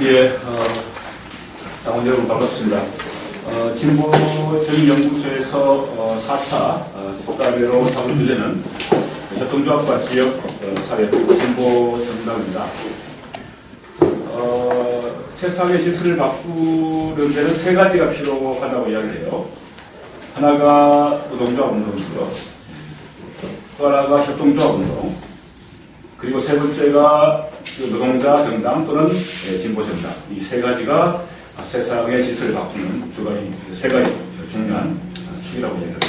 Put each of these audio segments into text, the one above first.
예, 당원 여러분 반갑습니다. 진보전연구소에서 4차 집사회로 삼을 주제는 협동조합과 지역 사회 진보 정당입니다. 세상의 질서를 바꾸는 데는 세 가지가 필요하다고 이야기해요. 하나가 노동조합 운동이고요. 또 하나가 협동조합 운동. 그리고 세 번째가 노동자 정당 또는 진보 정당. 이 세 가지가 세상의 질서를 바꾸는 세 가지 중요한 축이라고 이야기합니다.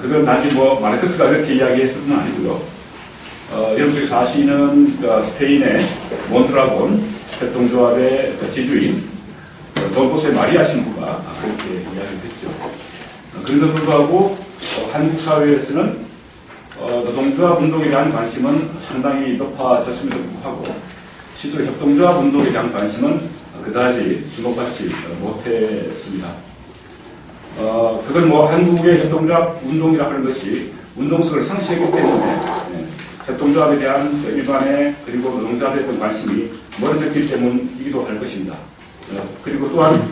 그건 단지 마르크스가 그렇게 이야기했을 뿐 아니고요. 여러분들이 아시는 스페인의 몬트라곤 협동조합의 지주인 돈보세 마리아 신부가 그렇게 이야기를 했죠. 그런데도 불구하고 한국 사회에서는 노동조합 운동에 대한 관심은 상당히 높아졌음에도 불구하고 실제로 협동조합 운동에 대한 관심은 그다지 주목받지 못했습니다. 그건 한국의 협동조합 운동이라 하는 것이 운동성을 상실했기 때문에 협동조합에 대한 일반의 그리고 노동자들에 대한 관심이 멀어졌기 때문이기도 할 것입니다. 그리고 또한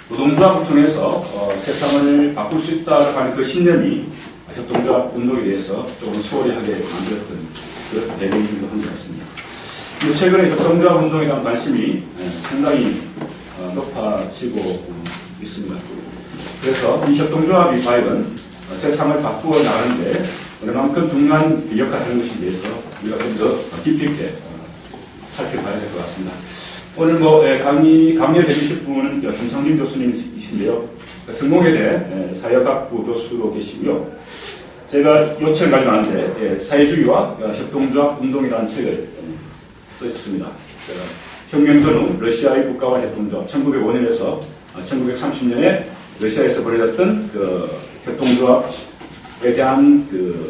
노동조합을 통해서 세상을 바꿀 수 있다고 하는 그 신념이 협동조합 운동에 대해서 조금 소홀히 하게 만들었던 그런 배경이기도 한 것 같습니다. 최근에 협동조합 운동에 대한 관심이 상당히 높아지고 있습니다. 그래서 이 협동조합이 과연 세상을 바꾸어 나가는데 얼마만큼 중요한 역할을 하는 것에 대해서 우리가 좀 더 깊이 있게 살펴봐야 될 것 같습니다. 오늘 강의를 해주실 분은 김성진 교수님이신데요. 성공회대 사회학부 교수로 계시고요. 제가 요책을 가지고 왔는데 사회주의와 협동조합 운동이라는 책을 썼습니다. 혁명 전후 러시아의 국가와 협동조합 1905년에서 1930년에 러시아에서 벌어졌던 협동조합에 대한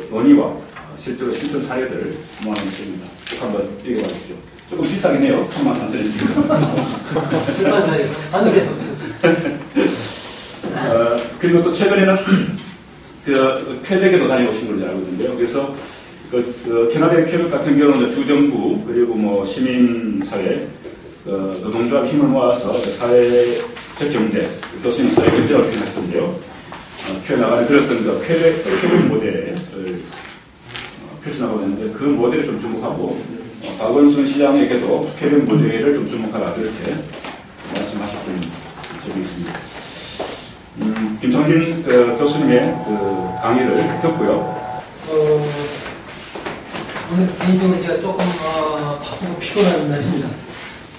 논의와 실제로 실천 사례들을 모아놓은 책입니다. 꼭 한번 읽어봐 주십시오. 조금 비싸긴 해요. 33,000원입니다. 그리고 또 최근에는 퀘벡에도 다녀오신 걸로 알고 있는데요. 그래서 캐나다의 퀘벡 같은 경우는 주정부 그리고 시민사회 노동조합 힘을 모아서 사회적 경제 교수님 사회 경제라고 표현하셨는데요. 표현나가는 그랬던 퀘벡 모델을 펼쳐나가고 있는데 그 모델에 좀 주목하고 박원순 시장에게도 퀘벡 모델을 좀 주목하라 그렇게 말씀하셨던 적이 있습니다. 김성진 교수님의 강의를 듣고요. 오늘 개인적으로 제가 조금 바쁘고 피곤한 날입니다.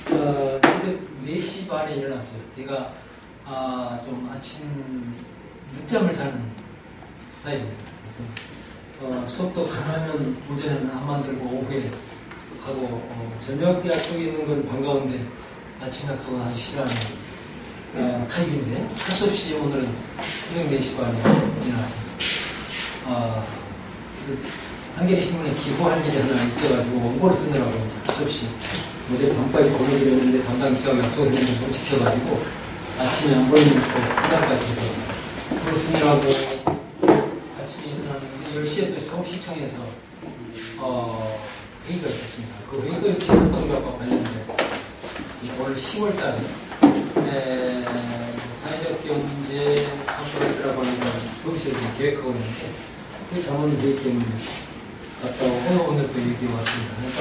새벽 4시 반에 일어났어요. 제가 좀 아침 늦잠을 자는 스타일입니다. 그래서 수업도 가능하면 오전에는 안 만들고 오후에 하고 저녁 약속이 있는 건 반가운데 아침 약속은 하기 싫어하는 타입인데 할 수 없이 오늘은 새벽 4시 반에 일어났습니다. 그래서 한겨레 신문에 기고할 일이 하나 있어가지고 원고를 쓰느라고 할 수 없이 어제 밤까지 보내드렸는데 담당 기자가 약속했는데 못 지켜가지고 아침에 안 보이는 거 그날까지 해서 그걸 쓰느라고 아침에 일어났는데 10시에 서울시청에서 회의가 있었습니다. 그 회의가 지역동작과 관련된 올 10월달에 사회적 경제 컨퍼런스라고 하는 걸 서울시에서 계획하고 있는데 그 자문 회의 때문에 갔다 오고 오늘 또 얘기해 왔습니다. 그러니까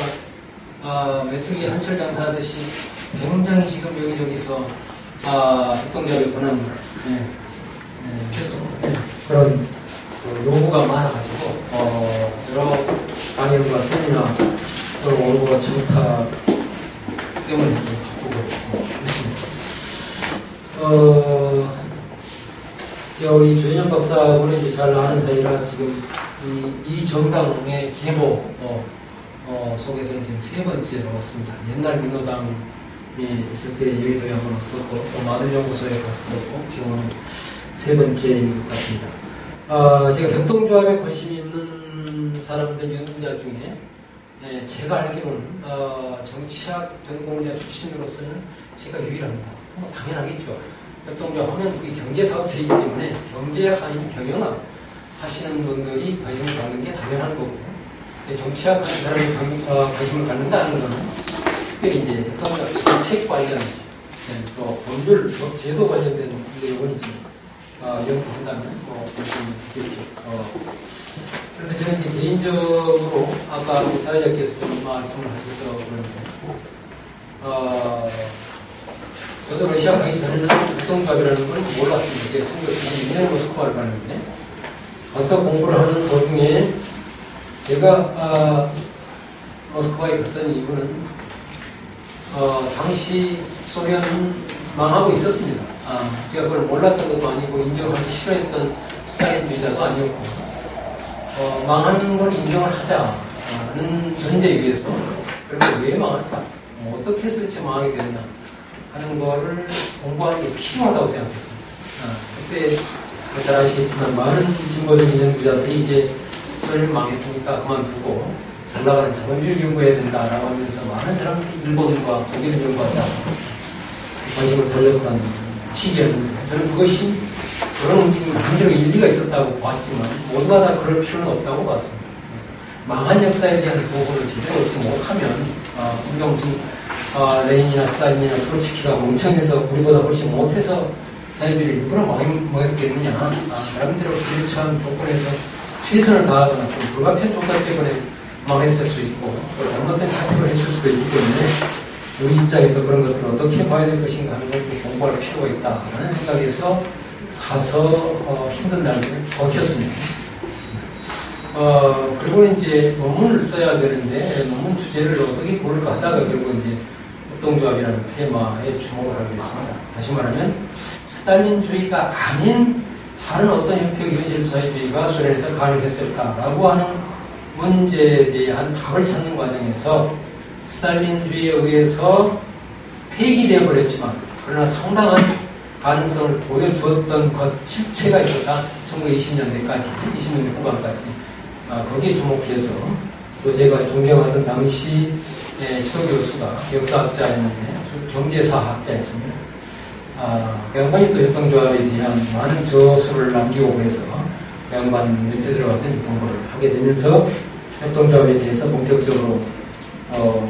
메뚜기 한철 장사하듯이 굉장히 지금 여기저기서 협동조합의 권한 그런 요구가 많아가지고 여러 강연과 세미나 그런 오류가 좋다 때문에 좀 바꾸고 있습니다. 우리 조현영 박사분은 이제 잘 아는 사이라 지금 이 정당의 계보 속에서는 지금 세 번째로 왔습니다. 옛날 민노당이 있을 때 여의도에 한번 왔었고 또 많은 연구소에 갔었고 지금은 세 번째인 것 같습니다. 제가 협동조합에 관심이 있는 사람들 연구자 중에 제가 알기로는 정치학 전공자 출신으로서는 제가 유일합니다. 당연하겠죠. 협동조합하면 그게 경제사업체이기 때문에 경제학 아닌 경영학 하시는 분들이 관심을 갖는 게 당연한 거고 정치학 하는 사람이 관심을 갖는다는 거는 특별히 이제 정책 관련 또 법률 제도 관련된 내용은 이제 연구한다면 보시면 되겠죠. 그런데 저는 이제 개인적으로 아까 우리 사회자께서 좀 말씀을 하셔서 그런데 저도 러시아 가기 전에는 협동조합이라는 걸 몰랐습니다. 제가 1992년에 모스크바를 갔는데 가서 공부를 하는 도중에 제가 모스크바에 갔던 이유는 당시 소련은 망하고 있었습니다. 제가 그걸 몰랐던 것도 아니고 인정하기 싫어했던 스탈린주의자도 아니었고 망하는 건 인정을 하자는 전제에 의해서 그런데 왜 망할까? 어떻게 했을지 망하게 됐나 하는 거를 공부하는 게 필요하다고 생각했습니다. 그때 잘 아시겠지만 많은 진보적인 연구자들이 이제 소련이 망했으니까 그만두고 잘 나가는 자본주의 연구해야 된다라고 하면서 많은 사람들이 일본과 독일을 연구하자 관심을 돌렸던 시기였는데 저는 그것이 그런 움직임이 굉장히 일리가 있었다고 봤지만 모두가 다 그럴 필요는 없다고 봤습니다. 망한 역사에 대한 보고를 제대로 얻지 못하면 우리가 무슨 레닌이나 스탈린이나 트로츠키가 멍청해서 우리보다 훨씬 못해서 자기들이 일부러 망했겠느냐 나름대로 불리처한 조건에서 최선을 다하거나 좀 불가피한 조건 때문에 망했을 수 있고 또 잘못된 선택을 했을 수도 있기 때문에 우리 입장에서 그런 것들을 어떻게 봐야 될 것인가 하는 걸 공부할 필요가 있다라는 생각에서 가서 힘든 날을 버텼습니다. 그리고 이제 논문을 써야 되는데 논문 주제를 어떻게 고를까 하다가 결국 이제 협동조합이라는 테마에 주목을 하게 됐습니다. 다시 말하면 스탈린주의가 아닌 다른 어떤 형태의 현실 사회주의가 소련에서 가능했을까라고 하는 문제에 대한 답을 찾는 과정에서 스탈린주의에 의해서 폐기되어 버렸지만 그러나 상당한 가능성을 보여주었던 것 실체가 있었다. 1920년대까지, 20년대 후반까지 거기에 주목해서 또 제가 존경하던 당시 지도 교수가 역사학자였는데 경제사학자였습니다. 그 양반이 또 협동조합에 대한 많은 저서를 남기고 그래서 그 양반 밑에 들어가서 공부를 하게 되면서 협동조합에 대해서 본격적으로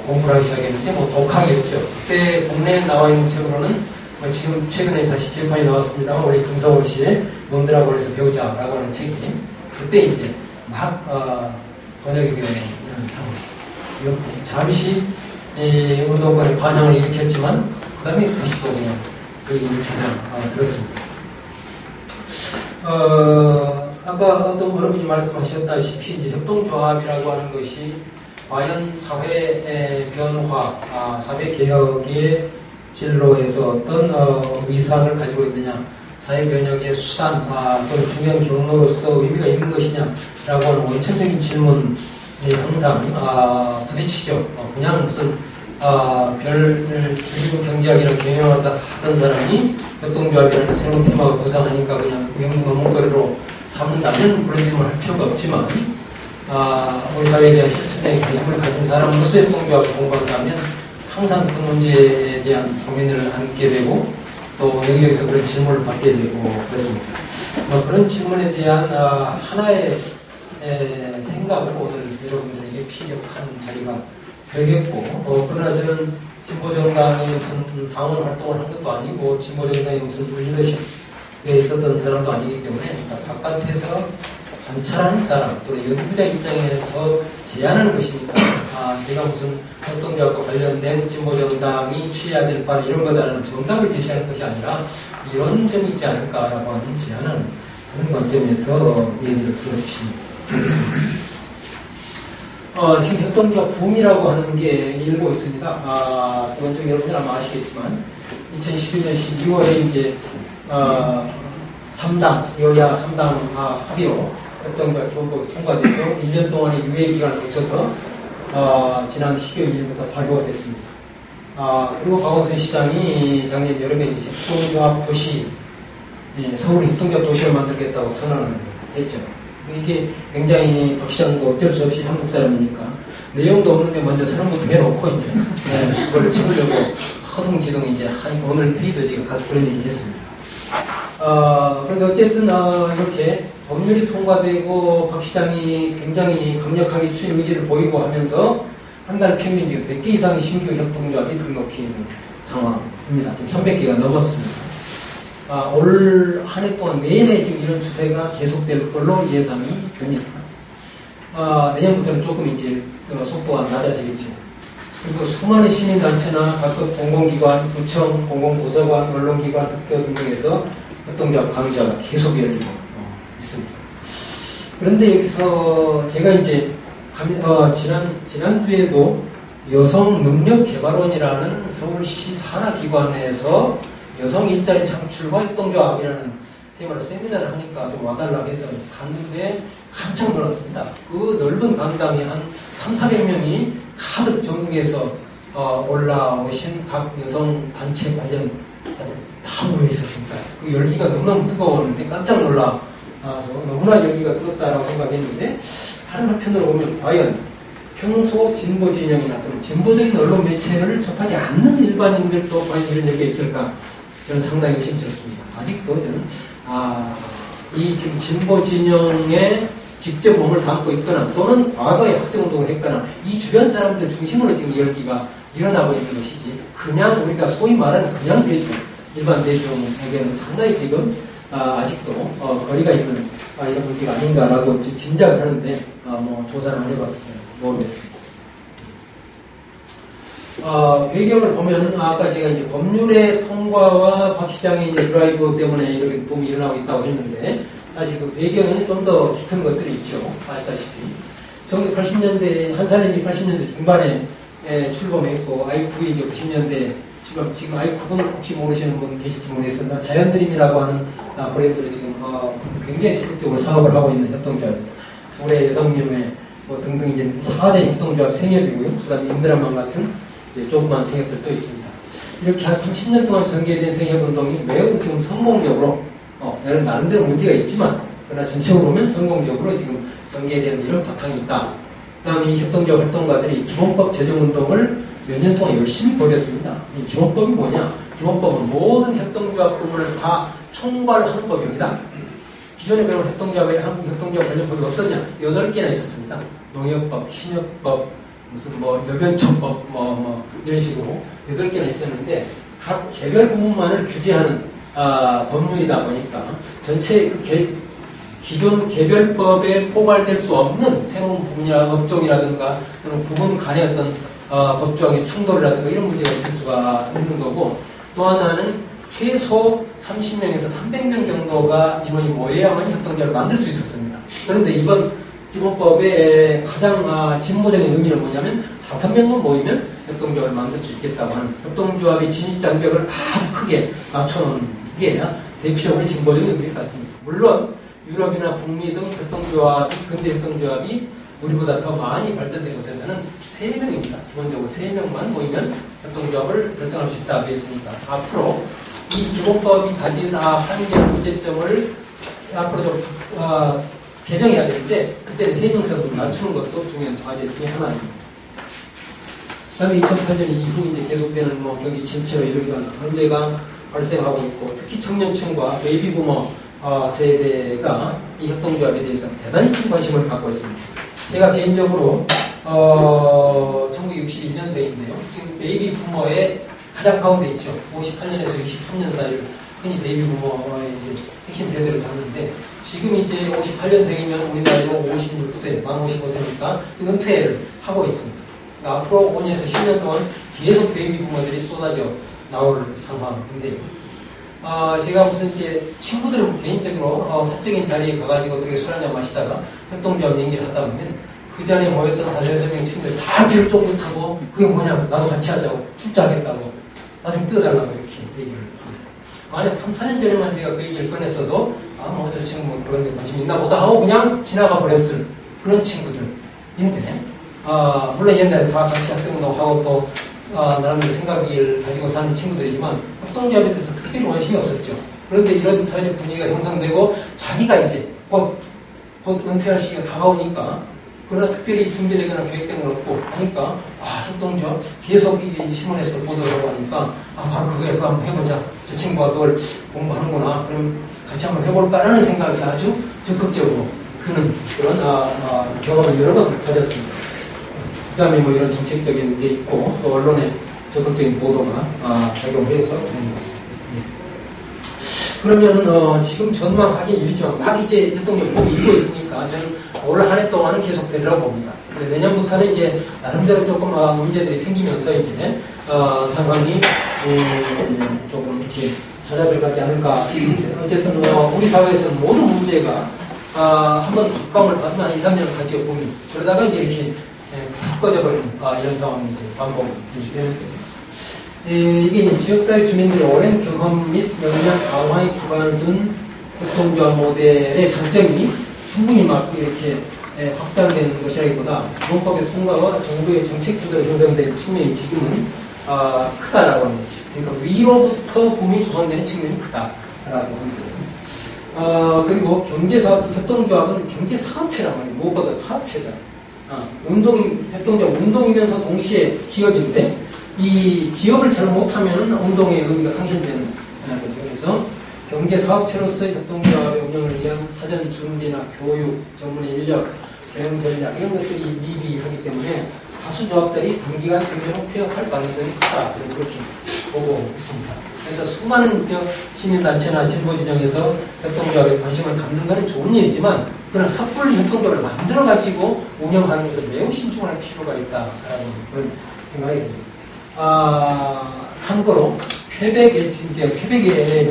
공부를 하기 시작했는데 독학이었죠. 그때 국내에 나와 있는 책으로는 지금 최근에 다시 재판이 나왔습니다. 우리 금성호 씨의 놈들하고 해서 배우자라고 하는 책이 그때 이제 막 번역이 되는 상황이었고 잠시 운동권의 반향을 일으켰지만 그 다음에 다시 또 그냥 그 찾아들었습니다. 아까 어떤 여러분이 말씀하셨다시피 이제 협동조합이라고 하는 것이 과연 사회 변화, 사회 개혁의 진로에서 어떤 위상을 가지고 있느냐, 사회 변혁의 수단 또는 중요한 경로로서 의미가 있는 것이냐라고 하는 원천적인 질문에 항상 부딪히죠. 그냥 무슨 별을 주리고 경제학이라고 개명하다 하던 사람이 협동조합이라는 새로운 테마가 부상하니까 그냥 영국 논문거리로 삼는다면 그런 질문을 할 필요가 없지만 우리 사회에 대한 실천에 관심을 가진 사람으로서 협동조합을 공부한다면 항상 그 문제에 대한 고민을 안게 되고 또 영역에서 그런 질문을 받게 되고 그렇습니다. 그런 질문에 대한 하나의 생각을 오늘 여러분들에게 피력한 자리가 되겠고 그러나 저는 진보정당의 무슨 당원 활동을 한 것도 아니고 진보정당의 무슨 리더십에 있었던 사람도 아니기 때문에 바깥에서 관찰하는 사람 또는 연구자 입장에서 제안하는 것이니까 제가 무슨 협동조합과 관련된 진보정당이 취해야 될 바는 이런 거다라는 정답을 제시하는 것이 아니라 이런 점이 있지 않을까라고 하는 제안은 그런 관점에서 얘기를 들어주십니다. 지금 협동조합 붐이라고 하는 게 일고 있습니다. 그건 좀 여러분들 아마 아시겠지만 2012년 12월에 이제 3당 여야 3당 합의로 협동조합 교부가 통과돼서 1년 동안의 유예 기간을 거쳐서 지난 12월 1일부터 발효가 됐습니다. 그리고 박원순 시장이 작년 여름에 이제 협동조합 도시, 서울 협동조합 도시를 만들겠다고 선언을 했죠. 이게 굉장히 박 시장도 어쩔 수 없이 한국 사람이니까 내용도 없는데 먼저 선언부터 해놓고 이제 그걸 찍으려고 허둥지둥 이제 오늘 회의도 제가 가서 그런 얘기 했습니다. 그런데 어쨌든 이렇게 법률이 통과되고 박 시장이 굉장히 강력하게 추진 의지를 보이고 하면서 한 달 평균 지금 100개 이상의 신규 협동조합이 등록해 있는 상황입니다. 지금 300개가 넘었습니다. 올 한 해 동안 내내 지금 이런 추세가 계속될 걸로 예상이 됩니다. 내년부터는 조금 이제 속도가 낮아지겠죠. 그리고 수많은 시민단체나 각급 공공기관, 구청, 공공도서관, 언론기관, 학교 등등에서 협동조합 강좌가 계속 열리고 있습니다. 그런데 여기서 제가 이제 지난주에도 여성능력개발원이라는 서울시 산하기관에서 여성 일자리 창출과 협동조합이라는 테마로 세미나를 하니까 좀 와달라고 해서 갔는데 깜짝 놀랐습니다. 그 넓은 강당에 한 300~400명이 가득 전국에서 올라오신 각 여성 단체 관련 다 모여 있었습니다. 그 열기가 너무너무 뜨거웠는데 깜짝 놀라서 너무나 열기가 뜨겁다라고 생각했는데 다른 한편으로 보면 과연 평소 진보 진영이나 또는 진보적인 언론 매체를 접하지 않는 일반인들도 과연 이런 얘기가 있을까? 저는 상당히 의심스럽습니다. 아직도 저는 이 지금 진보 진영에 직접 몸을 담고 있거나 또는 과거에 학생운동을 했거나 이 주변 사람들 중심으로 지금 열기가 일어나고 있는 것이지 그냥 우리가 소위 말하는 그냥 대중, 일반 대중에게는 상당히 지금 아직도 거리가 있는 이런 문제가 아닌가라고 짐작을 하는데 조사를 안 해봤어요. 모르겠습니다. 배경을 보면 아까 제가 이제 법률의 통과와 박 시장의 이제 드라이브 때문에 이렇게 붐이 일어나고 있다고 했는데 사실 그 배경에는 좀 더 깊은 것들이 있죠. 아시다시피 1980년대 한 사람이 80년대 중반에 출범했고 아이쿠이 이제 90년대 지금 아이쿠는 혹시 모르시는 분 계실지 모르겠으나 자연드림이라고 하는 브랜드를 지금 굉장히 적극적으로 사업을 하고 있는 협동조합 올해 여성님의 등등 이제 4대 협동조합 생협이고요. 그다음에 인드라만 같은 조그만 생협들도 있습니다. 이렇게 한 30년 동안 전개된 생협운동이 매우 지금 성공적으로 나름대로 문제가 있지만 그러나 전체적으로 보면 성공적으로 지금 전개되는 이런 바탕이 있다. 그 다음에 이 협동조합 활동가들이 기본법 제정운동을 몇 년 동안 열심히 벌였습니다. 이 기본법이 뭐냐? 기본법은 모든 협동조합 부분을 다 총괄하는 법입니다. 기존에 그런 한국 협동조합 관련 법이 없었냐? 8개나 있었습니다. 농협법, 신협법, 무슨 여변처법, 이런 식으로 8개나 있었는데 각 개별 부분만을 규제하는 법률이다 보니까 전체 기존 개별법에 포괄될 수 없는 새로운 분야, 업종이라든가 또는 부분 간의 어떤 법정의 충돌이라든가 이런 문제가 있을 수가 있는 거고 또 하나는 최소 30명에서 300명 정도가 인원이 모여야만 협동조합을 만들 수 있었습니다. 그런데 이번 기본법의 가장 진보적인 의미는 뭐냐면 4~3명만 모이면 협동조합을 만들 수 있겠다고 하는 협동조합의 진입장벽을 아주 크게 낮춰놓은 게 대표적인 진보적인 의미를 갖습니다. 물론 유럽이나 북미 등 근대 협동조합이 우리보다 더 많이 발전된 곳에서는 3명입니다. 기본적으로 3명만 모이면 협동조합을 결성할 수 있다고 했으니까 앞으로 이 기본법이 가진 한계와 문제점을 앞으로 좀 개정해야 되는데 그때는 3명 선수를 낮추는 것도 중요한 과제 중에 하나입니다. 그 다음에 2008년 이후 이제 계속되는 경기 침체로 이르기도 문제가 발생하고 있고 특히 청년층과 베이비부머 세대가 이 협동조합에 대해서 대단히 큰 관심을 갖고 있습니다. 제가 개인적으로 1962년생인데요. 지금 베이비부머의 가장 가운데 있죠. 58년에서 63년 사이를 흔히 베이비부머의 핵심 세대를 잡는데 지금 이제 58년생이면 우리 나이로 56세, 만 55세니까 은퇴를 하고 있습니다. 그러니까 앞으로 5년에서 10년 동안 계속 베이비부머들이 쏟아져 나올 상황인데요. 제가 무슨 이제 친구들은 개인적으로 사적인 자리에 가가지고 어떻게 술 한잔 마시다가 협동조합 얘기를 하다 보면 그 자리에 모였던 5~6명 친구들 다 귀를 쫑긋 하고 그게 뭐냐고 나도 같이 하자고 출자하겠다고 나 좀 뜯어달라고 이렇게 얘기를 합니다. 만약 3~4년 전에만 제가 그 얘기를 꺼냈어도 저 친구 그런 데 관심 있나 보다 하고 그냥 지나가 버렸을 그런 친구들인데 물론 옛날에 다 같이 학생운동하고 또 나름대로 생각을 가지고 사는 친구들이지만 협동조합에 대해서 특별히 관심이 없었죠. 그런데 이런 사회적 분위기가 형성되고 자기가 이제 곧 은퇴할 시기가 다가오니까 그러나 특별히 준비되거나 계획된 건 없고 하니까 협동조합 계속 이 신문에서 보도를 하고 하니까 바로 그거 한번 해보자. 저 친구가 그걸 공부하는구나. 그럼 같이 한번 해볼까라는 생각이 아주 적극적으로 크는 그런 경험을 여러 번 가졌습니다. 그다음에 뭐 이런 정책적인 게 있고 또 언론의 적극적인 보도가 작용해서 되는 것입니다. 그러면 지금 전망하기 일정 막 이제 활동력 붐이 일고 있으니까 저는 올 한 해 동안은 계속 되리라고 봅니다. 근데 내년부터는 이제 나름대로 조금 문제들이 생기면서 이제 상황이 조금 이렇게 찾아들어가지 않을까 싶은데 어쨌든 우리 사회에서는 모든 문제가 한번 각광을 받으면 한 2, 3년을 가지고 봅니다. 그러다가 이제 이렇게 푹 꺼져버리는 이런 상황이 이제 반복이 되는데 이게 이제 지역사회 주민들의 오랜 경험 및 역량 강화에 기반을 둔 교통조합 모델의 장점이 충분히 막 이렇게 확장되는 것이라기보다 기본법의 통과와 정부의 정책 주도로 형성된 측면이 지금은 크다라고 하는 거죠. 그러니까 위로부터 붐이 조성되는 측면이 크다라고 합니다. 그리고 경제사업, 협동조합은 경제사업체란 말이에요. 무엇보다 사업체다. 협동조합 운동이면서 동시에 기업인데 이 기업을 잘 못하면 운동의 의미가 상실되는 거죠. 그래서 경제사업체로서의 협동조합의 운영을 위한 사전 준비나 교육, 전문의 인력, 대응 전략 이런 것들이 미비하기 때문에 다수 조합들이 단기간 경제로 폐업할 가능성이 크다. 그렇게 보고 있습니다. 그래서 수많은 시민단체나 진보진영에서 협동조합에 관심을 갖는 것은 좋은 일이지만 그러나 섣불리 협동조합을 만들어가지고 운영하는 것을 매우 신중할 필요가 있다라는 그런 생각이 듭니다. 참고로 퀘벡의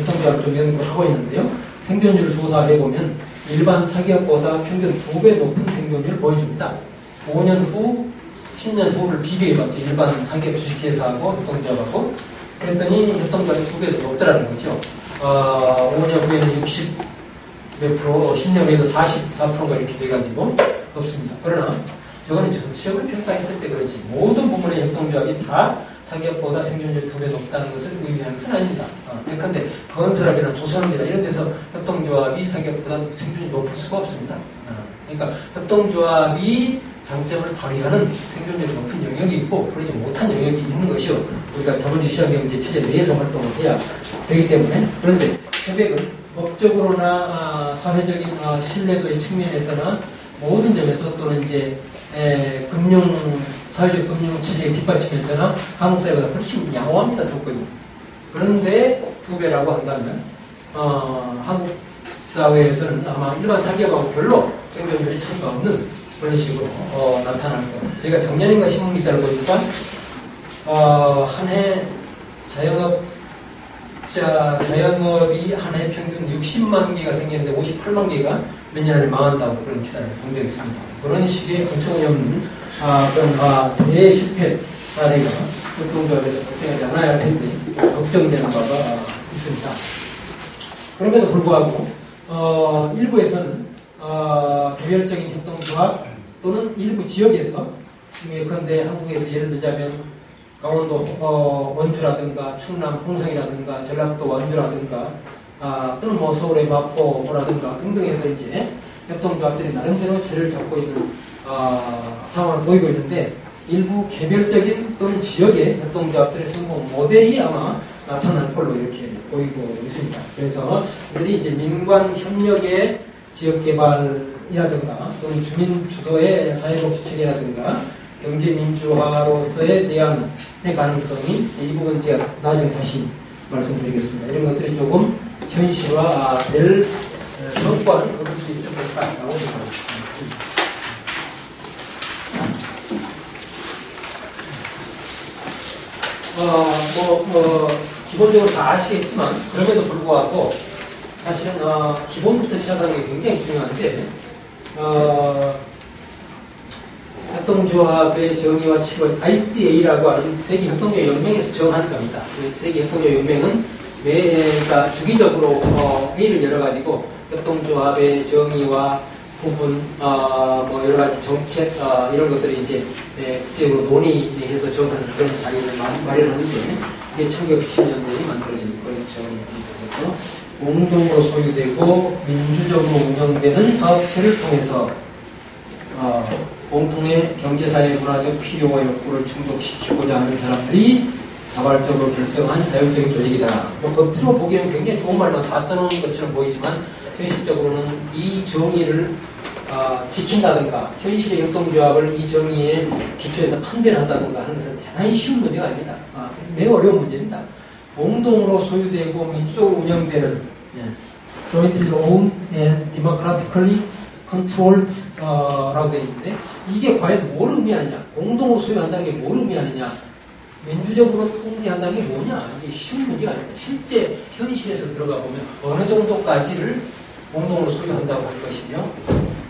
협동조합을 좀 연구하고 있는데요. 생존율 조사를 해보면 일반 사기업보다 평균 2배 높은 생존율을 보여줍니다. 5년 후, 10년 후를 비교해봤어요. 일반 사기업 주식회사하고 협동조합하고. 그랬더니 협동조합이 2배 더 높더라는 거죠. 5년 후에는 60 몇 프로, 10년 후에도 44%가 이렇게 돼가지고 높습니다. 그러나 저거는 전체적으로 평가했을 때 그렇지 모든 부문의 협동조합이 다 사기업보다 생존율이 2배 높다는 것을 의미하는 것은 아닙니다. 그런데 건설업이나 조선업이나 이런 데서 협동조합이 사기업보다 생존율이 높을 수가 없습니다. 그러니까 협동조합이 장점을 발휘하는 생존율이 높은 영역이 있고 그렇지 못한 영역이 있는 것이요. 우리가 자본주의 시장경제 체제 내에서 활동을 해야 되기 때문에 그런데 협약은 법적으로나 사회적인 신뢰도의 측면에서나 모든 점에서 또는 이제 사회적 금융 체제의 뒷받침에서나 한국 사회보다 훨씬 양호합니다, 조건이. 그런데 2배라고 한다면, 한국 사회에서는 아마 일반 사기업하고 별로 생존율이 차이가 없는 그런 식으로 나타날 겁니다. 제가 작년인가 신문기사를 보니까, 한 해 자영업이 한 해 평균 60만 개가 생기는데 58만 개가 몇 년 안에 망한다고 그런 기사를 본 적이 있습니다. 그런 식의 어처구니없는 그런 대실패 사례가 협동조합에서 발생하지 않아야 할 텐데 걱정되는 바가 있습니다. 그럼에도 불구하고 일부에서는 개별적인 협동조합 또는 일부 지역에서 예컨대 한국에서 예를 들자면 강원도 원주라든가 충남 홍성이라든가 전라도 원주라든가 또는 뭐 서울의 마포라든가 등등에서 이제 협동조합들이 나름대로 체를 잡고 있는 상황을 보이고 있는데 일부 개별적인 또는 지역의 협동조합들의 성공 모델이 아마 나타날 걸로 이렇게 보이고 있습니다. 그래서 이들이 이제 민관 협력의 지역 개발이라든가 또는 주민 주도의 사회복지 체계라든가 경제 민주화로서의 대안의 가능성이 이 부분 제가 나중에 다시 말씀드리겠습니다. 이런 것들이 조금 현실화될 성과를 거둘 수 있을 것이다라고 생각합니다. 기본적으로 다 아시겠지만, 그럼에도 불구하고, 사실은, 기본부터 시작하는 게 굉장히 중요한데, 협동조합의 정의와 치권, ICA라고 하는 세계협동조합연맹에서 정한 겁니다. 세계협동조합연맹은 그러니까 주기적으로 회의를 열어가지고 협동조합의 정의와 부분, 뭐 여러 가지 정책 이런 것들이 이제 국제적으로 논의해서 정하는 그런 자리를 마련하는데 이게 1990년대에 만들어진 그런 정의입니다. 공동으로 소유되고 민주적으로 운영되는 사업체를 통해서 공통의 경제사회 문화적 필요와 욕구를 충족시키고자 하는 사람들이 자발적으로 결성한 자율적인 조직이다. 겉으로 보기에는 굉장히 좋은 말만 다 써놓은 것처럼 보이지만 현실적으로는 이 정의를 지킨다든가 현실의 협동조합을 이 정의에 기초해서 판별한다든가 하는 것은 대단히 쉬운 문제가 아닙니다. 매우 어려운 문제입니다. 공동으로 소유되고 민주적으로 운영되는 jointly owned and democratically controlled 라고 되어 있는데 이게 과연 뭘 의미하느냐, 공동으로 소유한다는 게 뭘 의미하느냐, 민주적으로 통제한다는 게 뭐냐, 이게 쉬운 문제가 아닙니다. 실제 현실에서 들어가 보면 어느 정도까지를 공동으로 소유한다고 할 것이며,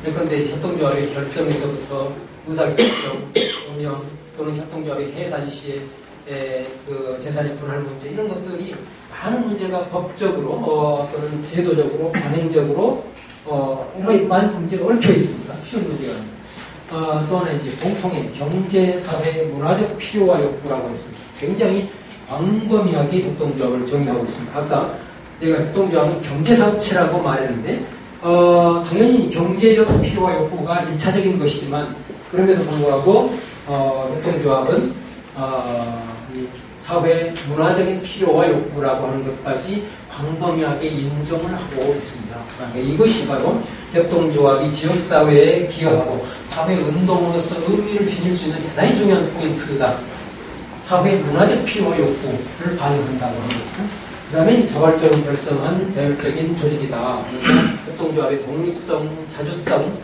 예컨대 협동조합의 결성에서부터 의사결정, 운영 또는 협동조합의 해산 시에 그 재산의 분할 문제, 이런 것들이 많은 문제가 법적으로 또는 제도적으로 관행적으로 많은 문제가 얽혀 있습니다. 쉬운 문제가 아닙니다. 또 하나 이제 공통의 경제, 사회, 문화적 필요와 욕구라고 했습니다. 굉장히 광범위하게 협동조합을 정의하고 있습니다. 아까 제가 협동조합은 경제사업체라고 말했는데 당연히 경제적 필요와 욕구가 1차적인 것이지만 그럼에도 불구하고 협동조합은 이 사회, 문화적인 필요와 욕구라고 하는 것까지 광범위하게 인정을 하고 있습니다. 이것이 바로 협동조합이 지역사회에 기여하고 사회운동으로서 의미를 지닐 수 있는 대단히 중요한 포인트다. 사회 문화적 필요와 욕구를 반영한다고 합니다. 그 다음에 자발적으로 결성한 자율적인 조직이다. 협동조합의 독립성, 자주성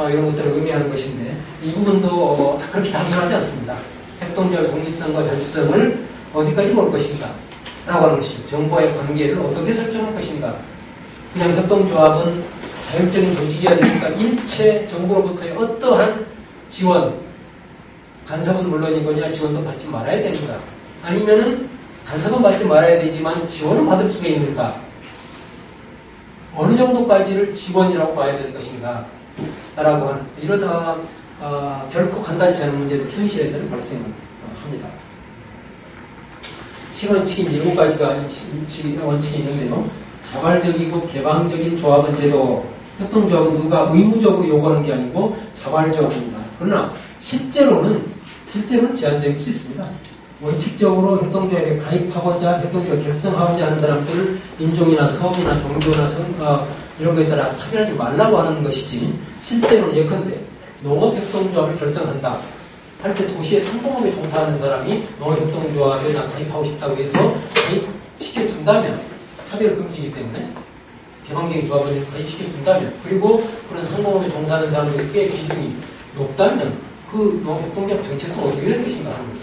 이런 것들을 의미하는 것인데 이 부분도 그렇게 단순하지 않습니다. 협동조합의 독립성과 자주성을 어디까지 볼 것인가 라고 하는 것이죠. 정부와의 관계를 어떻게 설정할 것인가. 그냥 협동조합은 자율적인 조직이어야 되니까 일체 정부로부터의 어떠한 지원, 간섭은 물론이거냐 지원도 받지 말아야 되는가. 아니면은 간섭은 받지 말아야 되지만 지원은 받을 수가 있는가. 어느 정도까지를 지원이라고 봐야 될 것인가 라고 하는, 이러다 결코 간단치 않은 문제도 현실에서는 발생합니다. 원칙이 7가지가 원칙이 있는데요. 자발적이고 개방적인 조합원 제도, 협동조합은 누가 의무적으로 요구하는 게 아니고 자발적입니다. 그러나 실제로는 제한적일 수 있습니다. 원칙적으로 협동조합에 가입하고자, 협동조합 결성하고자 하는 사람들을 인종이나 성이나 종교나 이런 거에 따라 차별하지 말라고 하는 것이지, 실제로는 예컨대 농업협동조합을 결성한다 할 때 도시의 상공업에 종사하는 사람이 농업협동조합에 가입하고 싶다고 해서 가입시켜준다면 차별 금지이기 때문에 개방적인 조합을 가입시켜준다면, 그리고 그런 상공업에 종사하는 사람들이 꽤 비중이 높다면 그 농업협동조합 정체성은 어떻게 될 것인가 하는 거죠.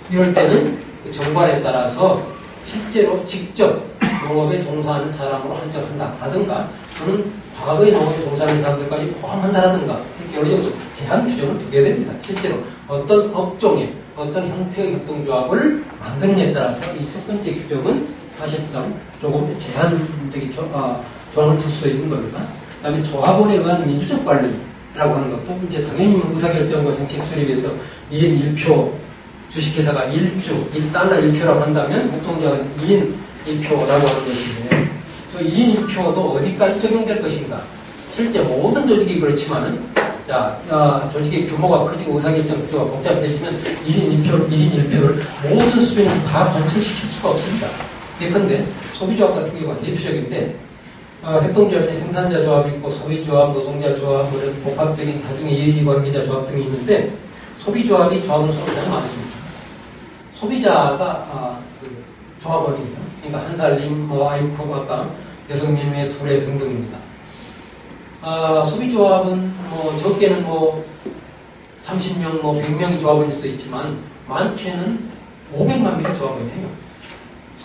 이럴 때는 그 정관에 따라서 실제로 직접 농업에 종사하는 사람으로 한정한다 라든가, 또는 과거에 농업에 종사하는 사람들까지 포함한다라든가, 이렇게 여러 가지 제한 규정을 두게 됩니다. 실제로 어떤 업종에 어떤 형태의 협동조합을 만드느냐에 따라서 이 첫 번째 규정은 사실상 조금 제한적인 조항을 둘 수 있는 겁니다. 그 다음에 조합원에 의한 민주적 관리라고 하는 것도 이제 당연히 의사결정과 정책 수립에서 2인 1표, 주식회사가 1주, 1달러 1표라고 한다면 협동조합은 2인 1표라고 하는 것인데요. 저 2인 1표도 어디까지 적용될 것인가? 실제 모든 조직이 그렇지만은, 조직의 규모가 커지고 의사결정 구조가 복잡해지면 1인 1표를 모든 수준에서 다 관철시킬 수가 없습니다. 예컨대 소비조합 같은 경우가 대표적인데, 협동조합에 생산자 조합이 있고 소비조합, 노동자 조합, 이런 복합적인 다중의 이해기 관계자 조합 등이 있는데, 소비조합이 조합은 서로 가장 많습니다. 소비자가 조합원입니다. 그러니까 한살림, 아이콘, 아까 여성민회, 두레 등등입니다. 소비조합은 적게는 30명, 100명이 조합원일 수도 있지만 많게는 500만 명이 조합원이에요.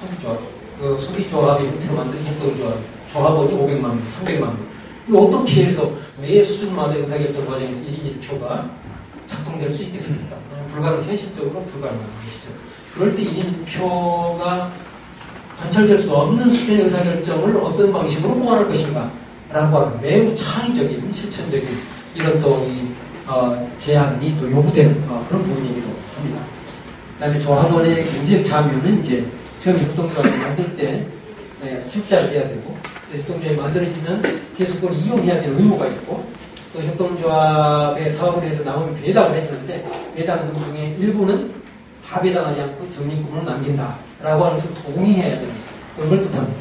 소비조합. 소비조합이 밑으로 만든 협동조합. 조합원이 500만 명, 300만 명. 이거 어떻게 해서 매 수준마다 의사결정 과정에서 1인 1표가 작동될 수 있겠습니까? 현실적으로 불가능한 것이죠. 그럴 때 1인 1표가 관철될 수 없는 수준의 의사결정을 어떤 방식으로 보완할 것인가 라고 하는 매우 창의적인, 실천적인 이런 또 제안이 또 요구되는 그런 부분이기도 합니다. 그 다음에 조합원의 경제적 참여는 이제 처음 협동조합을 만들 때 출자를 해야 되고, 협동조합이 만들어지면 계속 그걸 이용해야 되는 의무가 있고, 또 협동조합의 사업을 해서 나오면 배당을 해주는데, 배당금 중에 일부는 다 배당하지 않고 적립금으로 남긴다라고 하면서 동의해야 됩니다. 그걸 뜻합니다.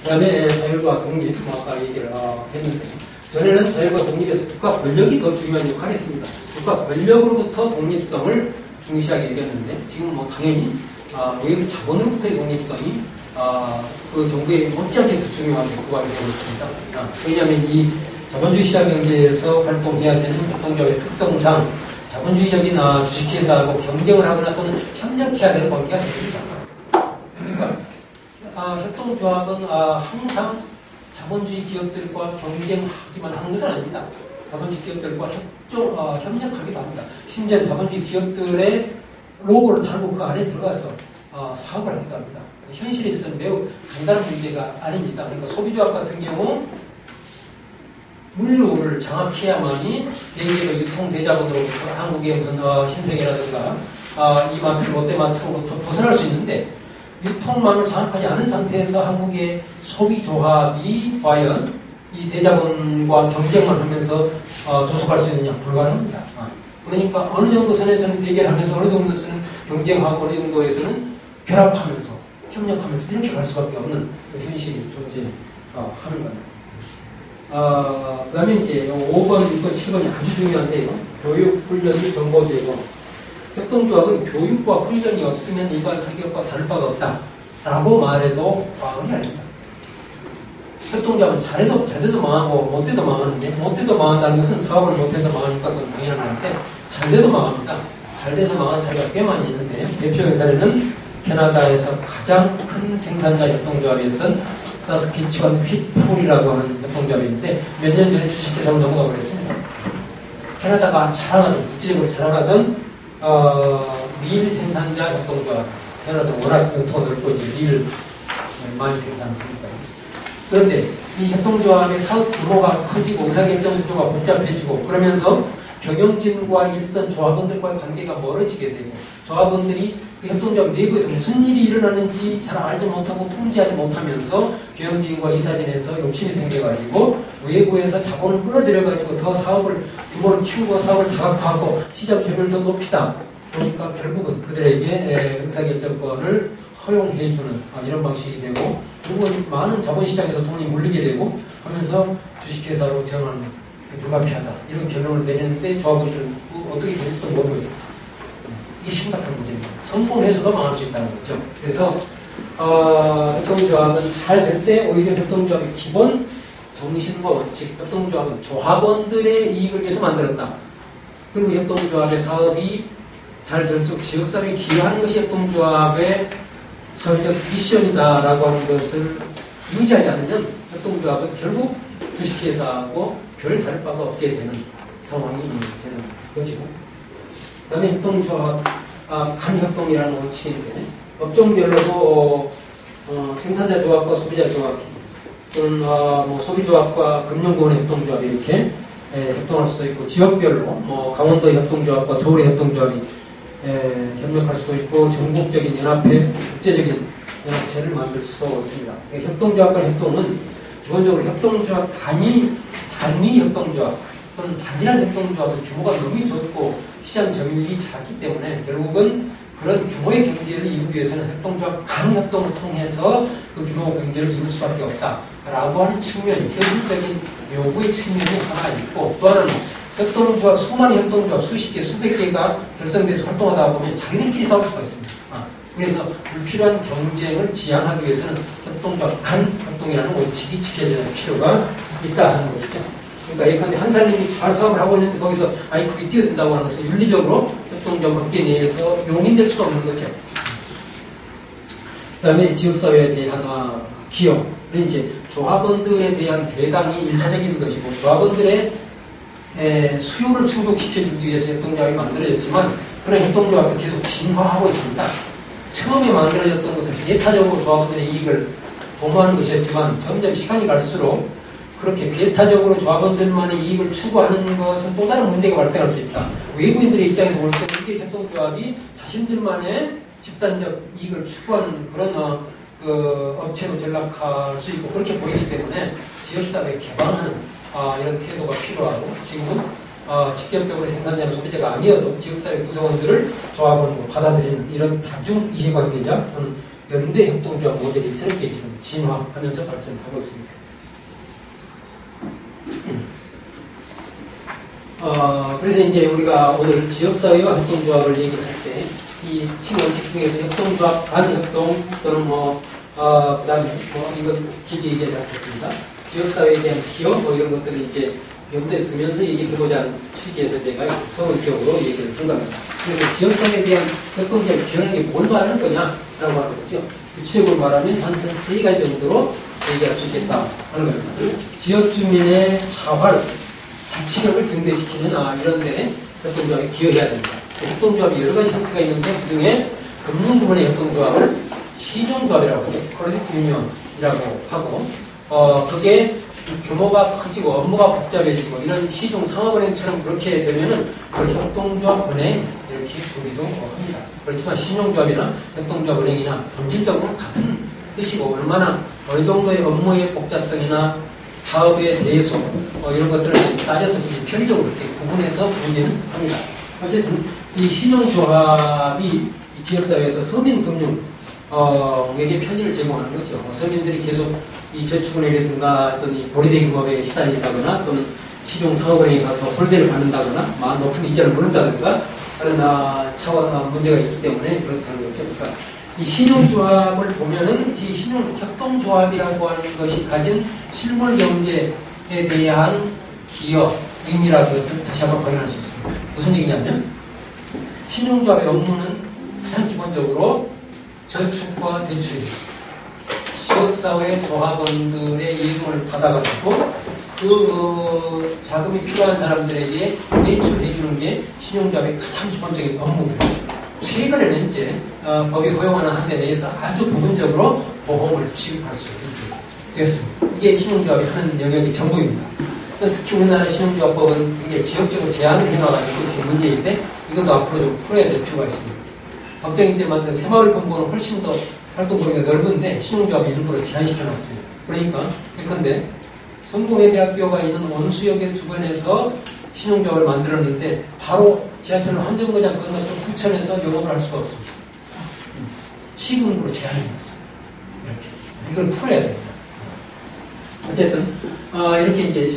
그 다음에 자율과 독립, 아까 얘기를 했는데, 전에는 자유가 독립해서 국가 권력이 더 중요한 역할을 했습니다. 국가 권력으로부터 독립성을 중시하게 되었는데 지금 뭐 당연히 외부 자본으로부터의 독립성이 그 정부에 못지않게 더 중요하게 부각이 되고 있습니다. 왜냐하면 이 자본주의 시장 경제에서 활동해야 되는 협동조합의 특성상 자본주의적인 주식회사하고 경쟁을 하거나 또는 협력해야 되는 관계가 생깁니다. 그러니까 협동조합은 항상 자본주의 기업들과 경쟁하기만 하는 것은 아닙니다. 자본주의 기업들과 협력하기도 합니다. 심지어 자본주의 기업들의 로고를 달고 그 안에 들어가서 사업을 하기도 합니다. 현실에 있어서는 매우 간단한 문제가 아닙니다. 그러니까 소비조합 같은 경우 물류를 장악해야만이 대기업의 유통대자본으로부터 한국의 무슨 신세계라든가 이마트, 롯데마트로부터 벗어날 수 있는데 유통망을 장악하지 않은 상태에서 한국의 소비조합이 과연 이 대자본과 경쟁만 하면서 조속할 수 있느냐? 불가능합니다. 그러니까 어느 정도 선에서는 대결하면서 어느 정도에서는 경쟁하고 어느 정도에서는 결합하면서 협력하면서 이렇게 갈 수밖에 없는 그 현실이 존재하는 겁니다. 그 다음에 이제 5번, 6번, 7번이 아주 중요한데요. 교육, 훈련 및 정보 제공. 협동조합은 교육과 훈련이 없으면 일반 사기업과 다를 바가 없다. 라고 말해도 과언이 아닙니다. 협동조합은 잘돼도 망하고 못돼도 망하는데 못돼도 망한다는 것은 사업을 못해서 망하니까 그건 당연한 건데 잘돼도 망합니다. 잘돼서 망한 사례가 꽤 많이 있는데 대표적인 사례는 캐나다에서 가장 큰 생산자 협동조합이었던 사스키치완 핏풀이라고 하는 협동조합인데 몇 년 전에 주식회사로 넘어가 버렸습니다. 캐나다가 국제적으로 자랑하던 밀 생산자 협동조합. 캐나다 워낙 영토가 넓고 밀 많이 생산하니까요. 그런데 이 협동조합의 사업 규모가 커지고 의사결정 구조가 복잡해지고 그러면서 경영진과 일선 조합원들과의 관계가 멀어지게 되고 조합원들이 그 협동조합 내부에서 무슨 일이 일어나는지 잘 알지 못하고 통제하지 못하면서 경영진과 이사진에서 욕심이 생겨가지고 외부에서 자본을 끌어들여가지고 더 사업을 규모를 키우고 사업을 다각화하고 시장 점유율을 더 높이다. 그러니까 결국은 그들에게 의사결정권을 허용해주는 이런 방식이 되고 결국은 많은 자본시장에서 돈이 몰리게 되고 하면서 주식회사로 전환하는 불가피하다. 이런 결론을 내리는데 조합원들은 어떻게 될지도 모르고 있습니다. 이게 심각한 문제입니다. 성공해서도 망할 수 있다는 거죠. 그래서 협동조합은 잘 될 때 오히려 협동조합의 기본 정신과 원칙, 협동조합은 조합원들의 이익을 위해서 만들었다. 그리고 협동조합의 사업이 잘 될수록 지역사회에 기여하는 것이 협동조합의 사회적 미션이다라고 하는 것을 유지하지 않으면 협동조합은 결국 주식회사하고 별 다를 바가 없게 되는 상황이 되는 거죠. 그 다음에 협동조합, 간협동이라는 원칙인데 업종별로도 생산자 조합과 소비자 조합 또는 뭐 소비조합과 금융보험의 협동조합 이렇게 협동할 수도 있고 지역별로 강원도의 협동조합과 서울의 협동조합이 협력할 수도 있고 전국적인 연합회, 국제적인 연합체를 만들 수도 있습니다. 협동조합과 협동은 기본적으로 협동조합 단위 협동조합 또는 단일한 협동조합은 규모가 너무 적고 시장 점유율이 작기 때문에 결국은 그런 규모의 경제를 이루기 위해서는 협동조합 간협동을 통해서 그 규모 경제를 이룰 수밖에 없다라고 하는 측면이 현실적인 요구의 측면이 하나 있고 또 하나는 협동조합, 수많은 협동조합, 수십 개, 수백 개가 결성돼서 활동하다 보면 자기들끼리 싸울 수가 있습니다. 그래서 불필요한 경쟁을 지양하기 위해서는 협동조합, 간협동이라는 원칙이 지켜져야 필요가 있다 하는 거죠. 그러니까 예컨대 한 사람이 잘 사업을 하고 있는데 거기서 아이크이 뛰어든다고 하는 것은 윤리적으로 협동조합 업계 내에서 용인될 수가 없는 거죠. 그 다음에 지역사회에 대한 기여는 이제 조합원들에 대한 배당이 일차적인 것이고 조합원들의 수요를 충족시켜주기 위해서 협동조합이 만들어졌지만 그런 협동조합이 계속 진화하고 있습니다. 처음에 만들어졌던 것은 배타적으로 조합원들의 이익을 도모하는 것이었지만 점점 시간이 갈수록 그렇게 배타적으로 조합원들만의 이익을 추구하는 것은 또 다른 문제가 발생할 수 있다. 외부인들의 입장에서 볼 때는 이게 협동조합이 자신들만의 집단적 이익을 추구하는 그런 업체로 전락할 수 있고 그렇게 보이기 때문에 지역사회에 개방하는 이런 태도가 필요하고 지금은 직접적으로 생산자나 소비자가 아니어도 지역사회 구성원들을 조합원으로 받아들이는 이런 다중 이해관계자 또는 연대 협동조합 모델이 새롭게 지금 진화하면서 발전하고 있습니다. 그래서 이제 우리가 오늘 지역사회와 협동조합을 얘기할 때, 이 친원칙 중에서 협동조합, 반협동, 또는 그 다음에 이건 길게 얘기하지 않겠습니다. 지역사회에 대한 기여, 이런 것들을 이제 염두에 두면서 얘기해보자 하는 취지에서 제가 서울적으로 얘기를 한 겁니다. 그래서 지역사회에 대한 협동조합 기여라는 게 뭘 말하는 거냐라고 하는 거죠. 구체적으로 말하면 한 세 가지 정도로 얘기할 수 있겠다 하는 겁니다. 지역 주민의 자활, 자치력을 증대시키는 이런데 협동조합에 기여해야 된다. 협동조합이 여러 가지 형태가 있는데 그중에 금융 부분의 협동조합을 신용조합이라고 해요. 크레딧 유니언이라고 하고 그게 규모가 커지고 업무가 복잡해지고 이런 시중 상업은행처럼 그렇게 되면은 그걸 협동조합은행 이렇게 부르기도 합니다. 그렇지만 신용조합이나 협동조합은행이나 본질적으로 같은 뜻이고 얼마나 어느 정도의 업무의 복잡성이나 사업의 내소 이런 것들을 따져서 편의적으로 이렇게 구분해서 분류는 합니다. 어쨌든 이 신용조합이 이 지역사회에서 서민금융 에게 편의를 제공하는 거죠. 서민들이 계속 이 저축은행이라든가 또는 이 보리대금업에 시달린다거나 또는 시중사업은행에 가서 홀대를 받는다거나 높은 이자를 물는다든가 그런 차원 문제가 있기 때문에 그렇다는 거죠. 그러니까 이 신용조합을 보면은 이 신용협동조합이라고 하는 것이 가진 실물경제에 대한 기여, 의미라는 것을 다시 한번 확인할 수 있습니다. 무슨 얘기냐면 신용조합의 업무는 가장 기본적으로 저축과 대출입니다. 지역사회 조합원들의 예금을 받아가지고 그 자금이 필요한 사람들에게 대출해주는 게 신용조합의 가장 기본적인 업무입니다. 최근에는 이제 법이 허용하는 한대 내에서 아주 부분적으로 보험을 취급할 수 있게 됐습니다. 이게 신용조합이 하는 영역이 전부입니다. 특히 우리나라 신용조합법은 굉장히 지역적으로 제한을 해놔가지고 지금 문제인데 이것도 앞으로 좀 풀어야 될 필요가 있습니다. 박정희 때 만든 새마을본부는 훨씬 더 활동 범위가 넓은데 신용조합이 일부러 제한시켜놨어요. 그러니까 예컨대 성공회대학교가 있는 원수역의 주변에서 신용조합을 만들었는데 바로 지하철 환정거장 건너서 부천에서 영업을 할 수가 없습니다. 시군으로 제한해놨어요. 이렇게 이걸 풀어야 됩니다. 어쨌든 이렇게 이제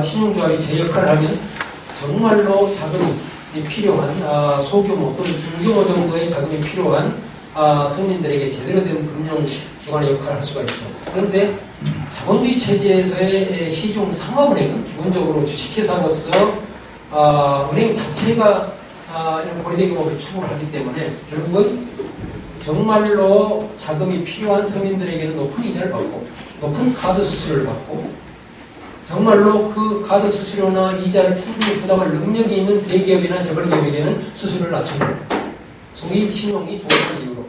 신용조합이 제 역할을 하면 정말로 자금이 필요한 소규모 또는 중규모 정도의 자금이 필요한 서민들에게 제대로 된 금융기관의 역할을 할 수가 있죠. 그런데 자본주의 체제에서의 시중 상업은행은 기본적으로 주식회사로서 은행 자체가 이런 거래대금업을 추구를 하기 때문에 결국은 정말로 자금이 필요한 서민들에게는 높은 이자를 받고 높은 카드 수수료를 받고 정말로 그 카드 수수료나 이자를 충분히 부담할 능력이 있는 대기업이나 재벌기업에게는 수수료를 낮춥니다. 소위 신용이 좋은 이유로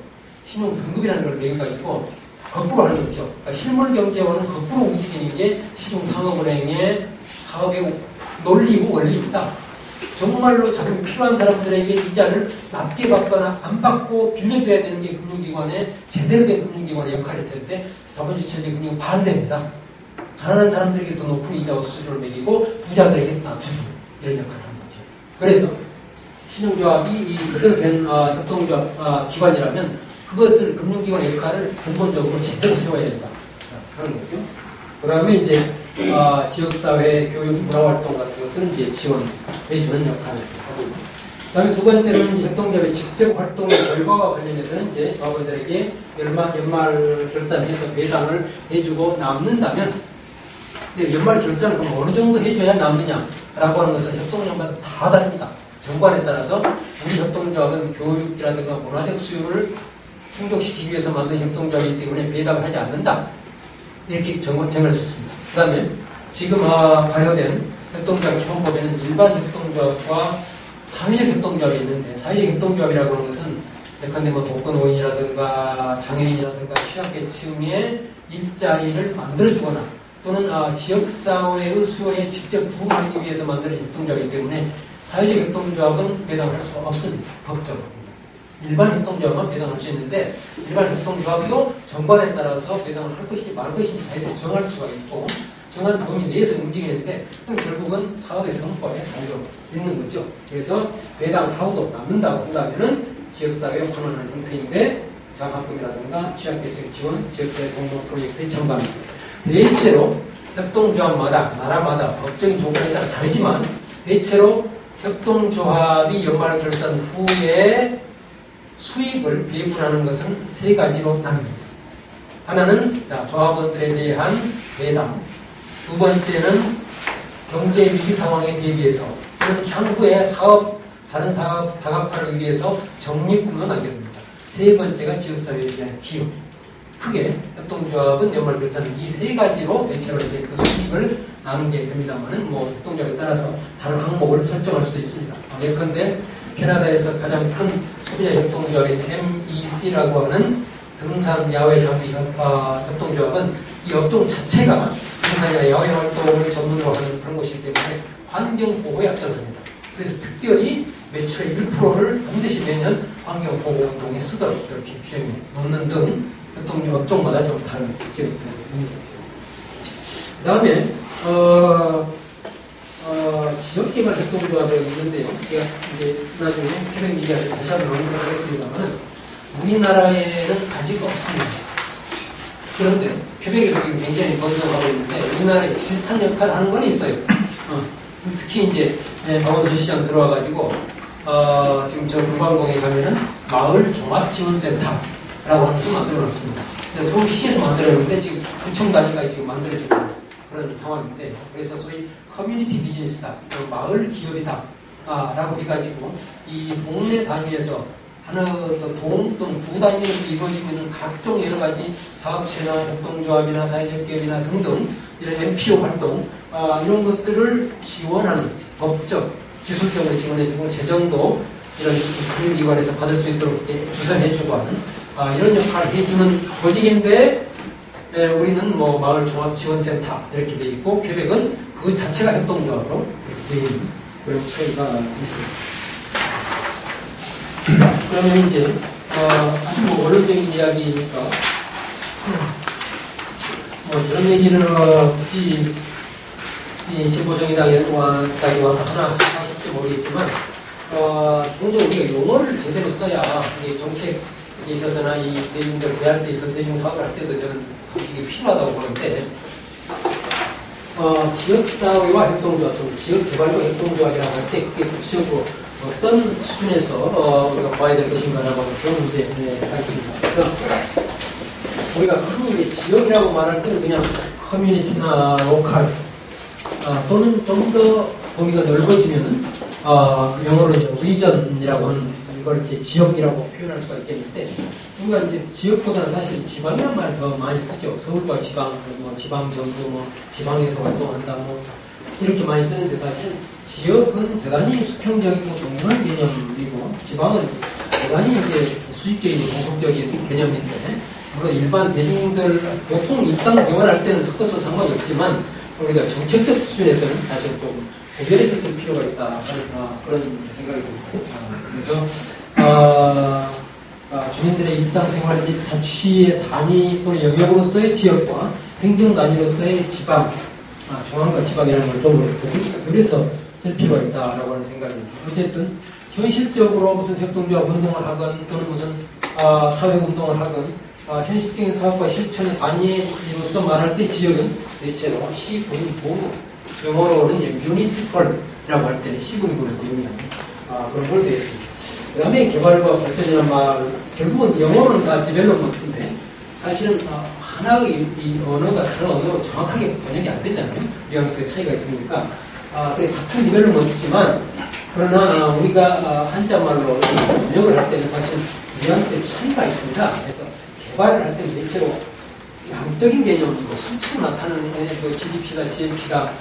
신용 등급이라는 걸 매겨가지고 거꾸로 하는 거죠. 그러니까 실물 경제와는 거꾸로 움직이는 게 시중상업은행의 사업의 논리고 원리입니다. 정말로 자금이 필요한 사람들에게 이자를 낮게 받거나 안 받고 빌려줘야 되는 게 금융기관의 제대로 된 금융기관의 역할일 텐데 자본주의 체제 금융은 반대입니다. 가난한 사람들에게 더 높은 이자와 수수료를 매기고 부자들에게 낮추는 이런 역할을 하는 거죠. 그래서 신용조합이 그대로 된 협동조합 기관이라면 그것을 금융기관의 역할을 근본적으로 제대로 세워야 된다 하는 거죠. 그 다음에 이제 지역사회, 교육, 문화활동 같은 것들은 이제 지원해주는 역할을 하고 있고 그 다음에 두 번째는 이제 협동조합의 직접 활동의 결과와 관련해서는 이제 조합원들에게 연말 결산해서 배당을 해주고 남는다면 근데 연말 결산을 그럼 어느 정도 해줘야 남느냐라고 하는 것은 협동조합마다 다 다릅니다. 정관에 따라서 우리 협동조합은 교육이라든가 문화적 수요를 충족시키기 위해서 만든 협동조합이기 때문에 배당을 하지 않는다. 이렇게 정할 수 있습니다. 그 다음에 지금 발효된 협동조합 기본법에는 일반 협동조합과 사회적 협동조합이 있는데 사회적 협동조합이라고 하는 것은 예컨대 독거노인이라든가 장애인이라든가 취약계층의 일자리를 만들어주거나 또는 지역사회의 수요에 직접 부응하기 위해서 만드는 협동조합이기 때문에 사회적 협동조합은 배당을 할 수가 없습니다. 법적으로. 일반 협동조합만 배당할 수 있는데 일반 협동조합도 정관에 따라서 배당을 할 것인지 말 것인지 자유롭게 정할 수가 있고 정한 범위 내에서 움직이는데 결국은 사업의 성과에 달려 있는 거죠. 그래서 배당을 하고도 남는다고 한다면은 지역사회에 환원하는 형태인데 장학금이라든가 취약계층 지원, 지역사회 공모 프로젝트의 전반입니다. 대체로 협동조합마다 나라마다 법적인 조건에 따라 다르지만 대체로 협동조합이 연말결산 후에 수익을 배분하는 것은 세 가지로 나눕니다. 하나는 조합원들에 대한 배당, 두 번째는 경제 위기 상황에 대비해서 또는 향후에 다른 사업 다각화를 위해서 적립금을 남겨둡니다. 세 번째가 지역사회에 대한 기여. 크게 협동조합은 연말결산은 이 세 가지로 대체로 이제 그 수익을 나누게 됩니다만은 뭐 협동조합에 따라서 다른 항목을 설정할 수도 있습니다. 예컨대 캐나다에서 가장 큰 소비자 협동조합인 MEC라고 하는 등산 야외 장비 협동조합은 이 업종 자체가 등산이나 야외 활동을 전문으로 하는 그런 곳이기 때문에 환경보호에 앞장섭니다. 그래서 특별히 매출의 1%를 반드시 매년 환경보호 운동에 쓰도록 이렇게 비용이 넣는 등 협동조합 업종마다 좀 다른 특징이 있습니다. 그 다음에 지역개발 협동조합이 있는데요. 제가 이제 나중에 표현 얘기할 때 다시 한번 언급을 하겠습니다만 우리나라에는 아직 없습니다. 그런데 퀘벡에서 지금 굉장히 번성하고 있는데 우리나라에 비슷한 역할을 하는 건 있어요. 특히 이제 강원도 시장 들어와가지고 지금 저 금방동에 가면은 마을 종합지원센터라고 하는 걸 만들어놨습니다. 그래서 서울시에서 만들었는데 지금 구청 단위까지 지금 만들어지고 그런 상황인데 그래서 소위 커뮤니티 비즈니스다, 마을 기업이다 라고 해가지고 이 동네 단위에서 하나 동 또는 구 단위에서 이루어지고 있는 각종 여러 가지 사업체나 협동조합이나 사회적 기업이나 등등 이런 NPO 활동 이런 것들을 지원하는 법적, 기술적으로 지원해주고 재정도 이런 금융기관에서 받을 수 있도록 주선해주고 하는 이런 역할을 해주는 조직인데 우리는 뭐 마을 종합지원센터 이렇게 돼 있고 퀘벡은 그 자체가 협동조합으로 되어 있는 그런 차이가 있습니다. 그러면 이제 아주 뭐 원론적인 이야기니까 뭐 저런 얘기는 굳이 이 진보정의당에까지 와서 하나 하실지 모르겠지만 종종 우리가 용어를 제대로 써야 이게 정책에 있어서나 이 대중들 대할 때 있어서 대중사업을 할 때도 저는 이게 필요하다고 보는데 지역사회와 협동조합, 지역개발과 협동조합이라고 할 때 그게 구체적으로 어떤 수준에서 우리가 봐야 될 것인가라고 하는 그런 문제가 있습니다. 그래서 우리가 흔히 지역이라고 말할 때는 그냥 커뮤니티나 로컬 또는 좀 더 범위가 넓어지면은 영어로 이제 리전이라고 하는 이걸 이렇게 지역이라고 표현할 수가 있겠는데 우리가 이제 지역보다는 사실 지방이라는 말 더 많이 쓰죠. 서울과 지방, 뭐 지방정부, 뭐 지방에서 활동한다, 뭐 이렇게 많이 쓰는데 사실 지역은 대단히 수평적이고 동일한 개념이고 지방은 대단히 이제 수직적이고 공급적인 개념인데 물론 일반 대중들 보통 일상 생활할 때는 섞어서 상관이 없지만 우리가 정책적 수준에서는 사실 좀 구별해서 쓸 필요가 있다 하는 그런 생각이 듭니다. 그래서 주민들의 일상생활 및 자치의 단위 또는 영역으로서의 지역과 행정 단위로서의 지방, 중앙과 지방이라는 걸 좀 구별해서 쓸 필요가 있다라고 하는 생각입니다. 어쨌든 현실적으로 무슨 협동조합 운동을 하건 또는 무슨 사회운동을 하건 현실적인 사업과 실천의 단위로서 말할 때 지역은 대체로 시군, 부, 영어로는 municipal이라고 할 때는 시군구를 의미하는 그런 걸 되어 있습니다. 그 다음에 개발과 발전이라는 말, 결국은 영어로는 다 디벨롭먼트인데 사실은 하나의 이 언어가 다른 언어로 정확하게 번역이 안 되잖아요. 뉘앙스의 차이가 있으니까. 그게 같은 디벨롭먼트지만 그러나 우리가 한자말로 번역을 할 때는 사실 뉘앙스의 차이가 있습니다. 그래서 개발을 할 때는 대체로 양적인 개념이고 수치로 나타나는 GDP다, GNP다,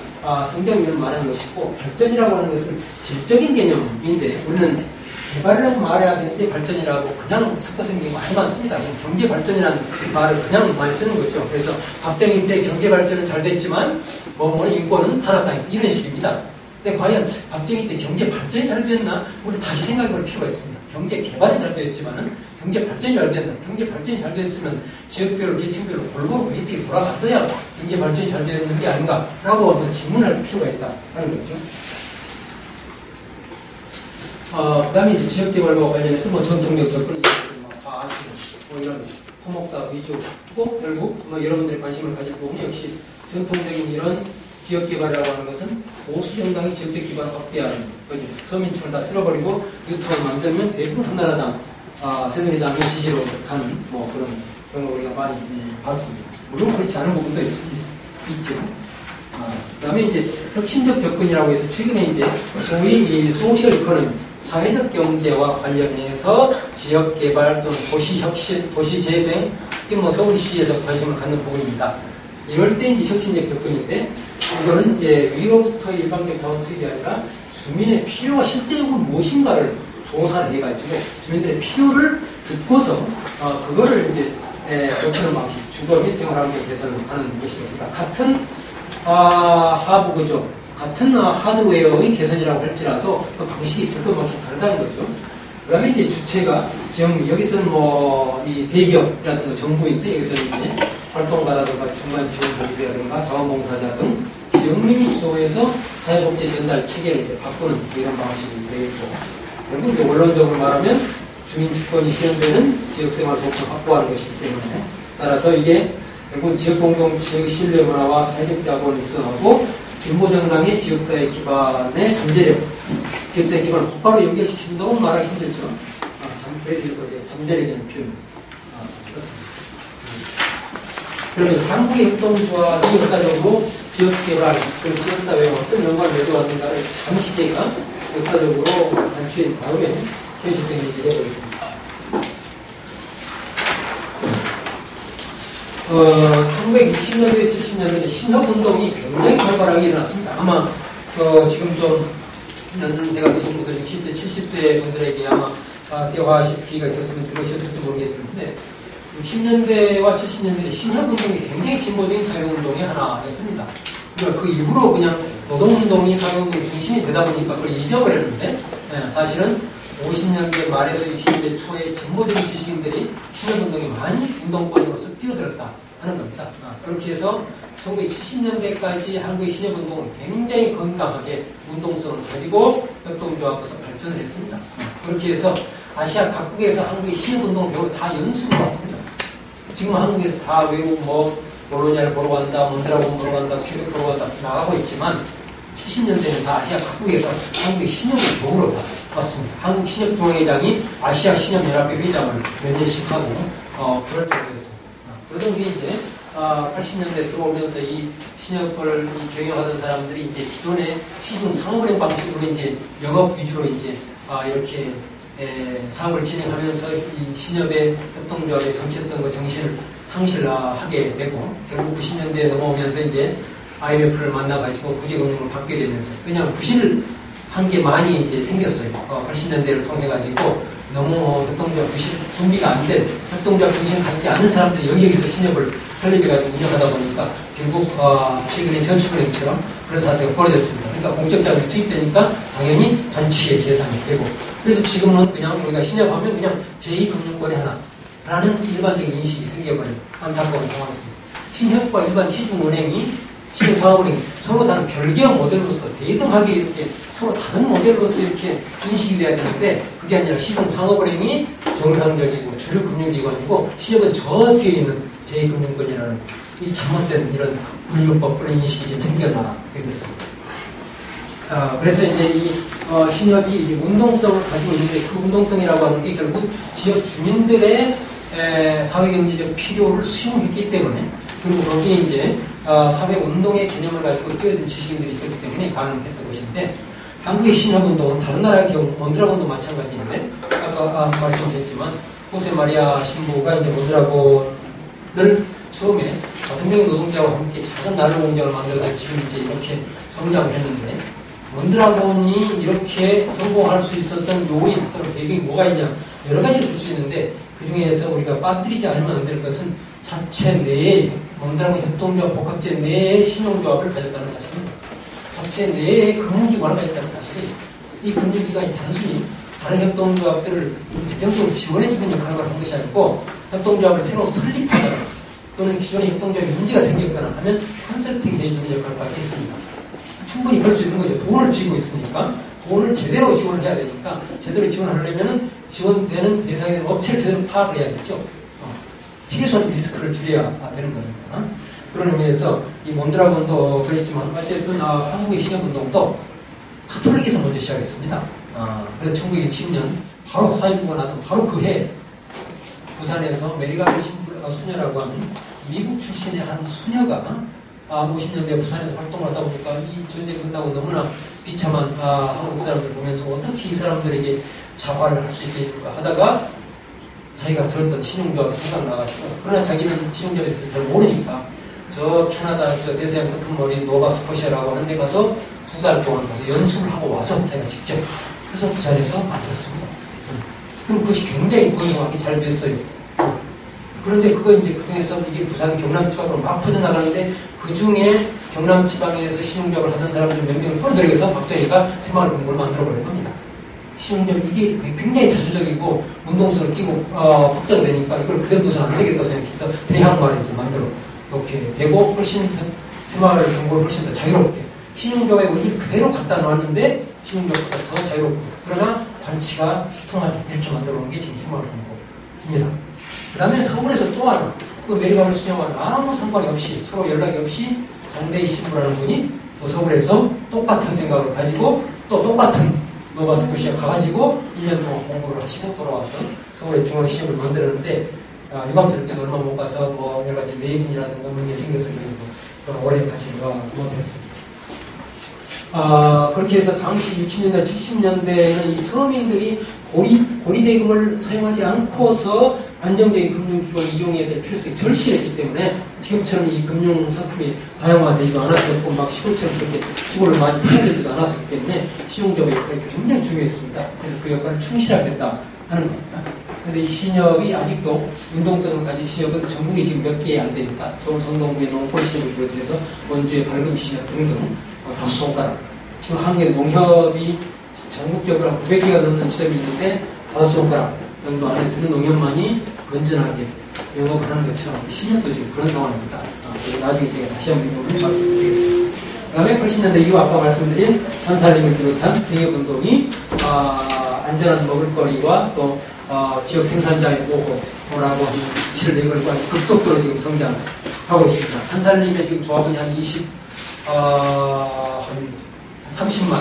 성장률을 말하는 것이고 발전이라고 하는 것은 질적인 개념인데 우리는 개발이라고 말해야 되는데 발전이라고 그냥 섞어서 있는 게 많이 많습니다. 경제 발전이라는 말을 그냥 많이 쓰는 거죠. 그래서 박정희 때 경제 발전은 잘 됐지만 인권은 하나다 이런 식입니다. 근데 과연 박정희 때 경제 발전이 잘 됐나? 우리 다시 생각해 볼 필요가 있습니다. 경제 개발이 잘 됐지만은 경제 발전이 잘 됐나? 경제 발전이 잘 됐으면 지역별로 계층별로 골고루 혜택이 돌아갔어야 경제 발전이 잘 되는 게 아닌가라고 한번 질문할 필요가 있다 하는 거죠. 그 다음에 이제 지역개발과 관련해서 전통적 접근, 이런 토목사 위주고 결국 여러분들이 관심을 가질 부분이 역시 전통적인 이런 지역개발이라고 하는 것은 보수정당이 지역적 기반을 확대하는 거죠. 서민층을 다 쓸어버리고 뉴턴을 만들면 대부분 한나라당, 새누리당의 지지로 가는 뭐 그런 경우를 우리가 많이 봤습니다. 물론 그렇지 않은 부분도 있죠. 그 다음에 이제 혁신적 접근이라고 해서 최근에 이제 소위 이 소셜 이코노미, 사회적 경제와 관련해서 지역 개발 또는 도시 혁신, 도시 재생, 특히 뭐 서울시에서 관심을 갖는 부분입니다. 이럴 때 이제 혁신적 접근인데, 이거는 이제 위로부터 일방적 자원 투입이 아니라 주민의 필요가 실제적으로 무엇인가를 조사를 해가지고 주민들의 필요를 듣고서 그거를 이제 고치는 방식, 주거 및 생활환경 개선을 하는 것입니다. 같은 하부 구조, 같은 하드웨어의 개선이라고 할지라도 그 방식이 조금씩 다르다는 거죠. 그 다음에 이제 주체가, 지금 여기서는 뭐, 이 대기업이라든가 정부인데, 여기서는 이제 활동가라든가 중간 지원법이라든가 자원봉사자 등 지역민이 주도해서 사회복지 전달 체계를 이제 바꾸는 이런 방식이 되겠고, 그리고 이제 원론적으로 말하면 주민주권이 실현되는 지역생활 복지를 확보하는 것이기 때문에, 따라서 이게 결국 지역공동 지역의 신뢰 문화와 사회적 자본을 육성하고 진보정당의 지역사회 기반의 잠재력, 지역사회 기반을 곧바로 연결시킨다고 말하기 힘들죠. 그래서 이거 이제 잠재력이라는 표현. 그러면 한국의 협동조합이 역사적으로 지역개발, 그리고 지역사회와 어떤 연관을 맺어왔는가를 잠시 제가 역사적으로 간추린 다음에 현실적 얘기를 해보겠습니다. 1960년대, 70년대 신협운동이 굉장히 활발하게 일어났습니다. 아마 지금 좀 제가 드신 분들 60대, 70대 분들에게 아마 대화하실 기회가 있었으면 들으셨을지 모르겠는데 60년대와 70년대 신협운동이 굉장히 진보적인 사회운동의 하나였습니다. 그러니까 그 이후로 그냥 노동운동이 사회운동의 중심이 되다 보니까 그걸 잊어버렸는데 사실은 50년대 말에서 60년대 초에 진보적인 지식인들이 신협운동에 많이 운동권으로서 뛰어들었다 하는 겁니다. 그렇게 해서 1970년대까지 한국의 신협운동은 굉장히 건강하게 운동성을 가지고 협동조합으로서 발전을 했습니다. 그렇게 해서 아시아 각국에서 한국의 신협운동을 배우러 다 연수를 왔습니다. 지금 한국에서 다 외국 뭐 볼로냐를 보러 간다, 몬드라곤 보러 간다, 큐벡 보러 간다 나가고 있지만 70년대는 다 아시아 각국에서 한국의 신협을 배우러 왔습니다. 한국 신협중앙회장이 아시아 신협연합회 회장을 몇 년씩 하고 그럴 정도였습니다. 그러던 게 이제 80년대 들어오면서 이 신협을 경영하던 사람들이 이제 기존의 시중 상업은행 방식으로 이제 영업 위주로 이제 이렇게 사업을 진행하면서 이 신협의 협동조합의 정체성과 정신을 상실하게 되고 결국 90년대에 넘어오면서 이제 IMF를 만나가지고 국제금융을 받게 되면서 그냥 부실을 한 게 많이 이제 생겼어요. 80년대를 통해가지고 너무 협동조합 부실 준비가 안 된 협동조합 정신을 갖지 않은 사람들이 여기서 신협을 설립해가지고 운영하다 보니까 결국 최근에 전축은행처럼 그런 사태가 벌어졌습니다. 그러니까 공적 자금이 투입되니까 당연히 반칙의 계산이 되고 그래서 지금은 그냥 우리가 신협하면 그냥 제2금융권의 하나라는 일반적인 인식이 생겨버린 안타까운 상황이었습니다. 신협과 일반 시중은행이 시중상업은행 서로 다른 별개의 모델로서 대등하게 이렇게 서로 다른 모델로서 이렇게 인식이 돼야 되는데 그게 아니라 시중상업은행이 정상적이고 주류 금융기관이고 신협은 저 뒤에 있는 제2금융권이라는 이 잘못된 이런 분류법 그런 인식이 좀 생겨나게 됐습니다. 그래서 이제 이 신협이 운동성을 가지고 있는데 그 운동성이라고 하는 게 결국 지역 주민들의 사회경제적 필요를 수용했기 때문에 그리고 거기에 이제 사회운동의 개념을 가지고 뛰어든 지식인들이 있었기 때문에 가능했던 것인데 한국의 신협운동은 다른 나라의 경우 몬드라곤도 마찬가지인데 아까 말씀드렸지만 호세 마리아 신부가 이제 몬드라곤을 처음에 5명의 노동자와 함께 작은 나를 공장을 만들어서 지금 이제 이렇게 성장을 했는데 몬드라곤이 이렇게 성공할 수 있었던 요인 또는 배경이 뭐가 있냐 여러 가지를 줄 수 있는데 그 중에서 우리가 빠뜨리지 않으면 안 될 것은 자체 내에 몬드라곤 협동조합 복합제 내에 신용조합을 가졌다는 사실입니다. 자체 내에 금융기관을 가졌다는 사실이 이 금융기관이 단순히 다른 협동조합들을 재정적으로 지원해주는 역할을 한 것이 아니고 협동조합을 새로 설립하거나 또는 기존의 협동조합에 문제가 생겼거나 하면 컨설팅 해주는 역할까지 했습니다. 충분히 그럴 수 있는 거죠. 돈을 쥐고 있으니까 돈을 제대로 지원을 해야 되니까 제대로 지원하려면 지원되는 대상에 대한 업체를 제대로 파악을 해야겠죠. 피해손 리스크를 줄여야 되는 거니까. 그런 의미에서 이 몬드라곤도 그랬지만 어쨌든 한국의 신협운동도 카톨릭에서 먼저 시작했습니다. 그래서 1960년 바로 4.19가 나던 바로 그 해 부산에서 메리가벨 수녀라고 하는 미국 출신의 한 수녀가 50년대 부산에서 활동을 하다 보니까 이 전쟁이 끝나고 너무나 비참한 한국 사람들 보면서 어떻게 이 사람들에게 자활을 할 수 있겠는가 하다가 자기가 들었던 신용조합이 생각나가지고, 그러나 자기는 신용조합에 대해서 잘 모르니까 저 캐나다 저 대서양 같은 머리 노바스코시아라고 하는 데 가서 2달 동안 가서 연수를 하고 와서 자기가 직접 해서 부산에서 만들었습니다. 그럼 그것이 굉장히 고용하기 잘 됐어요. 그런데 그거 이제 그 중에서 이게 부산 경남 지방으로 막 퍼져나가는데 그 중에 경남 지방에서 신용조합을 하던 사람들 몇 명을 끌어들여서 박정희가 새마을 공고를 만들어버린 겁니다. 신용조합 이게 굉장히 자주적이고 운동성을 끼고 확장되니까 이걸 그대로 둬서는 안 되겠다 생각해서 대항마를 이제 만들어 놓게 되고 훨씬 새마을 공고를 훨씬 더 자유롭게 신용조합의 원리를 그대로 갖다 놨는데 신용조합보다 더 자유롭고 그러나 단치가 통하게 이렇게 만들어 놓은 게 지금 새마을 공고입니다. 그 다음에 서울에서 또 하나, 그 메리가벨 수녀와는 아무 상관이 없이, 서로 연락이 없이 장대희 신부라는 분이 또 서울에서 똑같은 생각을 가지고 또 똑같은 노바스코시아 가가지고 1년 동안 공부를 하시고 돌아와서 서울의 중앙시험을 만들었는데 유감스럽게도 얼마 못 가서 뭐 여러 가지 내분이라든가 문제 생겨서 그런 오래 가지 못했습니다. 그렇게 해서 당시 60년대, 70년대에는 이 서민들이 고리대금을 사용하지 않고서 안정적인 금융기관을 이용해야 될 필요성이 절실했기 때문에 지금처럼 이 금융상품이 다양화되지도 않았었고 막 시골처럼 그렇게 시골을 많이 파야되지도 않았었기 때문에 신용조합의 역할이 굉장히 중요했습니다. 그래서 그 역할을 충실하겠다 하는 겁니다. 그런데 이 신협이 아직도 운동성을 가진 신협은 전국에 지금 몇 개 안 되니까 서울 성동구의 농골 신협을 비롯해서 원주의 밝음 신협 등등 다섯 손가락. 지금 한국의 농협이 전국적으로 900개가 넘는 지점이 있는데 다섯 손가락 정도 안에 드는 농협만이 건전하게 영업하는 것처럼 10년도 지금 그런 상황입니다. 나중에 제가 다시 한번 말씀드리겠습니다. 그 다음에 80년대 이후 아까 말씀드린 한살림을 비롯한 생협운동이 안전한 먹을거리와 또 지역 생산자의 보호라고 하는 가치를 내걸고 급속도로 지금 성장하고 있습니다. 한살림의 지금 조합은 한 30만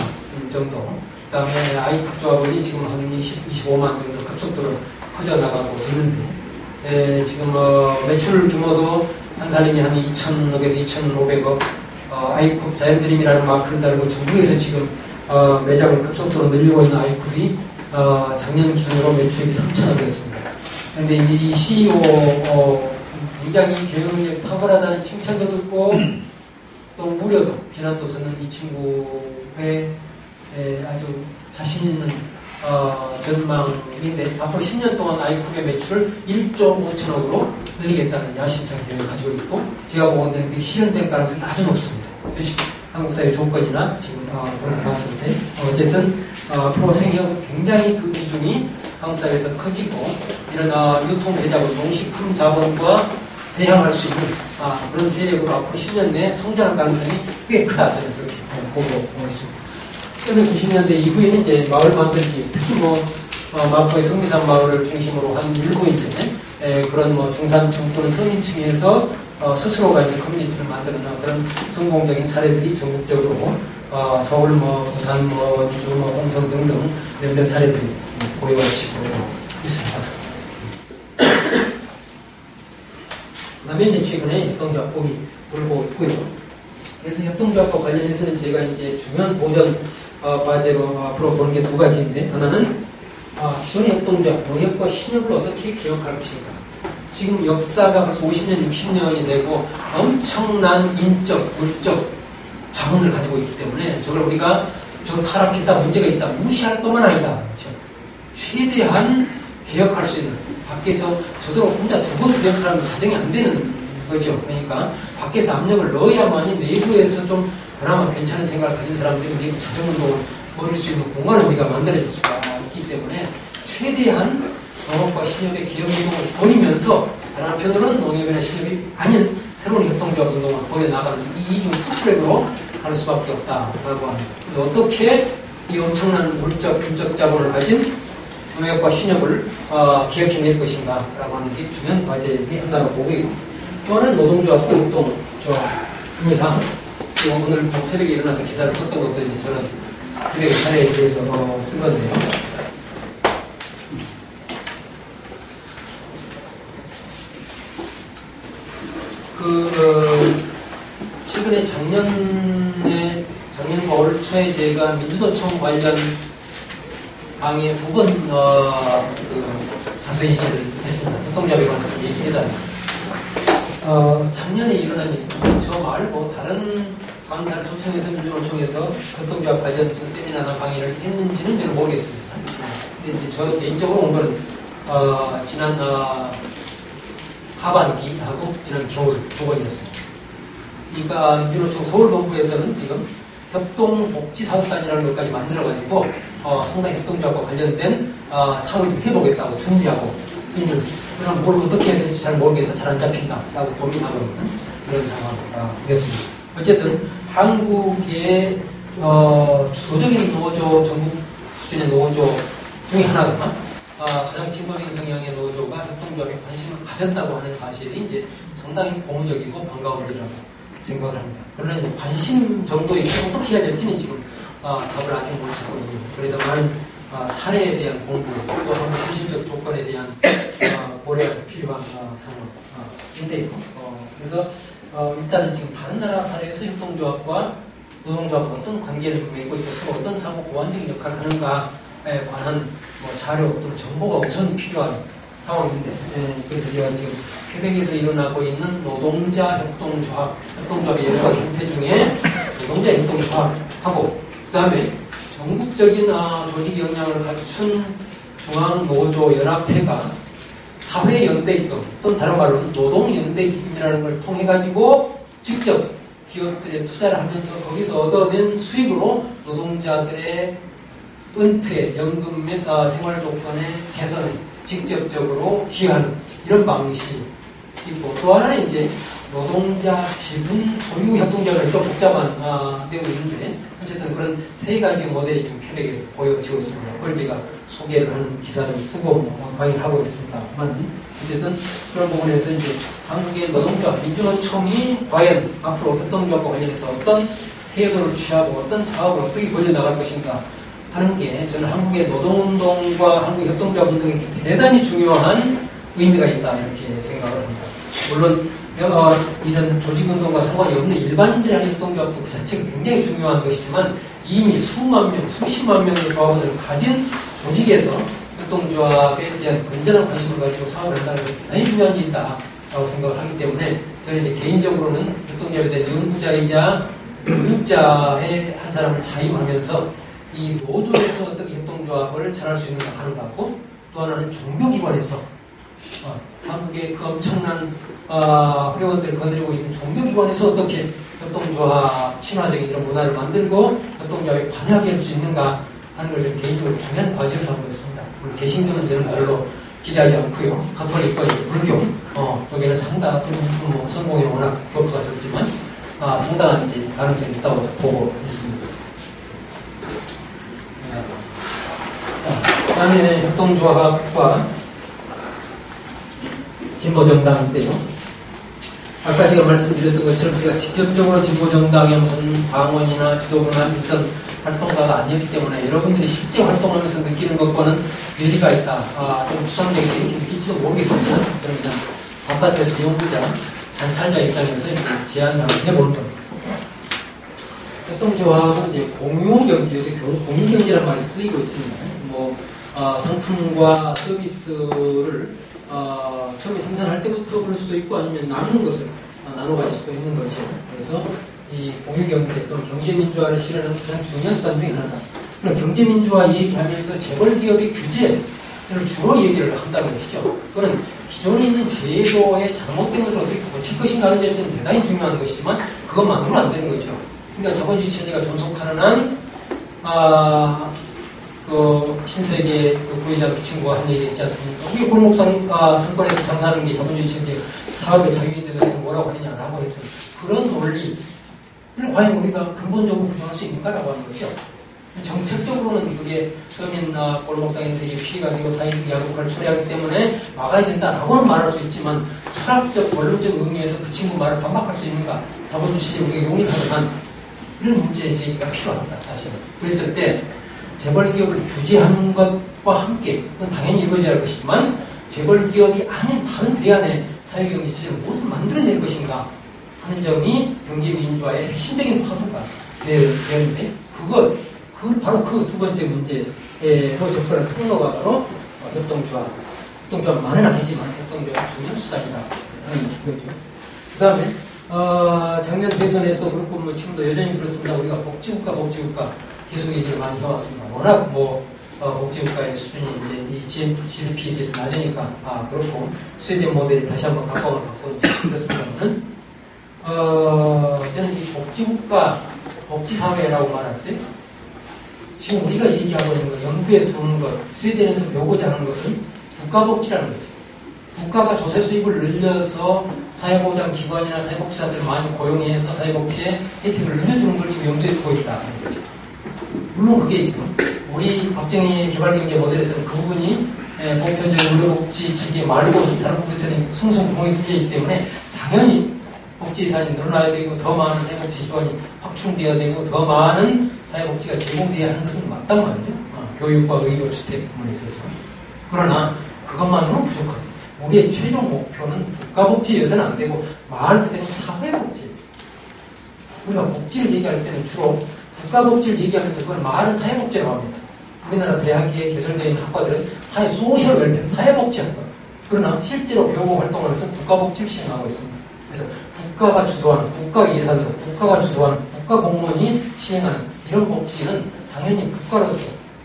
정도. 그 다음에 아이컵 조합원이 지금 한 25만 정도 급속도로 커져나가고 있는데, 지금 매출 규모도 한살림이 한 2,000억에서 2,500억, 아이컵 자연드림이라는 마크를 달고 전국에서 지금 매장을 급속도로 늘리고 있는 아이컵이 작년 기준으로 매출이 3,000억이었습니다. 그런데 이 CEO 굉장히 경영력이 탁월하다는 칭찬도 듣고 또 우려도 비난도 듣는 이 친구의 아주 자신 있는 전망인데 앞으로 10년 동안 아이컵의 매출을 1조 5천억으로 늘리겠다는 야심찬 계획을 가지고 있고 제가 보건대는 그게 실현될 가능성이 아주 높습니다. 한국 사회 조건이나 지금 봤을 때 어쨌든 앞으로 생겨 굉장히 그 비중이 한국 사회에서 커지고 이런 유통대자본, 농식품 자본과 대항할 수 있는 그런 세력으로 앞으로 10년 내에 성장할 가능성이 꽤 크다 저는 그렇게 보고 있습니다. 90년대 이후에는 이제 마을 만들기, 특히 마포의 성미산 마을을 중심으로 한 일부 이제 그런 중산층 또는 서민층에서 스스로가 이제 커뮤니티를 만드는 그런 성공적인 사례들이 전국적으로 서울, 부산, 원주, 홍성 등등 몇몇 사례들이 보여지고 있습니다. 그다음에 이제 최근에 협동조합법이 돌고 있고요. 그래서 협동조합과 관련해서는 제가 이제 중요한 도전 과제로 앞으로 보는 게 두 가지인데, 하나는 기존의 협동조합, 농협과 신협을 어떻게 개혁할 것인가. 지금 역사가 벌써 50년, 60년이 되고 엄청난 인적, 물적 자본을 가지고 있기 때문에 저걸 우리가 저거 타락했다, 문제가 있다, 무시할 것만 아니다. 그렇죠? 최대한 개혁할 수 있는, 밖에서 저도 혼자 두고서 개혁하는 가정이 안 되는 거죠. 그러니까 밖에서 압력을 넣어야만이 내부에서 좀 그나마 괜찮은 생각을 가진 사람들이 내부 자정운동을 벌일 수 있는 공간을 우리가 만들어줄 수가 있기 때문에 최대한 농업과 신협의 개혁운동을 벌이면서 다른 한편으로는 농협이나 신협이 아닌 새로운 협동조합 운동을 보여나가는 이 이중 투트랙으로 갈 수밖에 없다라고 합니다. 그래서 어떻게 이 엄청난 물적, 인적 자본을 가진 농협과 신협을 개혁해낼 것인가 라고 하는 게 중요한 과제의 하나로 보고 있습니다. 또 하나는 노동조합 운동조합입니다. 오늘 새벽에 일어나서 기사를 썼던 것도 이제 저는 그의 사례에 대해서 쓴 건데요. 최근에 작년과 올 초에 제가 민주노총 관련 강의에 2번 가서 얘기를 했습니다. 협동조합에 관해서 얘기해달라고. 작년에 일어난 일이 저 말고 다른 강사를 초청해서 민주노총에서 협동조합 관련해서 세미나나 강의를 했는지는 저는 모르겠습니다. 근데 이제 저 개인적으로 온 거는 지난 하반기하고 지난 겨울 2번이었습니다. 그러니까 민주노총 서울본부에서는 지금 협동복지사업단이라는 것까지 만들어가지고 상당히 협동조합과 관련된 사업을 해보겠다고 준비하고 있는, 그럼 뭘 어떻게 해야 될지 잘 모르겠다, 잘 안 잡힌다라고 고민하고 있는 그런 상황이었습니다. 어쨌든 한국의 주도적인 노조, 전국 수준의 노조 중에 하나가 가장 진보적인 성향의 노조가 협동조합에 관심을 가졌다고 하는 사실이 이제 상당히 고무적이고 반가운 일이라고 생각을 합니다. 그러나 이제 관심 정도에 어떻게 해야 될지는 지금 답을 아직 못 찾고 있습니다. 그래서 많은 사례에 대한 공부, 또 한국 현실적 조건에 대한 고려가 필요한 상황인데요. 그래서 일단은 지금 다른 나라 사례에서 협동조합과 노동조합은 어떤 관계를 맺고 있고 서로 어떤 상호 보완적인 역할을 하는가에 관한 자료 또는 정보가 우선 필요한 상황인데, 그래서 제가 지금 퀘벡에서 일어나고 있는 노동자 협동조합의 여러 가지 형태 중에 노동자 협동조합하고, 그 다음에 전국적인 조직 역량을 갖춘 중앙노조연합회가 사회연대기금 또는 다른 말로는 노동연대기금이라는 걸 통해 가지고 직접 기업들에 투자를 하면서 거기서 얻어낸 수익으로 노동자들의 은퇴, 연금 및 생활 조건의 개선에 직접적으로 기여하는 이런 방식이 있고, 또 하나는 이제 노동자 지분 소유 협동조합을 좀 복잡한 내용이 있는데, 어쨌든 그런 세 가지 모델이 지금 퀘벡에서 보여지고 있습니다. 그걸 제가 소개를 하는 기사를 쓰고 강의를 하고 있습니다만, 어쨌든 그런 부분에서 이제 한국의 노동조합, 민주노총이 과연 앞으로 협동조합과 관련해서 어떤 태도를 취하고 어떤 사업을 어떻게 벌려나갈 것인가 하는 게 저는 한국의 노동운동과 한국의 협동조합 운동에 대단히 중요한 의미가 있다, 이렇게 생각을 합니다. 물론 이런 조직운동과 상관이 없는 일반인들의 하는 협동조합도 그 자체가 굉장히 중요한 것이지만, 이미 수만 명, 수십만 명의 조합원을 가진 조직에서 협동조합에 대한 건전한 관심을 가지고 사업을 한다는 것이 대단히 중요한 일이다라고 생각을 하기 때문에, 저는 이제 개인적으로는 협동조합에 대한 연구자이자 교육자의 한 사람을 자임하면서 이 노조에서 어떻게 협동조합을 잘할 수 있는가 하는 것 같고, 또 하나는 종교기관에서 한국의 그 엄청난 회원들을 거느리고 있는 종교기관에서 어떻게 협동조합 친화적인 이런 문화를 만들고 협동조합에 관여하게 할 수 있는가 하는 걸 좀 개인적으로 중요한 과제에서 하고 있습니다. 물론 개신교는 저는 별로 기대하지 않고요. 가톨릭과 불교 쪽에는 상당한 성공이 워낙 교포가 적지만 상당한 이제 가능성이 있다고 보고 있습니다. 그다음에 협동조합과 진보정당인데요. 아까 제가 말씀드렸던 것처럼 제가 직접적으로 진보정당의 무슨 당원이나 지도부나 일선 활동가가 아니었기 때문에 여러분들이 실제 활동하면서 느끼는 것과는 괴리가 있다. 좀 수상적이게 이렇게 느낄지도 모르겠습니다. 저는 그냥 바깥에서 연구자, 관찰자 입장에서 이렇게 제안을 해보는 겁니다. 협동조합은 이제 공유경제, 요새 공유경제라는 말이 쓰이고 있습니다. 상품과 서비스를 처음에 생산할 때부터 그럴 수도 있고, 아니면 나누는 것을 나눠 가질 수도 있는 거죠. 그래서 이 공유경제 또는 경제민주화를 실현하는 가장 중요한 사안 중에 하나다. 그럼 경제민주화 얘기하면서 재벌기업의 규제를 주로 얘기를 한다는 것이죠. 그거는 기존에 있는 제도의 잘못된 것을 어떻게 고칠 것인가 하는 점에서는 대단히 중요한 것이지만, 그것만으로는 안 되는 거죠. 그러니까 자본주의 체제가 존속하는 한 신세계 부회장 그 친구가 한 얘기 있지 않습니까? 우리 골목 상권에서 장사하는 게 자본주의 체제 사업의 자유인데도 뭐라고 하느냐라고 했던 그런 논리를 과연 우리가 근본적으로 부정할 수 있는가라고 하는 거죠. 정책적으로는 그게 서민 골목상인들에게 피해가 되고 사회적 야구를 초래하기 때문에 막아야 된다라고는 말할 수 있지만 철학적, 원론적 의미에서 그 친구 말을 반박할 수 있는가? 자본주의에 우리가 용인하는 이런 문제 제기가 필요합니다. 사실은. 그랬을 때 재벌기업을 규제하는 것과 함께 그건 당연히 이루어져야 할 것이지만 재벌기업이 아닌 다른 대안의 사회경제 시스템을 무엇을 만들어낼 것인가 하는 점이 경제민주화의 핵심적인 파도가 되는데 바로 그 두 번째 문제로 접근하는 통로가 바로 협동조합만은 아니지만 협동조합 중요한 수단이다 하는 거죠. 그 다음에 작년 대선에서 그렇고 지금도 여전히 그렇습니다. 우리가 복지국가 계속 얘기를 많이 해왔습니다. 워낙 복지국가의 수준이 이제 이 GDP에 비해서 낮으니까 그렇고 스웨덴 모델이 다시 한번 각광을 받고 그렇습니다만 저는 이 복지국가 복지사회라고 말할 때 지금 우리가 얘기하고 있는 것, 염두에 두는 것, 스웨덴에서 배우고자 하는 것은 국가복지라는 거죠. 국가가 조세 수입을 늘려서 사회보장 기관이나 사회복지사들을 많이 고용해서 사회복지에 혜택을 늘려주는 걸 지금 염두에 두고 있다. 물론 그게 지금 우리 박정희 개발경제 모델에서는 그 부분이 보편적인 의료복지 체계 말고 다른 부분에서는 숭숭공이 두개이기 때문에 당연히 복지 예산이 늘어나야 되고 더 많은 사회복지 기관이 확충되어야 되고 더 많은 사회복지가 제공되어야 하는 것은 맞단 말이죠. 교육과 의료, 주택 부분에 있어서. 그러나 그것만으로는 부족합니다. 우리의 최종 목표는 국가복지 예산은 안 되고 말 그대로 사회복지. 우리가 복지를 얘기할 때는 주로 국가복지를 얘기하면서 그걸 말은 사회복지라고 합니다. 우리나라 대학에 개설되어 있는 학과들은 소셜 웰페어, 사회복지학과. 그러나 실제로 교복 활동을 해서 국가복지를 시행하고 있습니다. 그래서 국가가 주도하는, 국가 예산으로 국가가 주도하는, 국가 공무원이 시행하는 이런 복지는 당연히 국가로서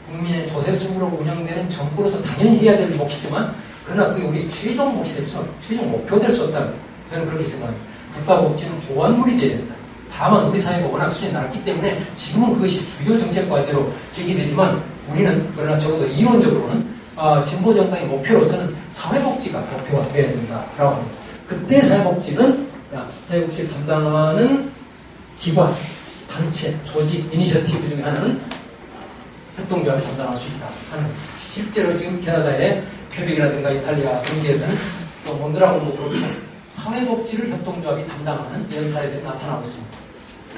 국민의 조세 수입으로 운영되는 정부로서 당연히 해야 될 몫이지만 그러나 그게 우리 최종 몫이 될 수 없다. 최종 목표 될 수 없다. 저는 그렇게 생각합니다. 국가복지는 보완물이 되어야 된다. 다만 우리 사회가 워낙 수준이 낮기 때문에 지금은 그것이 주요 정책 과제로 제기되지만 우리는 그러나 적어도 이론적으로는 진보 정당의 목표로서는 사회복지가 목표가 되어야 된다라고 합니다. 그때 사회복지는 사회복지를 담당하는 기관, 단체, 조직, 이니셔티브 중에 하나는 협동조합이 담당할 수 있다 하는 거죠. 실제로 지금 캐나다의 퀘벡이라든가 이탈리아 등지에서는 또 몬드라곤도 그렇고 사회복지를 협동조합이 담당하는 이런 사례들이 나타나고 있습니다.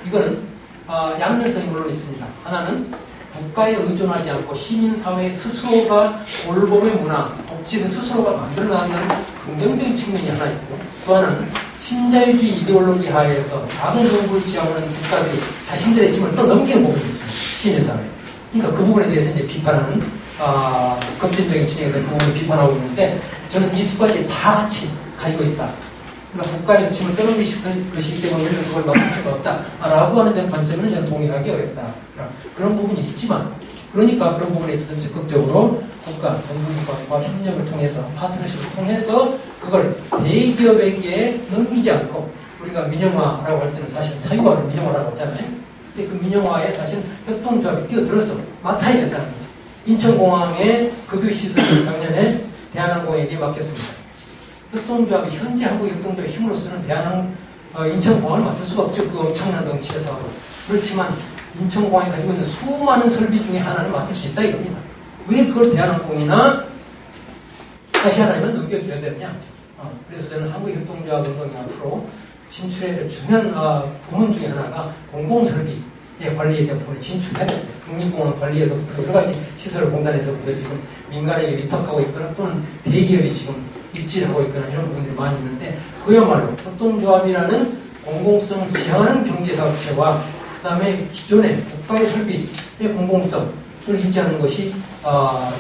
이거는 양면성이 물론 있습니다. 하나는 국가에 의존하지 않고 시민사회 스스로가 돌봄의 문화, 복지를 스스로가 만들어나가는 긍정적인 측면이 하나 있고 또 하나는 신자유주의 이데올로기 하에서 작은 정부를 지향하는 국가들이 자신들의 짐을 또 넘기는 부분이 있습니다. 시민사회. 그러니까 그 부분에 대해서 이제 비판하는 급진적인 진영에서 그 부분을 비판하고 있는데 저는 이 두 가지 다 같이 가지고 있다. 그러니까 국가에서 짐을 떠넘기실 것이기 때문에 우리는 그걸 막을 수가 없다라고 하는 관점에는 저는 동의하기 어렵다. 그런 부분이 있지만 그러니까 그런 부분에 있어서 적극적으로 국가, 정부기관과 협력을 통해서 파트너십을 통해서 그걸 대기업에게 넘기지 않고 우리가 민영화라고 할 때는 사실 사유화를 민영화라고 하잖아요. 근데 그 민영화에 사실 협동조합이 뛰어들어서 맡아야 된다는 거죠. 인천공항의 급유시설을 작년에 대한항공에게 맡겼습니다. 협동조합이 현재 한국 협동조합의 힘으로서는 인천공항을 맡을 수가 없죠. 그 엄청난 덩치의 사업을. 그렇지만 인천공항이 가지고 있는 수많은 설비 중에 하나를 맡을 수 있다 이겁니다. 왜 그걸 대한항공이나 아시아나에만 넘겨줘야 되느냐. 그래서 저는 한국협동조합 운동이 앞으로 진출해야 될 중요한 부문 중에 하나가 공공설비의 관리에 대한 부분을 진출해야 됩니다. 국립공원 관리에서부터 여러 가지 시설 공단에서부터 지금 민간에게 위탁하고 있거나 또는 대기업이 지금 입지하고 있거나 이런 부분들이 많이 있는데 그야말로 협동조합이라는 공공성을 지향하는 경제사업체와 그 다음에 기존의 국가의 설비의 공공성을 유지하는 것이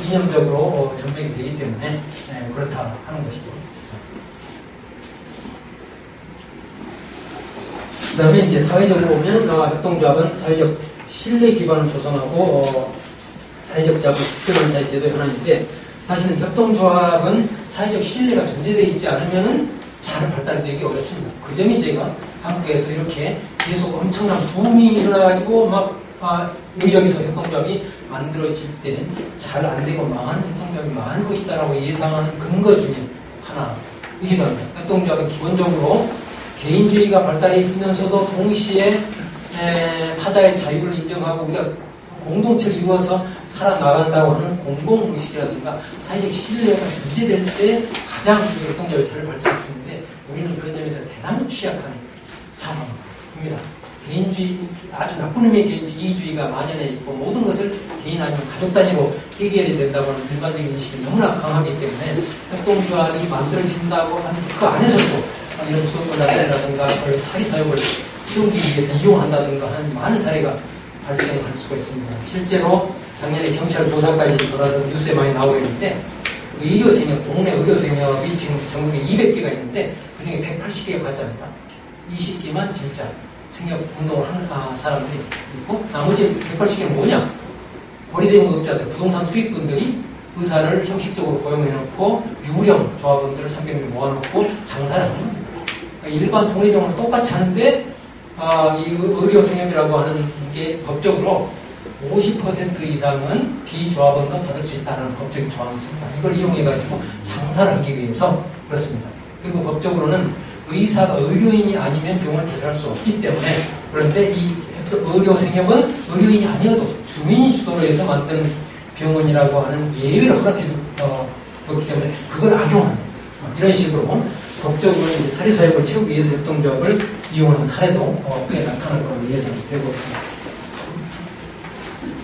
이념적으로 전맥이 되기 때문에 그렇다 하는 것이죠. 그 다음에 이제 사회적으로 보면 협동조합은 사회적 신뢰 기반을 조성하고 사회적 자본 특별한 사회 제도의 하나인데 사실은 협동조합은 사회적 신뢰가 존재되어 있지 않으면은 잘 발달되기 어렵습니다. 그 점이 제가 한국에서 이렇게 계속 엄청난 붐이 일어나가지고 여기저기서 협동조합이 만들어질 때는 잘 안 되고 망하는 협동조합이 많은 것이다라고 예상하는 근거 중에 하나이기도 합니다. 협동조합은 기본적으로 개인주의가 발달해 있으면서도 동시에 타자의 자유를 인정하고 우리가 공동체를 이루어서 살아나간다고 하는 공공의식이라든가 사회적 신뢰가 유지될 때 가장 역동적으로 잘 발전할 수 있는데 우리는 그런 점에서 대단히 취약한 상황입니다. 개인주의, 아주 나쁜 의미의 개인주의, 이기주의가 만연해 있고 모든 것을 개인 아니면 가족 단위로 해결해야 된다고 하는 일반적인 인식이 너무나 강하기 때문에 협동조합이 만들어진다고 하는 그 안에서도 이런 수업권자들이라든가 사리사욕을 채우기 위해서 이용한다든가 하는 많은 사례가 발생할 수가 있습니다. 실제로 작년에 경찰 조사까지 돌아서 뉴스에 많이 나오고 있는데 의료생협, 동네 의료생협이 지금 전국에 200개가 있는데 그중에 180개가 가짜입니다. 20개만 진짜 생협 운동을 하는 사람들이 있고 나머지 180개는 뭐냐? 거리대응 노동자들, 부동산 수익분들이 의사를 형식적으로 고용해놓고 유령 조합원들을 300명 모아놓고 장사를 하는 겁니다. 그러니까 일반 동네병원은 똑같이 하는데 이 의료생협이라고 하는 게 법적으로 50% 이상은 비조합원도 받을 수 있다는 법적인 조항이 있습니다. 이걸 이용해가지고 장사를 하기 위해서 그렇습니다. 그리고 법적으로는 의사가 의료인이 아니면 병원을 개설할 수 없기 때문에 그런데 이 의료생협은 의료인이 아니어도 주민이 주도로 해서 만든 병원이라고 하는 예외를 허락해 줬기 때문에 그걸 악용하는 이런 식으로 법적으로 사리사욕을 채우기 위해서 협동조합을 이용하는 사례도 꽤 나타날 것으로 예상되고 있습니다.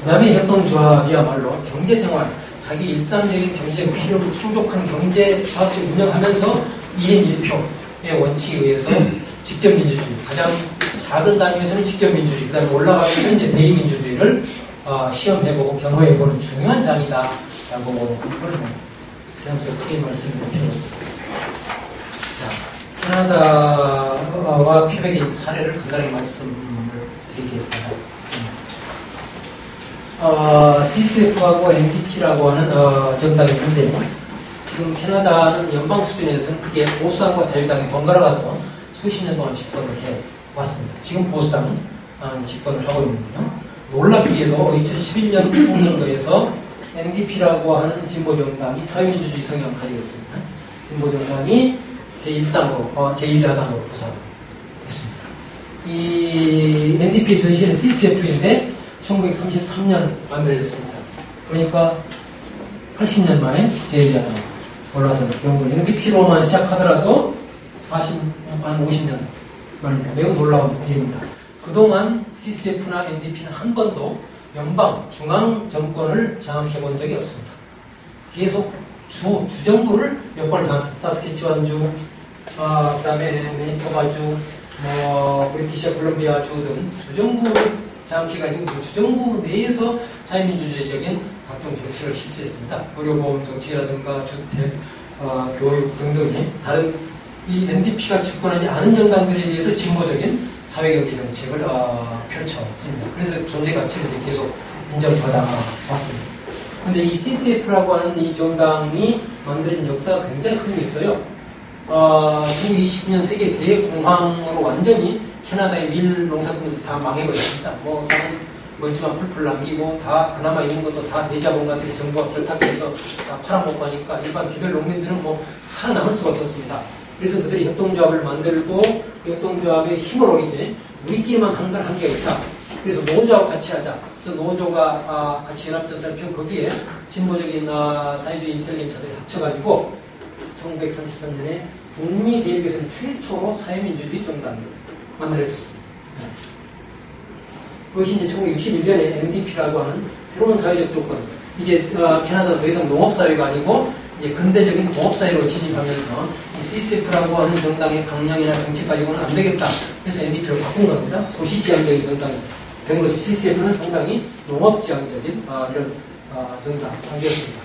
그 다음에 협동조합이야말로 경제생활, 자기 일상적인 경제 필요를 충족한 경제 사업을 운영하면서 1인 1표의 원칙에 의해서 직접민주주의, 가장 작은 단위에서는 직접민주주의, 그 다음에 올라가면 이제 대의민주주의를 시험해보고 경험해보는 중요한 장이다라고 이걸 세상에서 크게 말씀드렸습니다. 캐나다와 퀘벡의 사례를 간단히 말씀을 드리겠습니다. CCF하고 NDP라고 하는 정당이 있는데 지금 캐나다는 연방 수준에서는 그게 보수당과 자유당이 번갈아가서 수십 년 동안 집권을 해왔습니다. 지금 보수당은 집권을 하고 있는데요. 놀랍게도 2011년 총선거에서 NDP라고 하는 진보정당이 자유민주주의 성향을 가지고 있습니다. 진보정당이 제1당으로, 제1야당으로 부상했습니다. 이 NDP의 전신은 CCF인데 1933년 만들어졌습니다. 그러니까 80년 만에 제1야당 올라서는 경우는 NDP로만 시작하더라도 한 50년 만입니다. 매우 놀라운 일입니다. 그동안 CCF나 NDP는 한 번도 연방, 중앙 정권을 장악해 본 적이 없습니다. 계속 주정부를 몇 번을 사스케치완주, 그 다음에 매니토바주, 브리티시아 콜롬비아주 등 주정부를 장악해가지고 주정부 내에서 사회민주주의적인 각종 정책을 실시했습니다. 의료보험 정책이라든가 주택, 교육 등등이 다른 이 NDP가 집권하지 않은 정당들에 비해서 진보적인 사회경제 정책을 펼쳐왔습니다. 그래서 존재 가치를 계속 인정받아 왔습니다. 그런데 이 CCF라고 하는 이 정당이 만들어진 역사가 굉장히 큰 게 있어요. 1920년 세계 대공황으로 완전히 캐나다의 밀 농사꾼들이 다 망해버렸습니다. 다른 멀지만 풀풀 남기고 다 그나마 있는 것도 다 대자본가들이 정부가 결탁해서 다 팔아먹고 하니까 일반 기별 농민들은 살아남을 수가 없었습니다. 그래서 그들이 협동조합을 만들고 협동조합의 힘으로 이제 우리끼리만 하는 건 한계가 있다. 그래서 노조하고 같이 하자. 그래서 노조가 같이 연합전선을 펴고 거기에 진보적인 사회주의 인텔리gence들이 합쳐가지고 1933년에 북미 대륙에서는 최초로 사회민주주의 정당을 만들어졌습니다. 그것이 이제 1961년에 NDP라고 하는 새로운 사회적 조건. 이제 캐나다가 더 이상 농업사회가 아니고 이제 근대적인 공업사회로 진입하면서 이 CCF라고 하는 정당의 강령이나 정책 가지고는 안 되겠다. 그래서 NDP를 바꾼 겁니다. 도시지향적인 정당이 된 거죠. CCF는 상당히 농업지향적인 이런 정당이었습니다.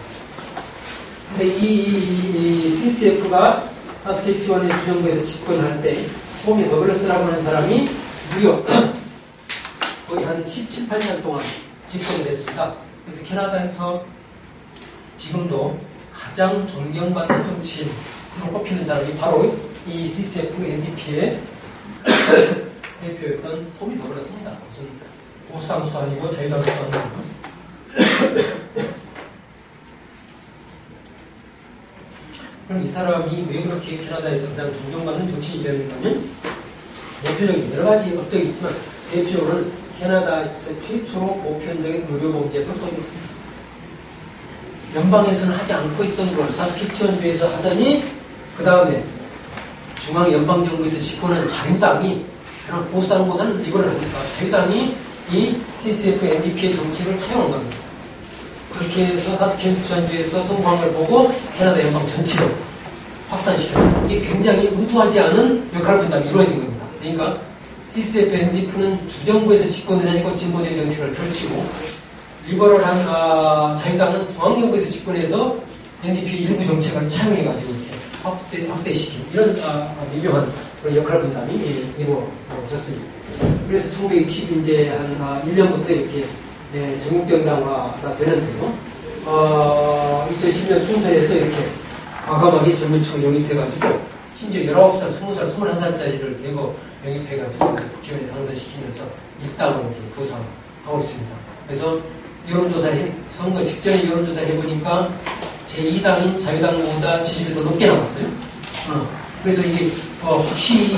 근데 이 CCF가 사스케치완의 주정부에서 집권할 때 톰이 더글러스라고 하는 사람이 무려 거의 한 17, 18년 동안 집권이 됐습니다. 그래서 캐나다에서 지금도 가장 존경받는 정치인으로 꼽히는 사람이 바로 이 CCF NDP의 대표였던 톰이 더글러스입니다. 무슨 보수당수도 아니고 자유당수도 아니고. 그럼 이 사람이 왜 그렇게 캐나다에서 가장 존경받는 정치인이 되었냐면 대표적인 여러 가지 업적이 있지만 대표적으로는 캐나다에서 최초로 보편적인 의료보험제도를 도입했습니다. 연방에서는 하지 않고 있던 걸 사스키치원주에서 하더니 그 다음에 중앙연방정부에서 집권한 자유당이 그냥 보수당보다는 이거를 하니까 자유당이 이 CCF MDP의 정책을 채용한 겁니다. 그렇게 해서 사스키치원주에서 성공한 걸 보고 캐나다 연방 전체로 확산시켰습니다. 이게 굉장히 의도하지 않은 역할 분담이 이루어진 겁니다. 그러니까 CCF MDP는 주정부에서 집권을 해고 진보적인 정책을 펼치고 리버럴한 자유당은 중앙정부에서 집권해서 NDP 일부 정책을 차용해가지고 이렇게 확대시킨 이런 미묘한 그런 역할 분담이 이루어졌습니다. 그래서 1960 한 1년부터 이렇게 전국정당화가 되는데요. 2010년 총선에서 이렇게 과감하게 전문층을 영입해가지고 심지어 19살, 20살, 21살짜리를 대거 영입해가지고 국회의원에 당선시키면서 일당으로 이제 구상하고 있습니다. 그래서 선거 직전에 여론조사를 해보니까 제2당인 자유당보다 지지율이 더 높게 나왔어요. 그래서 이게 혹시 이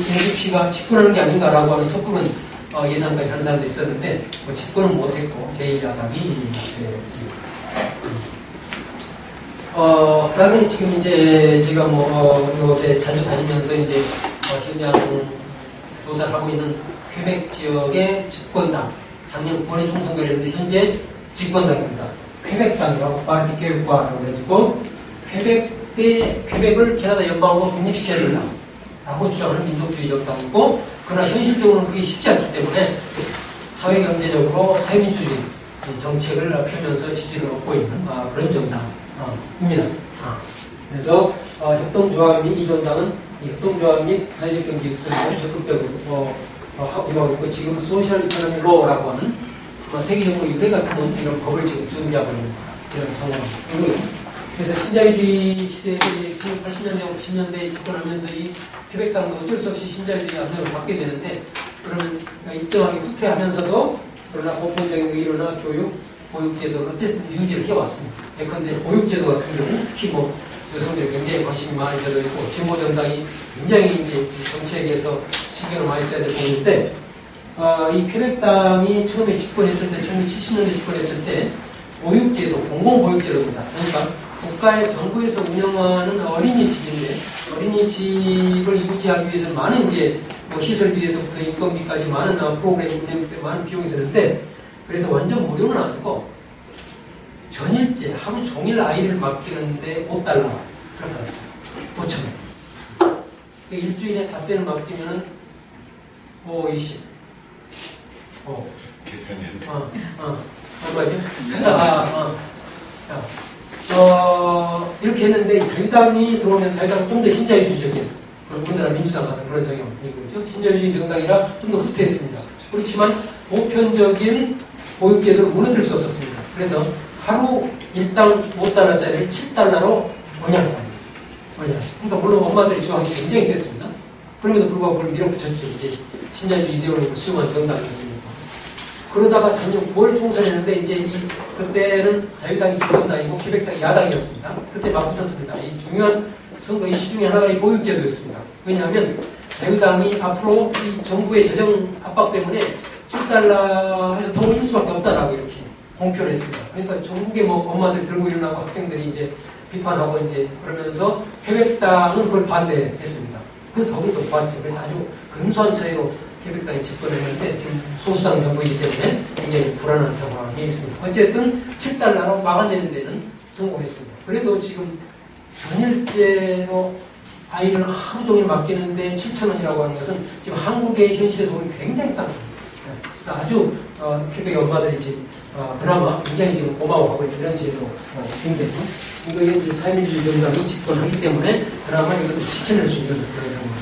NDP가 집권하는 게 아닌가라고 하는 섣부른 예상까지 하는 사람도 있었는데 집권은 못했고 제2야당이 됐습니다. 그 다음에 지금 이제 제가 요새 자주 다니면서 이제 현장 조사를 하고 있는 퀘벡 지역의 집권당 작년 9월에 총선거를 했는데 현재 집권당입니다. 퀘벡당이라고 파티 교육과라고 해가지고 퀘벡을 캐나다 연방으로 독립시켜야 된다라고 주장하는 민족주의 정당이고 그러나 현실적으로는 그게 쉽지 않기 때문에 사회경제적으로 사회민주주의 정책을 펴면서 지지를 얻고 있는 그런 정당입니다. 그래서 협동조합 및 이 정당은 협동조합 및 사회적 경제 육성을 적극적으로 이루어가고 있고 지금 소셜 이코노미 로라고 하는 세계적으로 유례 같은 이런 법을 지금 준비하고 있는 이런 상황이고요. 그래서 신자유주의 시대에 1980년대, 90년대에 집권하면서 이 퀘벡당도 어쩔 수 없이 신자유주의 안정을 받게 되는데 그러면 일정하게 후퇴하면서도 그러나 보편적인 의료나 교육, 보육제도를 어쨌든 유지를 해왔습니다. 예컨대 보육제도 같은 경우 특히 여성들이 굉장히 관심이 많아져 있고 진보정당이 굉장히 이제 정책에서 신경을 많이 써야 될 부분인데 이 퀘벡당이 처음에 집권했을 때 1970년대 집권했을 때 보육제도, 공공보육제도입니다. 그러니까 국가의 정부에서 운영하는 어린이집인데 어린이집을 유지하기 위해서 많은 이제 시설비에서부터 인건비까지 많은 프로그램이 운영되기 때문에 많은 비용이 드는데 그래서 완전 무료는 아니고 전일제 하루 종일 아이를 맡기는데 $5 그렇게 받았어요. 5,000원. 일주일에 닷새를 맡기면은 20. 얼마지? 이렇게 했는데 자유당이 들어오면 자유당은 좀 더 신자유주의적인 우리나라 민주당 같은 그런 성향이죠. 신자유주의 정당이라 좀 더 후퇴했습니다. 그렇지만 보편적인 보육제도를 무너뜨릴 수 없었습니다. 그래서 하루 일당 $5짜리를 $7로 원양합니다. 그러니까 물론 엄마들이 저항이 굉장히 셌습니다. 그럼에도 불구하고 그걸 밀어붙였죠. 이제 신자유주의 이데올로기를 수용한 정당이었습니다. 그러다가 작년 9월 총선했는데 이제 그때는 자유당이 집권당이고 퀘벡당이 야당이었습니다. 그때 맞붙었습니다. 이 중요한 선거 이슈 중에 하나가 이 보육제도였습니다. 왜냐하면 자유당이 앞으로 이 정부의 재정 압박 때문에 $7 해서 더 올릴 수밖에 없다라고 이렇게 공표를 했습니다. 그러니까 전국에 엄마들 들고 일어나고 학생들이 이제 비판하고 이제 그러면서 퀘벡당은 그걸 반대했습니다. 그 덕을 더 봤죠. 그래서 아주 근소한 차이로 퀘벡당이 집권했는데 지금 소수당 정부이기 때문에 굉장히 불안한 상황이 있습니다. 어쨌든 $7로 막아내는 데는 성공했습니다. 그래도 지금 전일제로 아이를 하루 종일 맡기는데 7,000원이라고 하는 것은 지금 한국의 현실에서 보면 굉장히 싼 겁니다. 그래서 아주 퀘벡의 엄마들이 지금 그나마 굉장히 지금 고마워하고 있는 이런 제도 인데요. 이거 이제 사회민주주의 정당이 집권하기 때문에 그나마 이것도 지켜낼 수 있는 그런 상황입니다.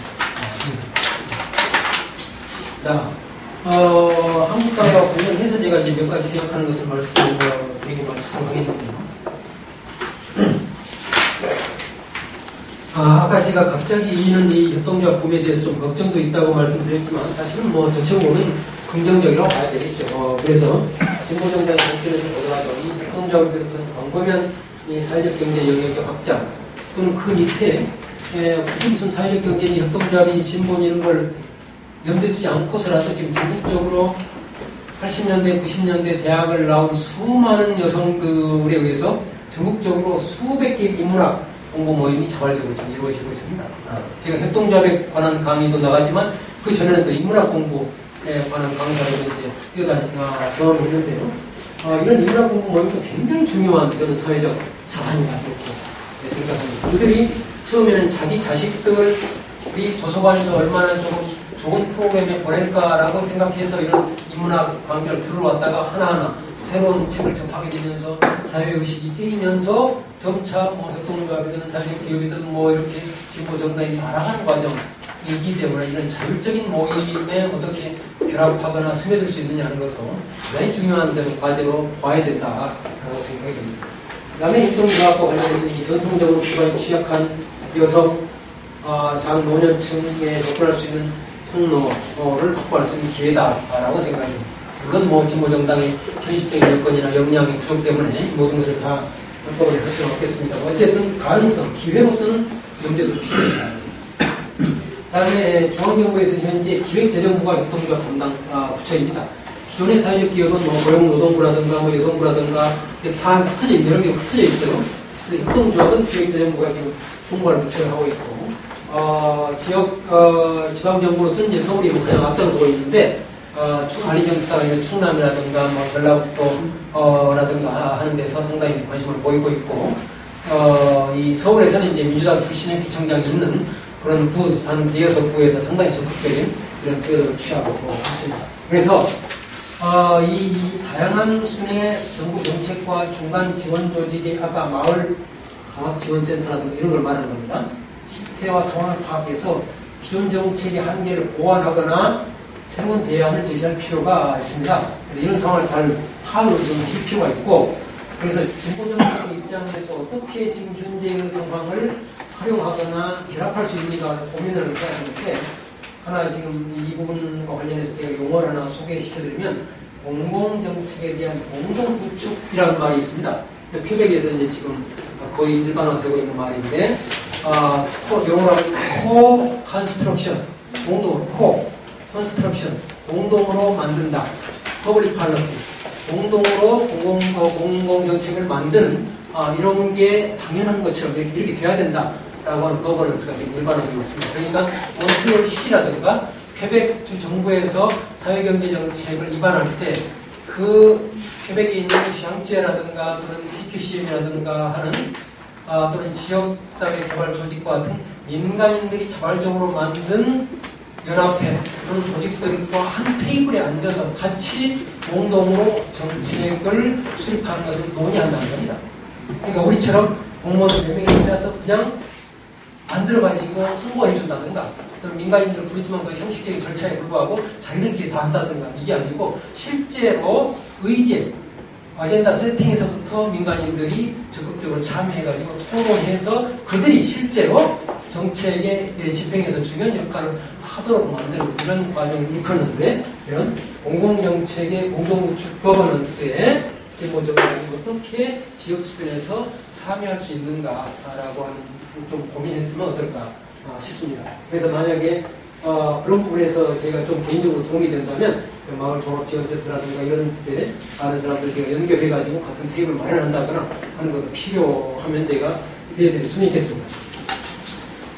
자, 한국당과 관련해서 제가 이제 몇 가지 생각하는 것을 말씀드리고 말씀하겠는데요. 아까 제가 갑자기 이는 이 협동조합 붐에 대해서 좀 걱정도 있다고 말씀드렸지만 사실은 전체적으로는 긍정적이라고 봐야 되겠죠. 그래서 진보정당의 정책에서 보더라도 이 협동조합을 비롯한 광범위한 이 사회적 경제 영역의 확장 또는 그 밑에 무슨 사회적 경제니 협동조합이 진보니 이런 걸 염두에 두지 않고서라도 지금 전국적으로 80년대, 90년대 대학을 나온 수많은 여성들에 의해서 전국적으로 수백 개의 인문학 공부 모임이 자발적으로 지금 이루어지고 있습니다. 제가 협동조합에 관한 강의도 나갔지만 그 전에는 또 인문학 공부에 관한 강사로 이제 뛰어다닌 경험이 있는데요. 이런 인문학 공부 모임도 굉장히 중요한 그런 사회적 자산이다 이렇게 생각합니다. 그들이 처음에는 자기 자식들이 도서관에서 얼마나 조금 좋은 프로그램에 보낼까라고 생각해서 이런 인문학 강좌를 들어왔다가 하나하나 새로운 책을 접하게 되면서 사회의식이 깨지면서 점차 뭐 협동조합이든 사회적 기업이든 뭐 이렇게 진보 정당이 알아가는 과정이기 때문에 이런 자율적인 모임에 어떻게 결합하거나 스며들 수 있느냐는 것도 굉장히 중요한 과제로 봐야 된다라고 생각이 듭니다. 그 다음에 협동조합과 관련해서 이 전통적으로 기반이 취약한 여성, 장노년층에 접근할 수 있는 통로를 확보할 수 있는 기회다라고 생각합니다. 물론 뭐 진보정당의 현실적인 여건이나 역량의 부족 때문에 모든 것을 다 한꺼번에 할 수는 없겠습니다. 어쨌든 가능성, 기회로서는 문제도 필요합니다. 다음에 중앙정부에서는 현재 기획재정부가 협동조합 담당 부처입니다. 기존의 사회적 기업은 뭐 고용노동부라든가 뭐 여성부라든가 다 흩어져 있는 여러 개가 흩어져 있어요. 근데 협동조합은 기획재정부가 지금 총괄 부처를 하고 있고 지방정부로서는 이제 서울이 가장 앞장서고 있는데 관리정사가 있는 충남이라든가 뭐 전라북도라든가 하는 데서 상당히 관심을 보이고 있고 이 서울에서는 이제 민주당 출신의 구청장이 있는 그런 한 대여섯 구에서 상당히 적극적인 이런 태도를 취하고 있습니다. 그래서 이 다양한 수준의 정부 정책과 중간 지원 조직이 아까 마을 종합지원센터라든가 이런 걸 말하는 겁니다. 실태와 상황을 파악해서 기존 정책의 한계를 보완하거나 새로운 대안을 제시할 필요가 있습니다. 그래서 이런 상황을 잘 파악을 좀 하실 필요가 있고, 그래서 진보정당의 입장에서 어떻게 지금 현재의 상황을 활용하거나 결합할 수 있는가 고민을 해야 하는데, 하나 지금 이 부분과 관련해서 제가 용어를 하나 소개시켜드리면 공공정책에 대한 공동구축이라는 말이 있습니다. 퀘벡에서 이제 지금 거의 일반화되고 있는 말인데, 용어로 co-construction, 공동으로 컨스트럭션, 공동으로 만든다. 퍼블릭 팔러시, 공동으로 공공정책을 만드는 이런 게 당연한 것처럼 이렇게 돼야 된다라고 하는 거버넌스가 지금 일반화되고 있습니다. 그러니까 몬트리올 시라든가 퀘벡 주 정부에서 사회경제정책을 입안할 때 그 퀘벡에 있는 샹쯔에라든가 또는 CQCM이라든가 하는 또는 지역사회 개발 조직과 같은 민간인들이 자발적으로 만든 연합회 그런 조직들과 한 테이블에 앉아서 같이 공동으로 정책을 수립하는 것을 논의한다는 겁니다. 그러니까 우리처럼 공무원들 몇 명이 앉아서 그냥 만들어가지고 홍보해준다든가 또는 민간인들을 부르지만 그 형식적인 절차에 불구하고 자기들끼리 다 한다든가 이게 아니고 실제로 의제 아젠다 세팅에서부터 민간인들이 적극적으로 참여해가지고 토론해서 그들이 실제로 정책의 집행에서 중요한 역할을 하도록 만드는 이런 과정을 일컫는데 이런 공공정책의 공동구축 거버넌스에 진보정당이 어떻게 지역 수준에서 참여할 수 있는가라고 하는 좀 고민했으면 어떨까 싶습니다. 그래서 만약에 그런 부분에서 제가 좀 개인적으로 도움이 된다면 마을 종합지원센터라든가 이런 데 아는 사람들 제가 연결해가지고 같은 테이블 마련한다거나 하는 것도 필요하면 제가 해드릴 수는 있겠습니다.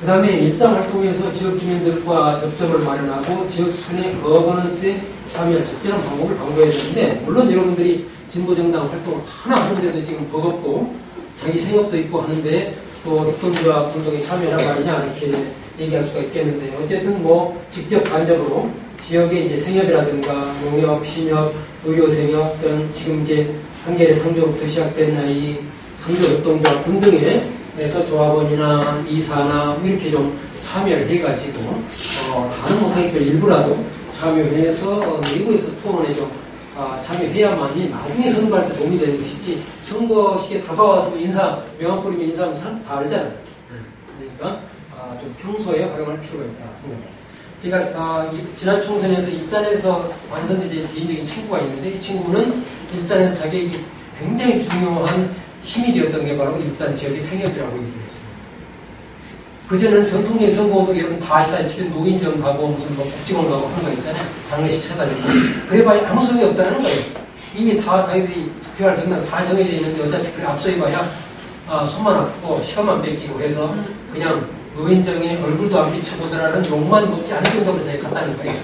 그 다음에 일상활동에서 지역 주민들과 접점을 마련하고 지역 수준의 거버넌스에 참여할 적절한 방법을 강구해야 되는데 물론 여러분들이 진보정당 활동을 하나 하는데도 지금 버겁고 자기 생업도 있고 하는데 또 협동조합 운동에 참여하라고 하느냐 이렇게 얘기할 수가 있겠는데 어쨌든 뭐 직접 간접으로 지역의 이제 생협이라든가 농협, 신협, 의료생협 또는 지금 이제 한겨레 상조부터 시작된 이 상조협동조합 등등에 그래서 조합원이나 이사나 이렇게 좀 참여를 해가지고 다른 못하겠지만 일부라도 참여해서 내부에서 토론에 좀 참여해야만이 나중에 선거할 때 도움이 되는 것이지 선거 시기에 다가와서 인사 명함 뿌리면 인사하면 사람 다 알잖아요. 그러니까 좀 평소에 활용할 필요가 있다. 제가 지난 총선에서 일산에서 완성된 개인적인 친구가 있는데 이 친구는 일산에서 자기에게 굉장히 중요한 힘이 되었던 게 바로 일산 지역의 생협이라고 얘기했습니다. 그전에는 전통적인 선거도 여러분 다 아시다시피 노인정 가고 무슨 뭐 국정원 가고 하는 거 있잖아요. 장례식 쳐다니고. 그래봐야 아무 소용이 없다는 거예요. 이미 다 자기들이 투표할 정당 다 정해져 있는데 어차피 그래 앞서해봐야 손만 아프고 시간만 뺏기고 해서 그냥 노인정에 얼굴도 안 비춰보더라는 욕만 먹지 않을 정도로 저희 갔다는 거예요.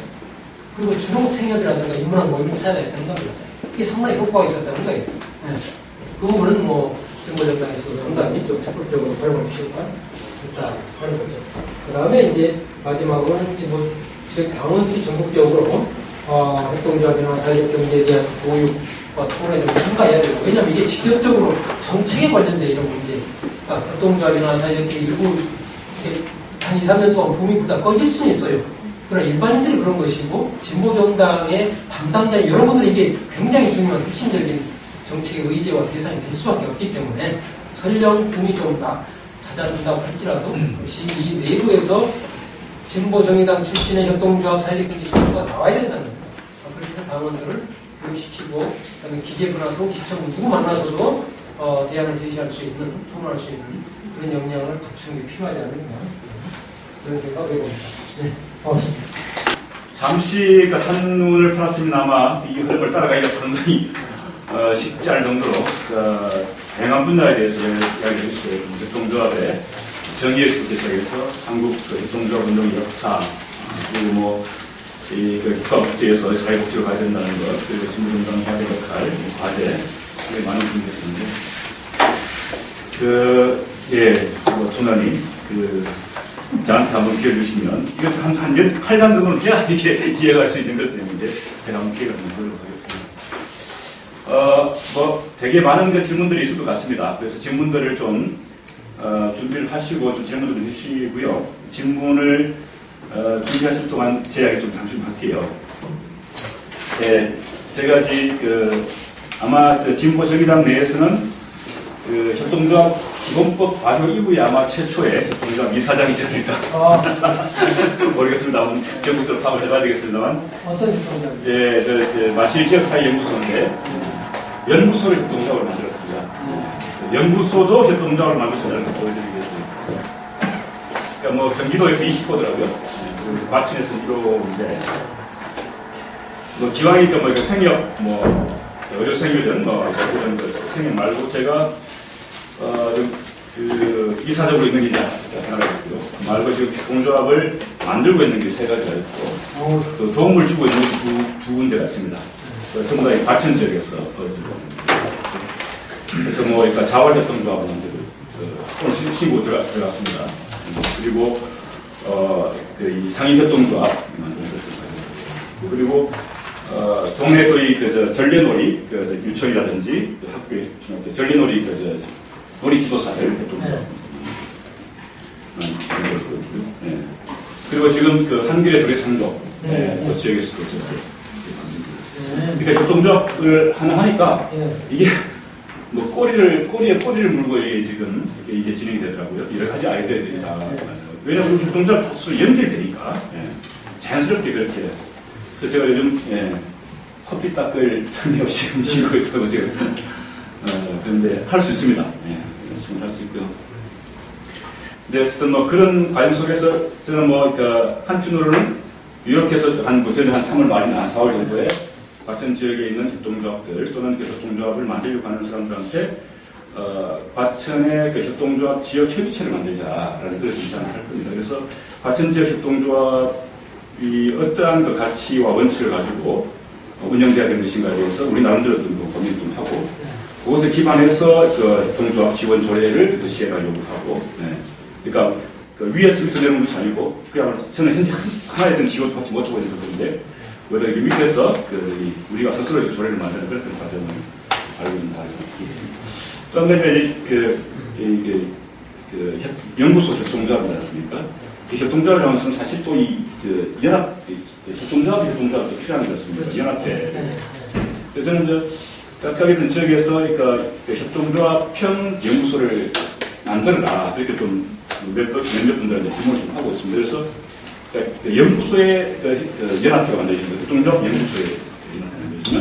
그리고 주로 생협이라든가 인문학 모임을 찾아야 된다는 겁니다. 그게 상당히 효과가 있었다는 거예요. 네. 그 부분은 뭐 정보정당에서 상당히 좀 적극적으로 활용할 필요가 있다 하는 거죠. 그 다음에 이제 마지막으로는 이제 뭐 당원들이 전국적으로 협동조합이나 사회적 경제에 대한 교육과 토론에 좀 참가해야 되고, 왜냐하면 이게 직접적으로 정책에 관련된 이런 문제, 그러니까 협동조합이나 사회적 경제 일부 한 2, 3년 동안 붐이 불다 꺼질 수는 있어요. 그러나 일반인들이 그런 것이고 진보정당의 담당자 여러분들이 이게 굉장히 중요한 핵심적인 정책의 의제와 대상이 될 수밖에 없기 때문에 설령 붐이 좀 잦아든다고 할지라도 역시 이 내부에서 진보정의당 출신의 협동조합 사회적 경제 실무가 나와야 된다는 거예요. 그래서 당원들을 교육시키고 그다음에 기재부나 시청 누구 만나서도 대안을 제시할 수 있는, 토론할 수 있는 그런 역량을 갖추는 게 필요하지 않을까 그런 생각을 해봅니다. 네, 고맙습니다. 잠시 그 한눈을 팔았습니다만 이 흐름을 따라가기가 상당히 쉽지 않을 정도로 다양한 분야에 대해서 이야기해 주시고요. 협동조합의 정의에서부터 시작해서 한국 협동조합 운동의 역사, 그리고 뭐 이 국가복지에서 사회복지로 가야 된다는 것, 그리고 진보정당 해야 될 역할, 과제, 많은 분들이 있었는데 조나님 저한테 한번 기회 주시면 이것을 한 8강 정도는 해야 이게 이해할 수 있는 것 때문에 제가 한번 기회를 좀 드리도록 하겠습니다. 되게 많은 질문들이 있을 것 같습니다. 그래서 질문들을 좀 준비를 하시고 좀 질문을 좀 해주시고요. 질문을 준비하실 동안 제 이야기 좀 잠시 할게요. 네, 제가 아마 진보정의당 내에서는 협동조합 기본법 발효 이후에 아마 최초의 협동조합 이사장이지 않을까. 모르겠습니다. 지금부터 파악을 해봐야 되겠습니다만. 어떤 협동조합? 예, 마실지역사회연구소인데, 연구소를 협동조합을 만들었습니다. 연구소도 협동조합을 만들었다는 걸 보여드리겠습니다. 그러니까 뭐 경기도에서 20호더라고요. 과천에서 1호인데, 기왕이니까 이거 생협, 의료생이든 이런 생협 말고 제가 이사적으로 있는 게 하나가 있고요. 말고 지금 협동조합을 만들고 있는 게 3가지가 있고, 또 도움을 주고 있는 게 두 군데가 있습니다. 전부 다 과천 지역에서 그래서 그러니까 자활협동조합을 만들고 오늘 신고 들어갔습니다. 그리고 이 상인협동조합 만들었습니다. 그리고 동네 전래놀이 유치원이라든지 학교에 전래놀이 놀이 지도사들 협동조합 네. 그리고 지금 한겨레 도래상조 그 지역에서도 그러니까 협동조합을 하나 하니까 이게 꼬리에 꼬리를 물고 지금 이게 진행이 되더라고요. 여러 가지 아이디어들이 다. 왜냐하면 협동조합 다수 연결되니까 자연스럽게 그렇게. 그래서 제가 요즘 커피 닦을 틈이 없이 음식을 있다고 지금 그런데 할 수 있습니다. 할 수 있고요. 근데 어쨌든 그런 과정 속에서 저는 한편으로는 유럽에서 한 3월 말이나 4월 정도에 과천 지역에 있는 협동조합들 또는 협동조합을 만들려고 하는 사람들한테 과천의 협동조합 지역 협의체를 만들자라는 그런 주장을 할 겁니다. 그래서 과천 지역 협동조합이 어떠한 가치와 원칙을 가지고 운영돼야 되는 것인가에 대해서 우리 나름대로 좀 고민을 좀 하고 그것에 기반해서 협동조합 지원 조례를 시행하려고 하고 그러니까 위에서 밑으로 내려오는 것이 아니고 그야말로 저는 현재 하나의 든 지원도 같이 못 주고 있는 건데 오히려 밑에서 우리가 스스로 조례를 만드는 그런 과정을 알고 있는 바입니다. 또 한 가지 연구소 협동조합이지 않습니까? 이 협동조합이라는 것은 사실 또 협동조합도 필요한 것입니다. 연합회. 그래서 저는 각각의 지역에서 협동조합형 연구소를 만들어라. 이렇게 좀 몇몇 분들한테 질문을 좀 하고 있습니다. 그래서 연구소의 연합회가 만들어진 거예요. 협동조합 연구소에 만들어지면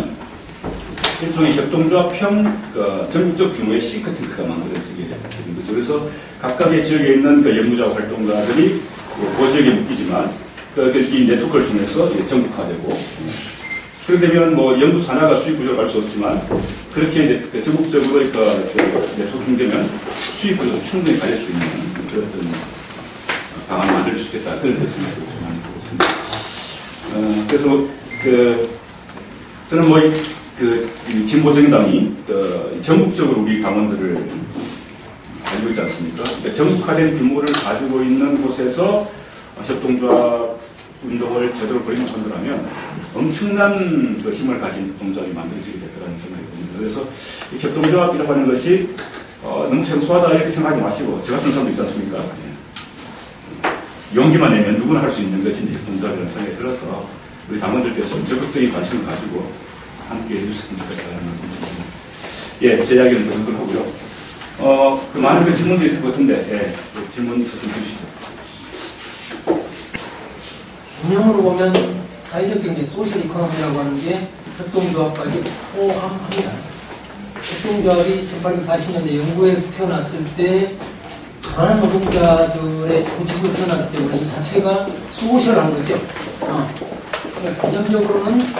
일종의 협동조합형 전국적 규모의 싱크탱크가 만들어지게 되는 거죠. 그래서 각각의 지역에 있는 연구자 활동가들이 그 지역에 묶이지만 이 네트워크를 통해서 전국화되고, 그렇게 되면 연구소 하나가 수익 구조가 갈 수 없지만, 그렇게 이제 전국적으로 네트워크 생기면 수익 구조가 충분히 가질 수 있는 그런 방안을 만들 수 있겠다. 그런 뜻을 많이 보고 있습니다. 그래서 저는 진보정당이 전국적으로 우리 당원들을 알고 있지 않습니까? 그러니까 전국화된 규모를 가지고 있는 곳에서 협동조합 운동을 제대로 벌이는 분들하면 엄청난 힘을 가진 협동조합이 만들어지게 될 거라는 생각이 듭니다. 그래서 이 협동조합이라고 하는 것이 너무 생소하다 이렇게 생각하지 마시고, 저 같은 사람도 있지 않습니까? 용기만 내면 누구나 할 수 있는 것이 협동조합이라는 생각이 들어서 우리 당원들께서 적극적인 관심을 가지고 함께 해주셨으면 좋겠다는 말씀 드립니다. 예, 제 이야기는 그 정도로 하고요. 많은 질문도 있을 것 같은데, 질문 있으시면 해주시죠. 운영으로 보면 사회적 경제, 소셜 이코노미라고 하는 게 협동조합까지 포함합니다. 협동조합이 1840년대 영국에서 태어났을 때 가난한 노동자들의 정책으로 태어났기 때문에 이 자체가 소셜한 거죠. 그러니까 개념적으로는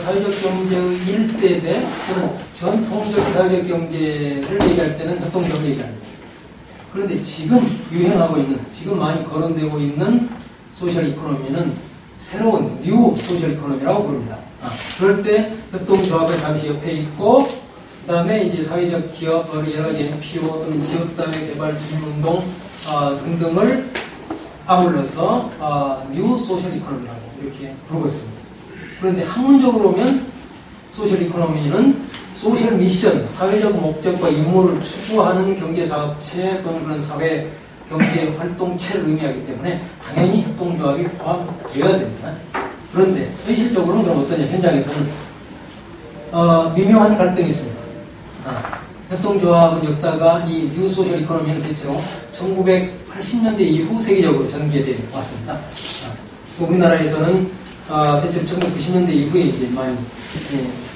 사회적 경제 1세대 또는 전통적 사회적 경제를 얘기할 때는 협동조합을 얘기합니다. 그런데 지금 유행하고 있는, 지금 많이 거론되고 있는 소셜 이코노미는 새로운 뉴 소셜 이코노미라고 부릅니다. 그럴 때 협동조합을 잠시 옆에 있고, 그 다음에 이제 사회적 기업, 여러 가지 NPO 또는 지역사회 개발 주민운동 등등을 아울러서 뉴 소셜 이코노미라고 이렇게 부르고 있습니다. 그런데 학문적으로 보면 소셜 이코노미는 소셜 미션, 사회적 목적과 임무를 추구하는 경제사업체 또는 그런 사회 경제 활동체를 의미하기 때문에 당연히 협동조합이 포함되어야 됩니다. 그런데 현실적으로는 그럼 어떠냐? 현장에서는 미묘한 갈등이 있습니다. 협동조합은 역사가 이 뉴 소셜 이코노미는 대체로 1980년대 이후 세계적으로 전개되어 왔습니다. 우리나라에서는 대체로 1990년대 이후에 이제 많이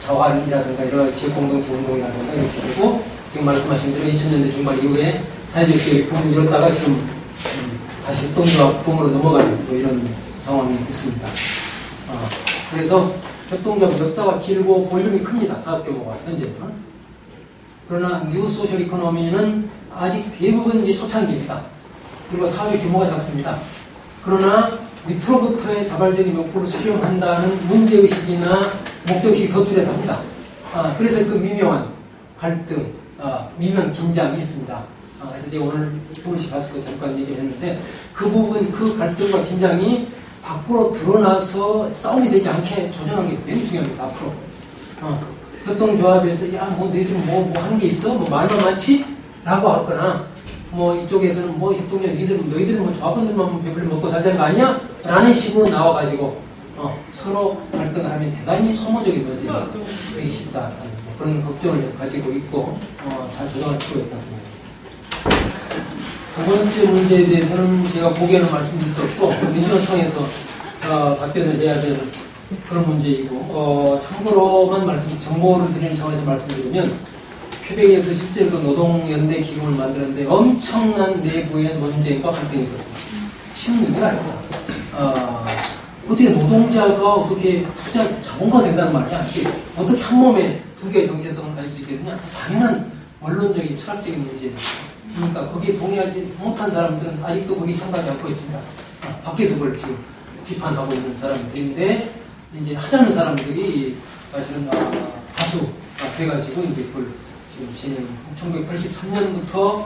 자활이라든가 여러 지역 공동체 운동이라든가 이렇게 되고, 지금 말씀하신 대로 2000년대 중반 이후에 사회적 기업이 붐을 이뤘다가 지금 다시 협동조합 붐으로 넘어가는 이런 상황이 있습니다. 그래서 협동조합 역사가 길고 볼륨이 큽니다. 사업 규모가 현재는. 그러나 뉴 소셜 이코노미는 아직 대부분 이제 초창기입니다. 그리고 사회 규모가 작습니다. 그러나 밑으로부터의 자발적인 욕구를 수렴한다는 문제의식이나 목적의식이 더 뚜렷합니다. 그래서 그 미묘한 갈등, 미묘한 긴장이 있습니다. 그래서 제가 오늘 서울시 가서 잠깐 얘기를 했는데, 그 부분, 그 갈등과 긴장이 밖으로 드러나서 싸움이 되지 않게 조정하는 게 매우 중요합니다. 앞으로. 협동조합에서 너희들 뭐 하는 게 있어? 말만 많지? 라고 하거나, 이쪽에서는 협동조합, 너희들은 조합원들만 배불리 먹고 살자는 거 아니야? 라는 식으로 나와가지고, 서로 갈등을 하면 대단히 소모적인 문제가 되기 쉽다. 그런 걱정을 가지고 있고, 잘 조정할 필요가 있다고 생각합니다. 두 번째 문제에 대해서는 제가 보기에는 말씀드릴 수 없고, 민주노 통해서 답변을 해야 될 그런 문제이고, 참고로만 정보를 드리는 차원에서 말씀드리면, 퀘벡에서 실제로 노동연대 기금을 만드는데 엄청난 내부의 논쟁과 갈등이 있었습니다. 쉬운 문제가 아니고, 어떻게 노동자가 어떻게 자본가 된다는 말이야? 어떻게 한 몸에 두 개의 정체성을 가질 수 있겠느냐? 당연한 원론적인 철학적인 문제입니다. 그러니까 거기에 동의하지 못한 사람들은 아직도 거기 참가하지 않고 있습니다. 밖에서 그걸 지금 비판하고 있는 사람들인데, 이제 하자는 사람들이 사실은 다수 돼가지고 이제 그걸 지금 1983년부터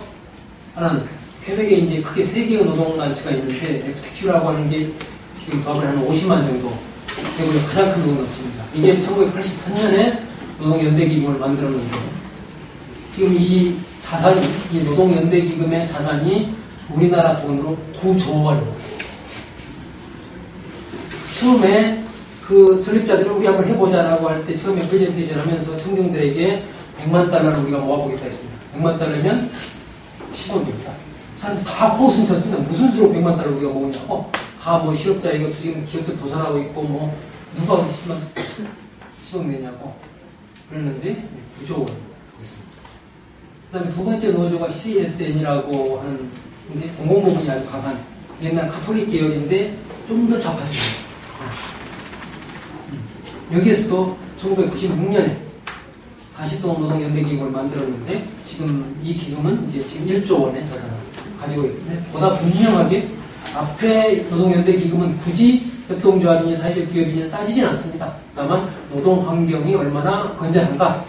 하는 퀘벡에 이제 크게 세 개의 노동단체가 있는데, FTQ라고 하는 게 지금 조합을 하는 50만 정도 되고 가장 큰 노동단체입니다. 이게 1983년에 노동연대기금을 만들었는데, 지금 이 자산이, 이 노동연대기금의 자산이 우리나라 돈으로 9조 원입니다. 처음에 그 설립자들이 우리 한번 해보자라고 할 때 처음에 프레젠테이션 하면서 청중들에게 100만 달러를 우리가 모아보겠다 했습니다. 100만 달러면 10억입니다. 사람들이 다 호흡 쳤습니다. 무슨 수로 100만 달러를 우리가 모으냐고. 다 실업자 이거 지금 기업도 도산하고 있고 누가 10만 10억 내냐고 그랬는데 9조 원 됐습니다. 그 다음에 두 번째 노조가 CSN이라고 하는 공공부문이 아주 강한 옛날 카톨릭 계열인데 좀 더 좌파적입니다. 여기에서도 1996년에 다시 또 노동연대기금을 만들었는데 지금 이 기금은 이제 지금 1조 원의 자산을 가지고 있는데 보다 분명하게 앞에 노동연대기금은 굳이 협동조합이니 사회적 기업이니 따지진 않습니다. 다만 노동 환경이 얼마나 건전한가,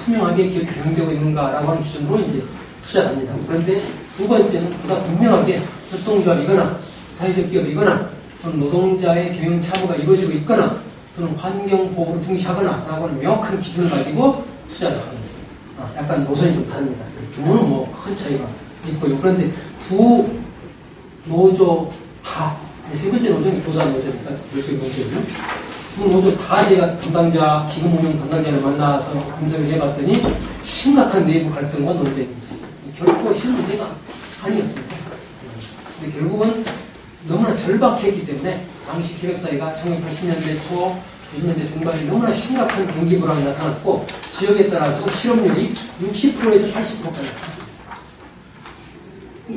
투명하게 기업이 경영되고 있는가라고 하는 기준으로 이제 투자를 합니다. 그런데 두 번째는 보다 분명하게 협동조합이거나 사회적 기업이거나 또는 노동자의 경영 참여가 이루어지고 있거나 또는 환경보호를 중시하거나 라고 하는 명확한 기준을 가지고 투자를 합니다. 약간 노선이 좀 다릅니다. 규모는 뭐 큰 차이가 있고요. 그런데 두 노조 다, 세 번째 노조는 교사 노조니까 별도의 노조고요. 두 노조 다 제가 담당자, 기금 운영 담당자를 만나서 분석을 해봤더니 심각한 내부 갈등과 논쟁이 있습니다. 결코 쉬운 문제가 아니었습니다. 근데 결국은 너무나 절박했기 때문에 당시 기획사회가 1980년대 초, 90년대 중반에 너무나 심각한 경기 불황이 나타났고 지역에 따라서 실업률이 60%에서 80%까지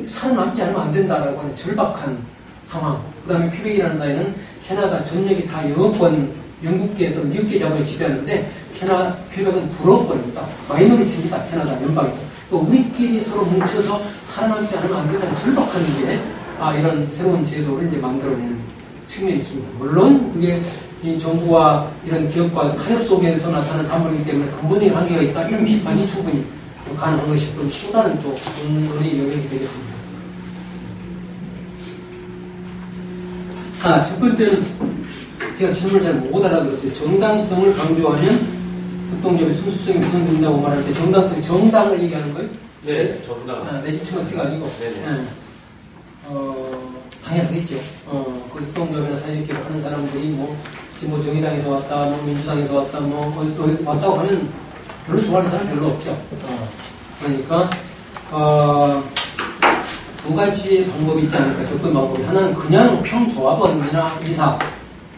살아남지 않으면 안 된다라고 하는 절박한 상황. 그 다음에 퀘벡이라는 사회는 캐나다 전역이 다 영국계 또는 미국계 자본이 지배하는데 퀘벡은 불어권입니다. 마이너리티입니다. 캐나다 연방에서. 또 우리끼리 서로 뭉쳐서 살아남지 않으면 안 된다는 절박한 게 이런 새로운 제도를 이제 만들어내는 측면이 있습니다. 물론 그게 이 정부와 이런 기업과 타협 속에서 나타나는 산물이기 때문에 근본적인 한계가 있다. 이런 비판이 충분히 가능한 것이 좀 수다는 또 논의 영역이 되겠습니다. 첫 번째는 제가 질문을 잘 못 알아들었어요. 정당성을 강조하면 협동조합의 순수성이 무슨된다고 말할 때 정당을 얘기하는 거예요? 네, 정당. 레지티머시가 아니고. 네네. 당연하겠죠. 그 협동조합이나 사회기업을 하는 사람들이 지금 정의당에서 왔다, 민주당에서 왔다, 어디서 왔다고 하면 별로 좋아하는 사람 별로 없죠. 그러니까, 두 가지의 방법이 있지 않을까, 접근 방법이. 하나는 그냥 평조합원이나 이사,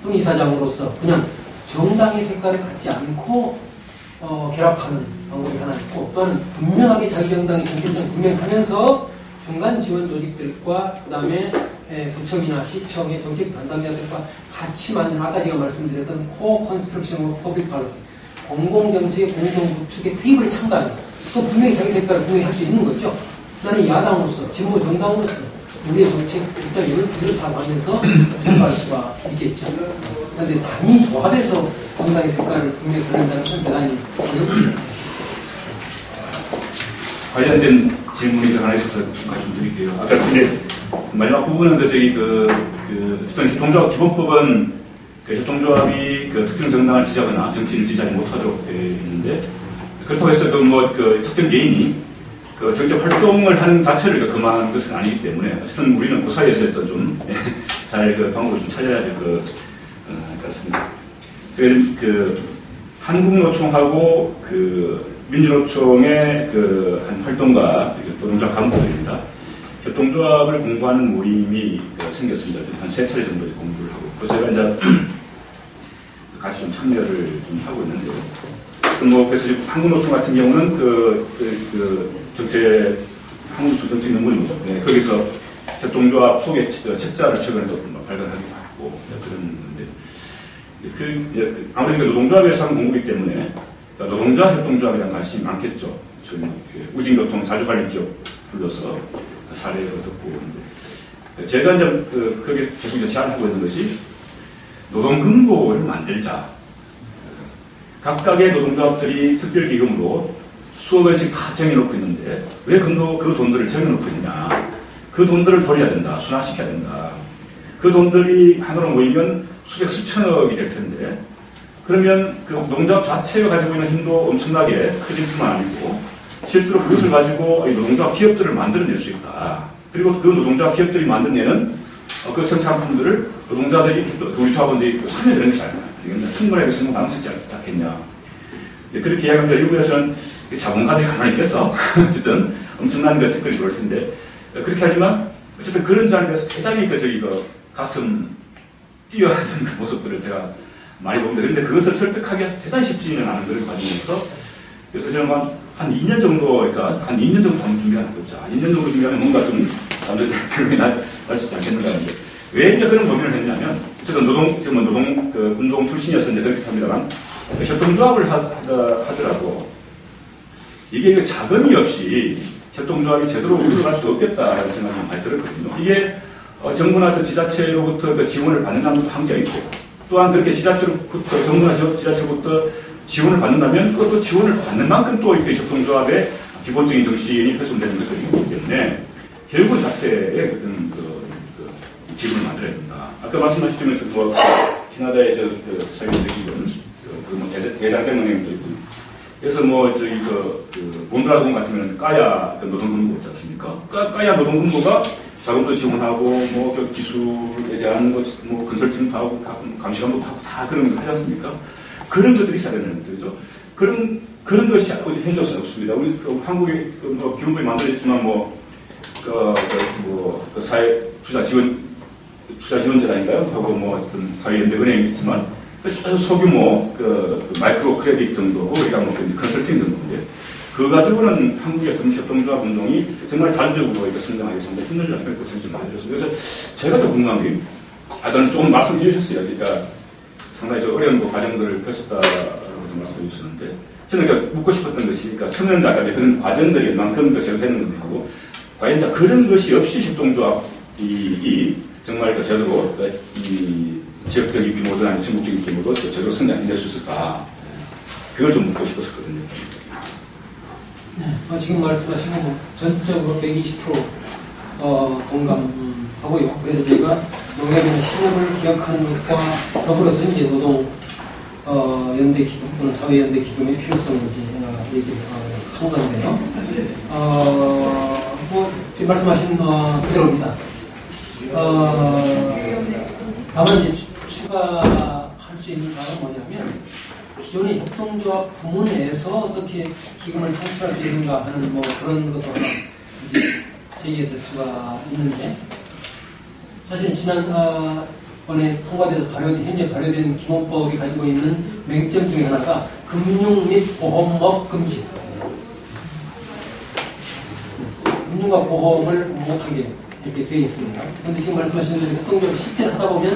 또는 이사장으로서 그냥 정당의 색깔을 갖지 않고, 결합하는 방법이 하나 있고, 또는 분명하게 자기 정당의 정체성을 분명히 하면서 중간 지원 조직들과 그 다음에 구청이나 시청의 정책 담당자들과 같이 만든 아까 제가 말씀드렸던 코 컨스트럭션 오브 퍼블릭 팔러시 공공정책의 공동구축의 테이블에 참가하는 또 분명히 자기 색깔을 분명히 할 수 있는 거죠. 나는 야당으로서 진보 정당으로서 우리의 정책 일단 이렇다 하면서 평가할 수가 있겠죠. 그런데 단위 조합에서 정당의 색깔을 분명히 드러낸다는 건 대단히 어렵습니다. 관련된 질문이 하나 있어서 말씀드릴게요. 아까 근데 마지막 부분은 협동조합 기본법은 협동조합이 특정 정당을 지지하거나 정치인을 지지하지 못하도록 되어 있는데 그렇다고 해서 특정 개인이 정책 활동을 하는 자체를 금하는 것은 아니기 때문에 어쨌든 우리는 그 사이에서 잘 방법을 좀 찾아야 될 것 같습니다. 한국노총하고 민주노총의 한 활동가, 노동조합 간부들입니다. 협동조합을 공부하는 모임이 생겼습니다. 한 3차례 정도 공부를 하고. 그래서 제가 이제 같이 좀 참여를 좀 하고 있는데요. 그래서 한국노총 같은 경우는 한국노총 정책 논문이죠. 네, 거기서 협동조합 속의 책자를 최근에 또 발간하기도 하고, 그랬는데. 아무래도 노동조합에서 하는 공부이기 때문에 노동조합, 협동조합에 대한 관심이 많겠죠. 저는 우진교통 자주관리기업 불러서 사례를 듣고 있는데 제가 이제 거기에 계속 제안하고 있는 것이 노동금고를 만들자. 각각의 노동조합들이 특별기금으로 수억 원씩 다 정해놓고 있는데 왜 그 돈들을 정해놓고 있느냐. 그 돈들을 돌려야 된다. 순환시켜야 된다. 그 돈들이 하나로 모이면 수천억이 될 텐데 그러면 노동조합 자체가 가지고 있는 힘도 엄청나게 커질 뿐만 아니고 실제로 그것을 가지고 노동조합 기업들을 만들어낼 수 있다. 그리고 그 노동조합 기업들이 만들어내는 그 생산품들을 노동자들이 우리 조합원들이 참여되는 것이 아니라 충분하게 쓰는 가능성이 있지 않겠냐. 그렇게 이야기합니다. 일부에서는 자본가들이 가만히 있겠어. 어쨌든 엄청난 특권이 들어올 텐데 그렇게 하지만 어쨌든 그런 자리에서 대단히 가슴 뛰어하는 모습들을 제가 많이 봅니다. 그런데 그것을 설득하기가 대단히 쉽지는 않은 그런 과정에서 그래서 저는 한 2년 정도, 그러니까 한 2년 정도 한번 준비하는 거죠. 2년 정도 준비하면 뭔가 좀 남자들 결국에 날 수 있지 않겠는가 하는데 왜 이제 그런 고민을 했냐면 저도 운동 출신이었는데 그렇게 합니다만 협동조합을 하더라도 이게 자금이 없이 협동조합이 제대로 운영할 수 없겠다라는 생각이 많이 들었거든요. 이게 정부나 지자체로부터 지원을 받는다는 한계가 있고 또한 그렇게 지자체로부터 정부나 지자체로부터 지원을 받는다면 그것도 지원을 받는 만큼 또 이렇게 협동조합의 기본적인 정신이 훼손되는 것들이 있기 때문에 결국 자체의 어떤 기분을 만들어야 된다. 아까 말씀하셨지만 캐나다의 사회적 기분, 대장경 능력도 있고, 그래서 몬드라동 같으면 까야 노동근무 있지 않습니까? 까야 노동근무가 자금도 지원하고 기술에 대한 컨설팅도 하고 감시감도 하고 다 그런 거 하지 않습니까? 그런 것들이 있어야 되는 거죠. 그런 것이 현재 없습니다. 우리 한국에 기본법이 만들어졌지만 사회 투자 지원제라인가요? 하고 사회연대은행이 있지만 소규모 마이크로 크레딧 정도고 우리가 컨설팅 정도인데 그거 가지고는 한국의 협동조합 운동이 정말 자주적으로 성장하기 상당히 힘들지 않을까 생각이 좀 많이 들었어요. 그래서 제가 더 궁금한 게 저는 조금 말씀해 주셨어요. 그러니까 상당히 어려운 과정들을 펼쳤다라고 말씀해 주셨는데 저는 묻고 싶었던 것이 청년자가 그런 과정들이 만큼 더 제대로 하고 과연 그런 것이 없이 협동조합이 정말 제대로 지역적인 규모든 아니면 전국적인 규모도 제대로 성장해낼 수 있을까? 그걸 좀 묻고 싶었거든요. 네, 지금 말씀하신 건 전적으로 120% 공감하고요. 그래서 저희가 농협이나 신협을 기억하는 것과 더불어서 이제 노동 연대 기금 또는 사회 연대 기금의 필요성을 이제 얘기를 한 건데요. 말씀하신 그대로입니다. 다만 이제 추가할 수 있는 사항은 뭐냐면 기존의 협동조합 부문에서 어떻게 기금을 창출할 수 있는가 하는 그런 것도 하나 제기될 수가 있는데 사실 지난번에 통과돼서 현재 발효된 기본법이 가지고 있는 맹점 중에 하나가 금융 및 보험업 금지. 금융과 보험을 못하게 이렇게 되어 있습니다. 그런데 지금 말씀하신 대로 협동조합 실제로 하다 보면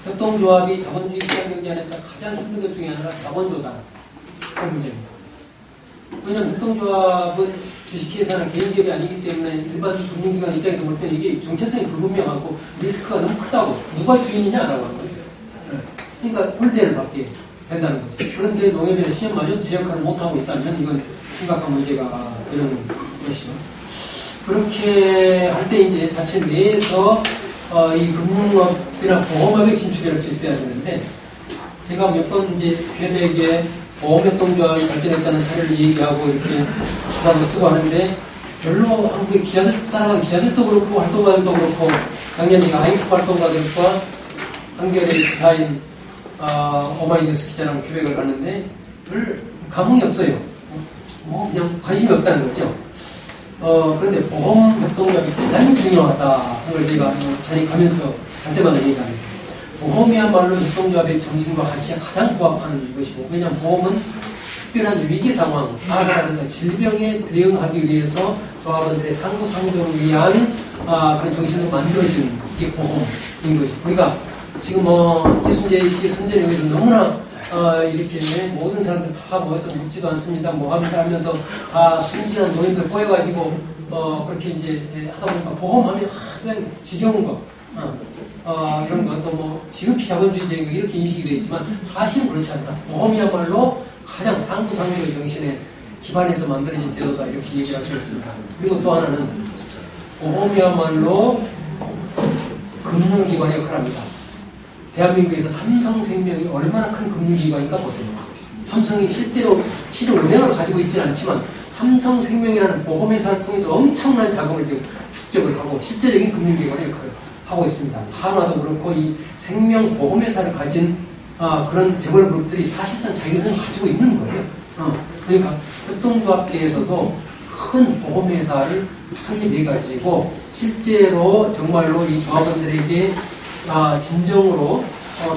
협동조합이 자본주의 시장경제 안에서 가장 힘든 것 중에 하나가 자본조달 그런 문제입니다. 왜냐하면 협동조합은 주식회사나 개인기업이 아니기 때문에 일반 금융기관 입장에서 볼 때는 이게 정체성이 불분명하고 리스크가 너무 크다고 누가 주인이냐라고 하는 거예요. 그러니까 홀대를 받게 된다는 거죠. 그런데 농협이나 시험마저도 제 역할을 못하고 있다면 이건 심각한 문제가 되는 것이죠. 그렇게 할 때 이제 자체 내에서 이 금융업이나 보험업에 진출할 수 있어야 되는데 제가 몇 번 이제 퀘벡에 보험협동조합이 발전했다는 사례를 얘기하고 이렇게 기사도 쓰고 하는데 별로 한국의 기자들도 그렇고 활동가들도 그렇고 작년에 아이프 활동가들과 한겨레 기사인 오마이뉴스 기자랑 퀘벡을 갔는데 별 감흥이 없어요. 그냥 관심이 없다는 거죠. 그런데 보험협동조합이 대단히 중요하다. 그걸 제가 자리 가면서 할 때마다 얘기합니다. 보험이야말로 협동조합의 정신과 가치에 가장 부합하는 것이고, 왜냐하면 보험은 특별한 위기 상황, 사고라든가 질병에 대응하기 위해서 조합원들의 상부상조를 위한 그런 정신으로 만들어진 이게 보험인 것이죠. 우리가 지금 이순재 씨 선전에 의해서 너무나 이렇게 모든 사람들 다 모여서 묻지도 않습니다. 합니다 하면서 다 순진한 노인들 꼬여가지고 그렇게 이제 하다 보니까 보험하면 그냥 지겨운 거 이런 것도 지극히 자본주의적인 거 이렇게 인식이 되어 있지만 사실은 그렇지 않다. 보험이야말로 가장 상부상조의 정신에 기반해서 만들어진 제도다 이렇게 얘기를 할 수 있습니다. 그리고 또 하나는 보험이야말로 금융기관의 역할을 합니다. 대한민국에서 삼성생명이 얼마나 큰 금융기관인가 보세요. 삼성이 실제로 은행을 가지고 있지는 않지만 삼성생명이라는 보험회사를 통해서 엄청난 자금을 지금 축적을 하고 실제적인 금융기관의 역할을 하고 있습니다. 하나도 그렇고 이 생명보험회사를 가진 그런 재벌그룹들이 사실상 자기들은 가지고 있는 거예요. 그러니까 협동조합계에서도 큰 보험회사를 설립해가지고 실제로 정말로 이 조합원들에게 진정으로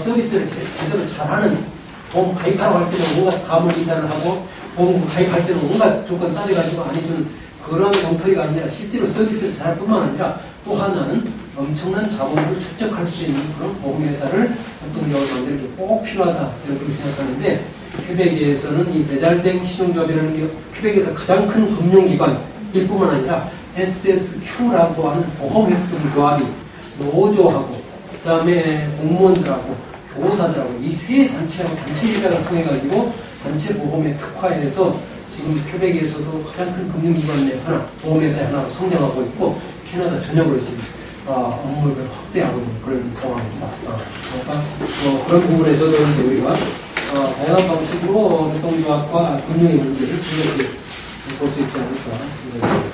서비스를 제대로 잘하는 보험 가입하라고 할 때는 온갖 가물 이사를 하고 보험 가입할 때는 온갖 조건 따져가지고 안 해주는 그런 엉터리가 아니라 실제로 서비스를 잘할 뿐만 아니라 또 하나는 엄청난 자본을 축적할 수 있는 그런 보험회사를 협동조합을 만드는 게 꼭 필요하다 저는 그렇게 생각하는데 퀘벡에서는 이 배달된 신용조합이라는 게 퀘벡에서 가장 큰 금융기관일 뿐만 아니라 SSQ라고 하는 보험협동조합이 노조하고 그 다음에 공무원들하고 교사들하고 이 세 단체하고 단체 협약을 통해 가지고 단체 보험에 특화해서 지금 퀘벡에서도 가장 큰 금융기관 내 하나, 보험회사의 하나로 성장하고 있고 캐나다 전역으로 지금 업무를 확대하고 있는 그런 상황입니다. 그러니까 그런 부분에서도 이제 우리가 다양한 방식으로 협동조합과 금융의 문제를 생각해 볼 수 있지 않을까 생각합니다.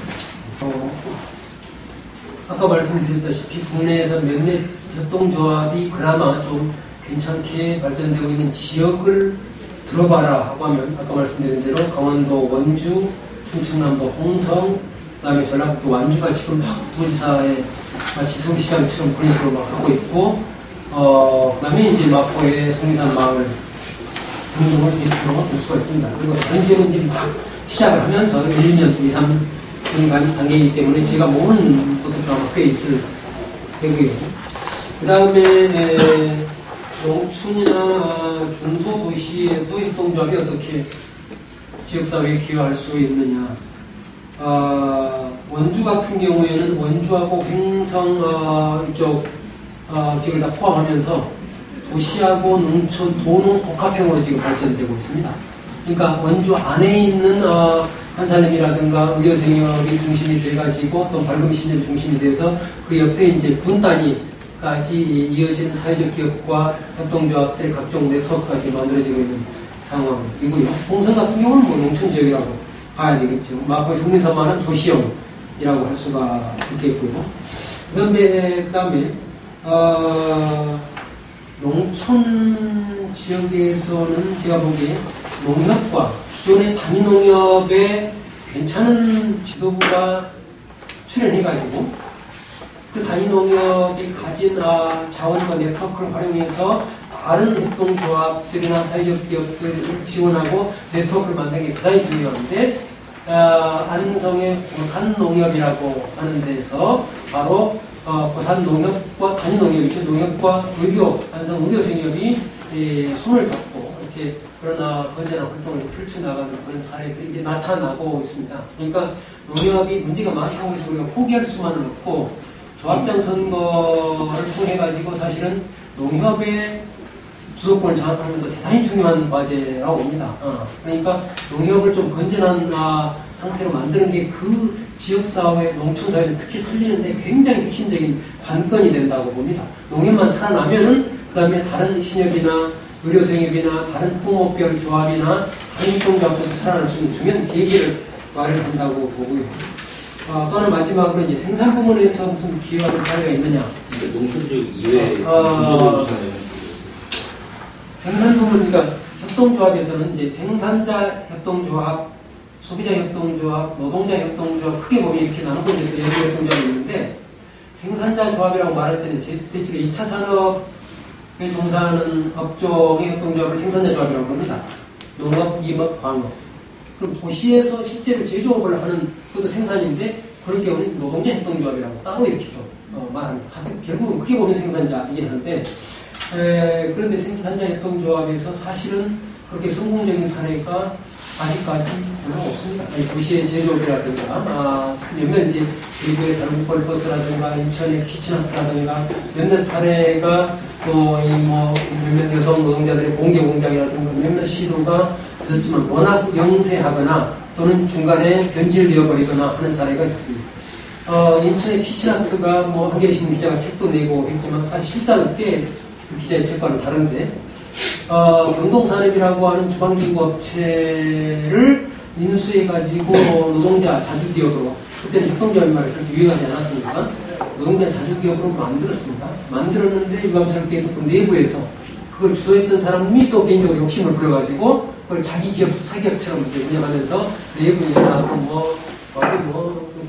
아까 말씀드렸다시피 국내에서 몇몇 협동조합이 그나마 좀 괜찮게 발전되고 있는 지역을 들어봐라 하고 하면 아까 말씀드린 대로 강원도 원주, 충청남도 홍성, 그다음에 전라북도 완주가 지금 막 도지사의 지성시장처럼 그런 식으로 막 하고 있고 그다음에 이제 마포의 성산 마을 등등을 대표로 볼 수가 있습니다. 그리고 다른 지역은 이제 막 시작을 하면서 1, 2년, 2, 3년 단계이기 때문에 제가 모르는 것도 아마 꽤 있을 거고요. 그 다음에 농촌이나 중소도시에서 협동조합이 어떻게 지역사회에 기여할 수 있느냐. 원주 같은 경우에는 원주하고 횡성 이쪽 지역을 다 포함하면서 도시하고 농촌, 도농 복합형으로 지금 발전되고 있습니다. 그러니까 원주 안에 있는 한산림이라든가 의료생협이 중심이 돼가지고 또 발금신협이 중심이 돼서 그 옆에 이제 분단위까지 이어지는 사회적 기업과 협동조합들의 각종 네트워크까지 만들어지고 있는 상황이고요. 홍성 같은 경우는 뭐 농촌 지역이라고 봐야 되겠죠. 마포의 성민서만은 도시형이라고 할 수가 있겠고요. 그다음에 농촌 지역에서는 제가 보기에 농협과 기존의 단위농협에 괜찮은 지도부가 출연해가지고 그 단위농협이 가진 자원과 네트워크를 활용해서 다른 협동조합들이나 사회적 기업들을 지원하고 네트워크를 만드는 게 대단히 중요한데 안성의 고산농협이라고 하는 데서 바로 고산농협과 단위농협이죠. 농협과 의료, 안성의료생협이 손을 잡고 이렇게 그런 건전한 활동을 펼쳐나가는 그런 사례들이 이제 나타나고 있습니다. 그러니까 농협이 문제가 많다고 해서 우리가 포기할 수만은 없고 조합장 선거를 통해 가지고 사실은 농협의 주도권을 장악하는 것도 대단히 중요한 과제라고 봅니다. 그러니까 농협을 좀 건전한 상태로 만드는 게 그 지역사회, 농촌사회를 특히 살리는데 굉장히 핵심적인 관건이 된다고 봅니다. 농협만 살아나면은 그 다음에 다른 신협이나 의료생협이나 다른 품목별 조합이나 다른 협동조합도 살아날 수 있는 중요한 계기를 마련한다고 보고요. 또 하나 마지막으로 이제 생산 부문에서 무슨 기여하는 사례가 있느냐. 농촌 지역 이외에 생산 부문, 그러니까 협동조합에서는 이제 생산자 협동조합, 소비자 협동조합, 노동자 협동조합 크게 보면 이렇게 나누고 이제 여러 개 협동조합이 있는데 생산자 조합이라고 말할 때는 대체가 2차 산업에 종사하는 업종의 협동조합을 생산자 조합이라고 합니다. 농업, 임업, 광업. 그럼 도시에서 실제로 제조업을 하는 그것도 생산인데 그럴 경우는 노동자 협동조합이라고 따로 이렇게 말합니다. 결국은 크게 보면 생산자이긴 한데 그런데 생산자 협동조합에서 사실은 그렇게 성공적인 사례가 아직까지 별로 없습니다. 도시의 제조업이라든가 몇몇 이제 대구의 다른벌버스라든가 인천의 키친하트라든가 몇몇 사례가 또 이 몇몇 여성 노동자들의 공개 공장이라든가 몇몇 시도가 있었지만 워낙 영세하거나 또는 중간에 변질되어 버리거나 하는 사례가 있습니다. 인천의 키친하트가 한겨레신문 기자가 책도 내고 했지만 사실 실사는 꽤 그 기자의 책과는 다른데 경동산업이라고 하는 주방기구 업체를 인수해가지고 노동자 자주기업으로 그때는 협동조합이 말이 그렇게 유행하지 않았습니까? 노동자 자주기업으로 만들었습니다. 만들었는데 유감스럽게 또 내부에서 그걸 주도했던 사람이 또 개인적으로 욕심을 부려가지고 그걸 자기 기업, 사기업처럼 운영하면서 내부에서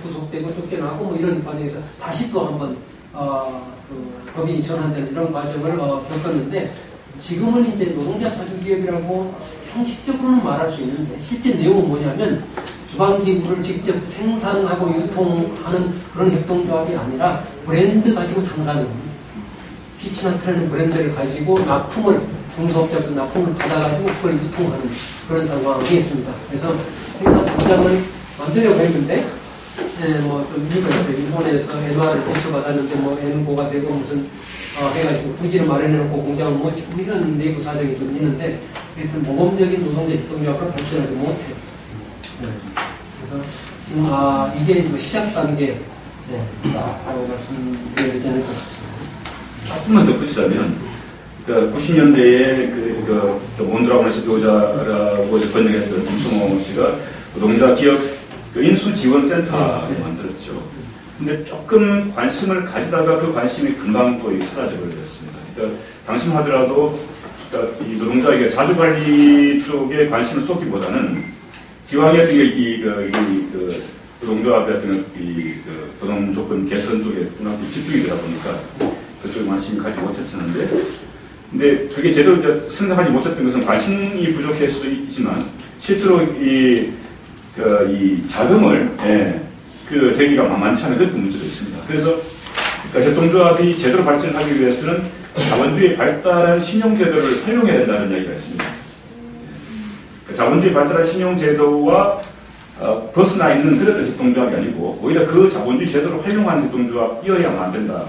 구속되고 쫓겨나고 이런 과정에서 다시 또 한번 그 법인이 전환되는 이런 과정을 겪었는데 지금은 이제 노동자 자주기업이라고 형식적으로는 말할 수 있는데 실제 내용은 뭐냐면 주방기구를 직접 생산하고 유통하는 그런 협동조합이 아니라 브랜드 가지고 장사하는 피치나트라는 브랜드를 가지고 납품을 중소업자부터 납품을 받아가지고 그걸 유통하는 그런 상황이 있습니다. 그래서 생산 공장을 만들려고 했는데 뭐좀 이유가 있어요. 일본에서 엔화를 대처받았는데 뭐 엔고가 되고 무슨 해가지고 부지를 마련해놓고 공장을 못 짓고 이런 내부 사정이 좀 있는데 하여튼 모범적인 노동자 협동조합으로 발전하지 못했습니다. 그래서 지금 이제 뭐 시작 단계라고 말씀드려야 되지 않을까 싶습니다. 조금만 덧붙이자면 90년대에 몬드라곤의 지도자라고 번역했던 김승호 씨가 노동자 기업 인수지원센터를 만들었죠. 근데 조금 관심을 가지다가 그 관심이 금방 또 사라져버렸습니다. 그러니까 당신 하더라도 이 노동자에게 자주관리 쪽에 관심을 쏟기보다는 기왕에 노동조합의 어떤 노동 조건 개선 쪽에 집중이 되다 보니까 그쪽에 관심이 가지 못했었는데, 근데 그게 제대로 생각하지 못했던 것은 관심이 부족할 수도 있지만 실제로 이 자금을 되기가 만만치 않은 그런 문제도 있습니다. 그래서 협동조합이 제대로 발전하기 위해서는 자본주의 발달한 신용제도를 활용해야 된다는 이야기가 있습니다. 자본주의 발달한 신용제도와 벗어나 있는 그런 협동조합이 아니고 오히려 그 자본주의 제도를 활용하는 협동조합이어야만 안 된다.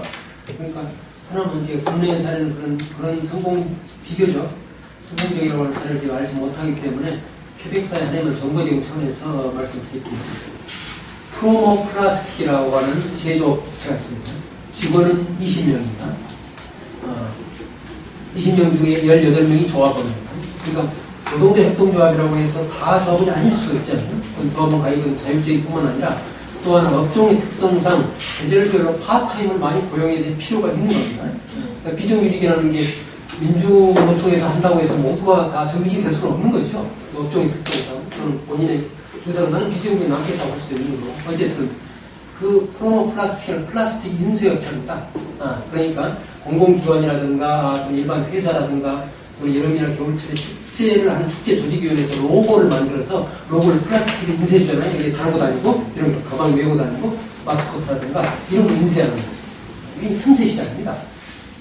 그러니까 사람은 이제 국내에 사는 그런 성공 비교적 성공적이라고 하는 사례를 제가 알지 못하기 때문에 퀘벡사에 하나만 정보적인 차원에서 말씀드릴게요. 프로모플라스틱이라고 하는 제조업체가 있습니다. 직원은 20명입니다. 20명 중에 18명이 조합원입니다. 그러니까 노동자 협동조합이라고 해서 다 조합원이 아닐 수가 있잖아요. 조합원 가입은 자율적일 뿐만 아니라 또한 업종의 특성상 계절별로 파트타임을 많이 고용해야 될 필요가 있는 겁니다. 그러니까 비정규직이라는 게 민주노총에서 한다고 해서 모두가 다 정규직이 될 수는 없는 거죠. 그 업종의 특성상 또는 본인의 그래서 나는 비정규직이 남겠다고 할 수도 있는 거고 어쨌든 그 프로모플라스틱은 플라스틱 인쇄업체입니다. 그러니까 공공기관이라든가 일반 회사라든가 여름이나 겨울철에 축제를 하는 축제 조직위원회에서 로고를 만들어서 로고를 플라스틱에 인쇄해주잖아요. 여기 달고 다니고 이런 거 가방 메고 다니고 마스코트라든가 이런 거 인쇄하는 거예요. 이게 틈새 시장입니다.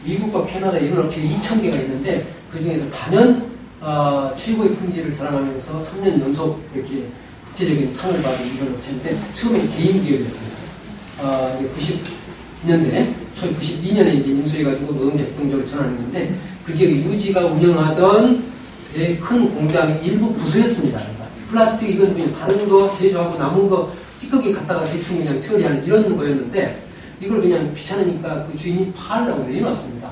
미국과 캐나다 이런 업체가 2,000개가 있는데 그 중에서 단연 최고의 품질을 자랑하면서 3년 연속 이렇게 국제적인 상을 받은 이런 업체인데 처음에는 개인 기업이었습니다. 90년대, 초 92년에 이제 인수해가지고 노동자 협동조합을 전환했는데 그 지역에 유지가 운영하던 되게 큰 공장의 일부 부서였습니다. 그러니까 플라스틱 이건 그냥 다른 거 제조하고 남은 거 찌꺼기 갖다가 대충 그냥 처리하는 이런 거였는데 이걸 그냥 귀찮으니까 그 주인이 팔라고 내놓았습니다.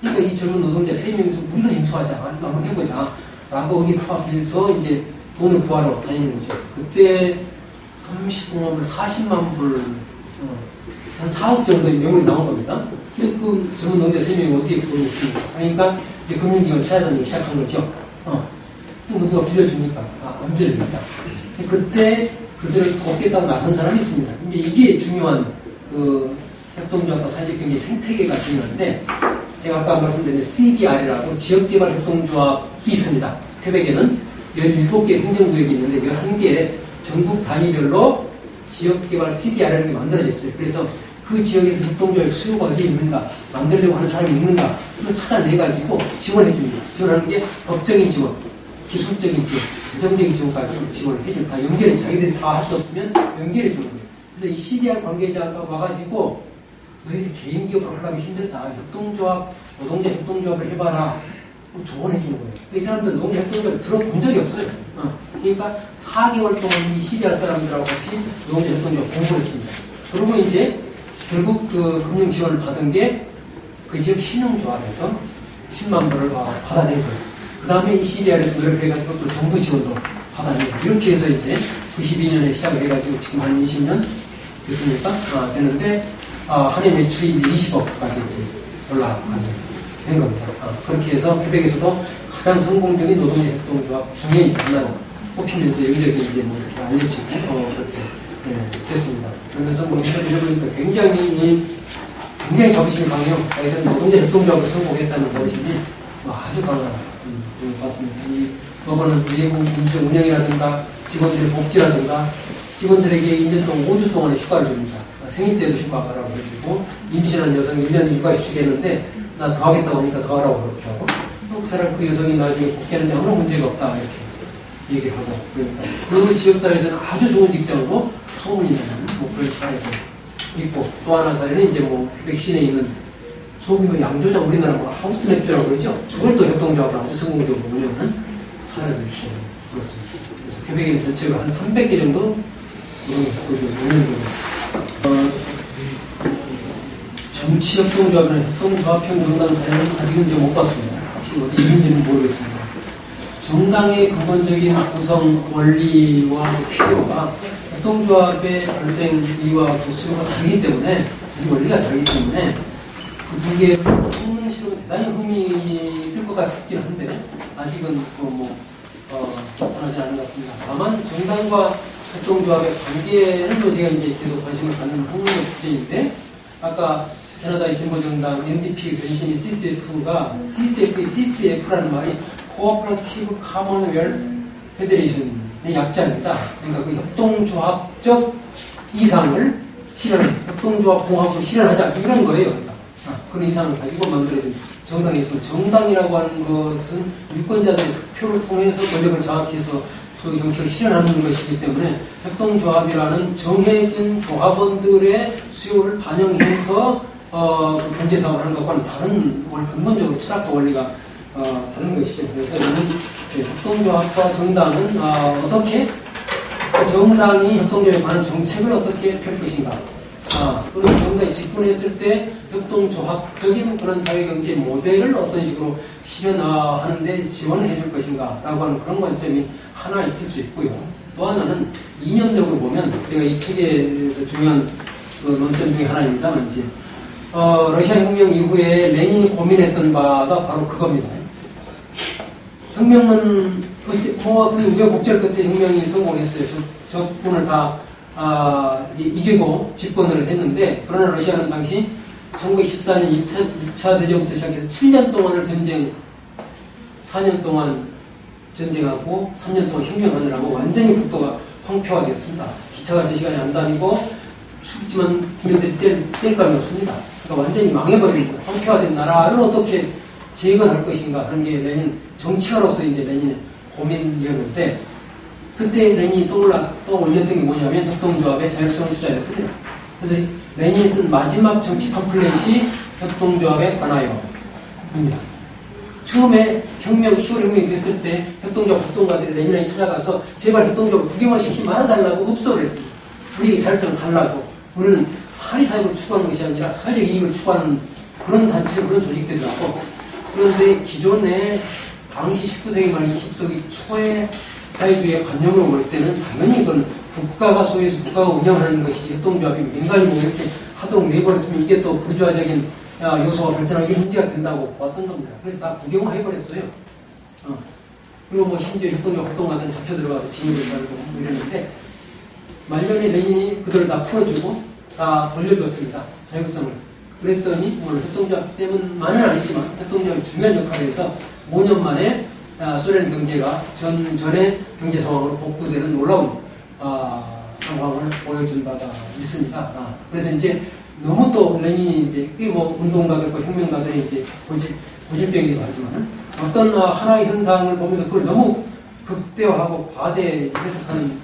그러니까 이 젊은 노동자 3명이서 우리가 인수하자, 한번 해보자 라고 여기 투합해서 이제 돈을 구하러 다니는 거죠. 그때 30공업을 40만 불, 한 4억 정도 명분이 나온 겁니다. 근데 그 젊은 노동자 3명이 어디에 돈이 있습니까? 그러니까 이제 금융기관 찾아다니기 시작한 거죠. 또 누가 빌려줍니까? 안 빌려줍니다. 그때 그들을 돕겠다고 나선 사람이 있습니다. 이제 이게 중요한 그 협동조합과 사회경제 생태계가 중요한데 제가 아까 말씀드린 CBR이라고 지역개발 협동조합이 있습니다. 퀘벡에는 17개 행정구역이 있는데 11개의 전국 단위별로 지역개발 CBR이라는 게 만들어져 있어요. 그래서 그 지역에서 협동조합 수요가 어디에 있는가, 만들려고 하는 사람이 있는가, 그걸 찾아내가지고 지원해줍니다. 지원하는 게 법적인 지원, 기술적인 지원, 재정적인 지원까지 지원을 해주고 다 연결해, 자기들이 다 할 수 없으면 연결해 주는 거예요. 그래서 이 CBR 관계자가 와가지고 너희들 개인 기업을 하려면 힘들다. 협동조합, 노동자 협동조합을 해봐라. 조언해 주는 거예요. 이 사람들 노동자 협동조합을 들어본 적이 없어요. 그러니까 4개월 동안 이 CBR 사람들하고 같이 노동자 협동조합 공부를 했습니다. 그리고 이제 결국 그 금융 지원을 받은 게 그 지역 신용조합에서 10만 불을 받아낸 거예요. 그 다음에 이 CBR에서 노력해가지고 또 정부 지원도 받아내고 이렇게 해서 이제 92년에 시작을 해가지고 지금 한 20년 됐습니까? 되는데 한 해 매출이 이제 20억까지 이제 올라가게 된 겁니다. 그렇게 해서 퀘벡에서도 가장 성공적인 노동자 협동조합 중에 하나로 뽑히면서 여기저기 이제 뭐 이렇게 알려지고 그렇게 됐습니다. 그러면서 뭐 해서 들어보니까 굉장히 굉장히 자부심이 강해요. 이런 노동자 협동조합을 성공했다는 자부심이 아주 강한 것 같습니다. 이 법원은 외부 운영 운영이라든가 직원들의 복지라든가 직원들에게 1년 동안 5주 동안의 휴가를 줍니다. 생일 때도 휴가하라고 해주고 임신한 여성 1년 휴가 주시겠는데 나 더 하겠다고 하니까 더 하라고 그렇게 하고 그 사람 그 여성이 나중에 복귀하는데 아무 문제가 없다 이렇게 얘기를 하고 그러니까 그 지역사회에서는 아주 좋은 직장으로 소문이 나는 그런 사회에서 있고 또 하나 사례는 이제 백신에 있는 소규모 양조장 우리나라 하우스 맥주라고 그러죠. 저걸 또 협동조합을 아주 성공적으로 운영하는 사례도 있고 그렇습니다. 그래서 퀘벡에는 전체로 한 300개 정도 운영되고 있습니다. 정치협동조합이나 협동조합형 정당 사례는 아직은 이제 못 봤습니다. 확실히 어디 있는지는 모르겠습니다. 정당의 근본적인 구성 원리와 필요가 협동조합의 발생 이유와 그 수요가 다르기 때문에 이 원리가 다르기 때문에 그 두 개의 성능 실험은 대단히 흥미 있을 것 같긴 한데 아직은 나타나지 않은 것 같습니다. 다만 정당과 협동조합의 관계는 제가 이제 계속 관심을 갖는 흥미의 주제인데 아까 캐나다의 진보정당 NDP 전신인 CCF라는 말이 Cooperative Commonwealth Federation의 약자입니다. 그러니까 그 협동조합적 이상을 실현하자, 협동조합 공화국을 실현하자 이런 거예요. 그러니까 그런 이상을 가지고 만들어진 정당이고 정당이라고 하는 것은 유권자들의 투표를 통해서 권력을 장악해서 그 정책을 실현하는 것이기 때문에 협동조합이라는 정해진 조합원들의 수요를 반영해서 그 경제사업을 하는 것과는 다른 근본적으로 철학과 원리가 다른 것이죠. 그래서 이는 협동조합과 정당은 어떻게 정당이 협동조합에 관한 정책을 어떻게 펼 것인가 또는 정당이 집권했을 때 협동조합적인 그런 사회경제 모델을 어떤 식으로 실현하는데 지원해 줄 것인가 라고 하는 그런 관점이 하나 있을 수 있고요. 또 하나는 이념적으로 보면 제가 이 책에서 중요한 그 논점 중에 하나입니다만 이제 러시아 혁명 이후에 레닌이 고민했던 바가 바로 그겁니다. 혁명은 어떤 우여곡절 끝에 혁명이 성공했어요. 적군을 다 이기고 집권을 했는데 그러나 러시아는 당시 1914년 2차 대전부터 시작해서 7년 동안을 4년 동안 전쟁하고 3년 동안 혁명하느라고 완전히 국토가 황폐화되었습니다. 기차가 제 시간에 안 다니고 춥지만 국민들이 뗄 감이 없습니다. 그러니까 완전히 망해버린 거예요. 황폐화된 나라를 어떻게 재건할 것인가 하는 게 레닌 정치가로서 이제 레닌의 고민이었는데 그때 레닌이 떠올렸던 게 뭐냐면 협동조합의 자율성을 주장했습니다. 그래서 레닌이 쓴 마지막 정치 팜플렛이 협동조합에 관하여입니다. 처음에 10월 혁명이 됐을 때 협동조합 활동가들이 레닌을 찾아가서 제발 협동조합을 구경을 시키지 말아달라고 흡수를 했습니다. 우리 자율성을 달라고. 우리는 사회사역을 추구하는 것이 아니라 사회적 이익을 추구하는 그런 단체, 그런 조직들이라고. 그런데 기존에 당시 19세기 말 20세기 초에 사회주의의 관념으로 볼 때는 당연히 그건 국가가 소유해서 국가가 운영하는 것이 협동조합이 민간이 이렇게 하도록 내버려두면 이게 또 부주화적인 요소가 발전하기 문제가 된다고 보았던 겁니다. 그래서 다 구경을 해버렸어요. 그리고 심지어 협동조합 활동가들은 잡혀 들어가서 징역을 받고 이랬는데 말년에 레닌이 그들을 다 풀어주고 다 돌려줬습니다. 자율성을. 그랬더니 물론 협동조합 때문만은 아니지만 협동조합이 중요한 역할을 해서 5년 만에 소련 경제가 전의 경제 상황으로 복구되는 놀라운 상황을 보여준 바가 있습니다. 그래서 이제 너무 또 레닌이 이제 꽤 운동가들과 혁명가들이 이제 고질병이기도 하지만 어떤 하나의 현상을 보면서 그걸 너무 극대화하고 과대 해석하는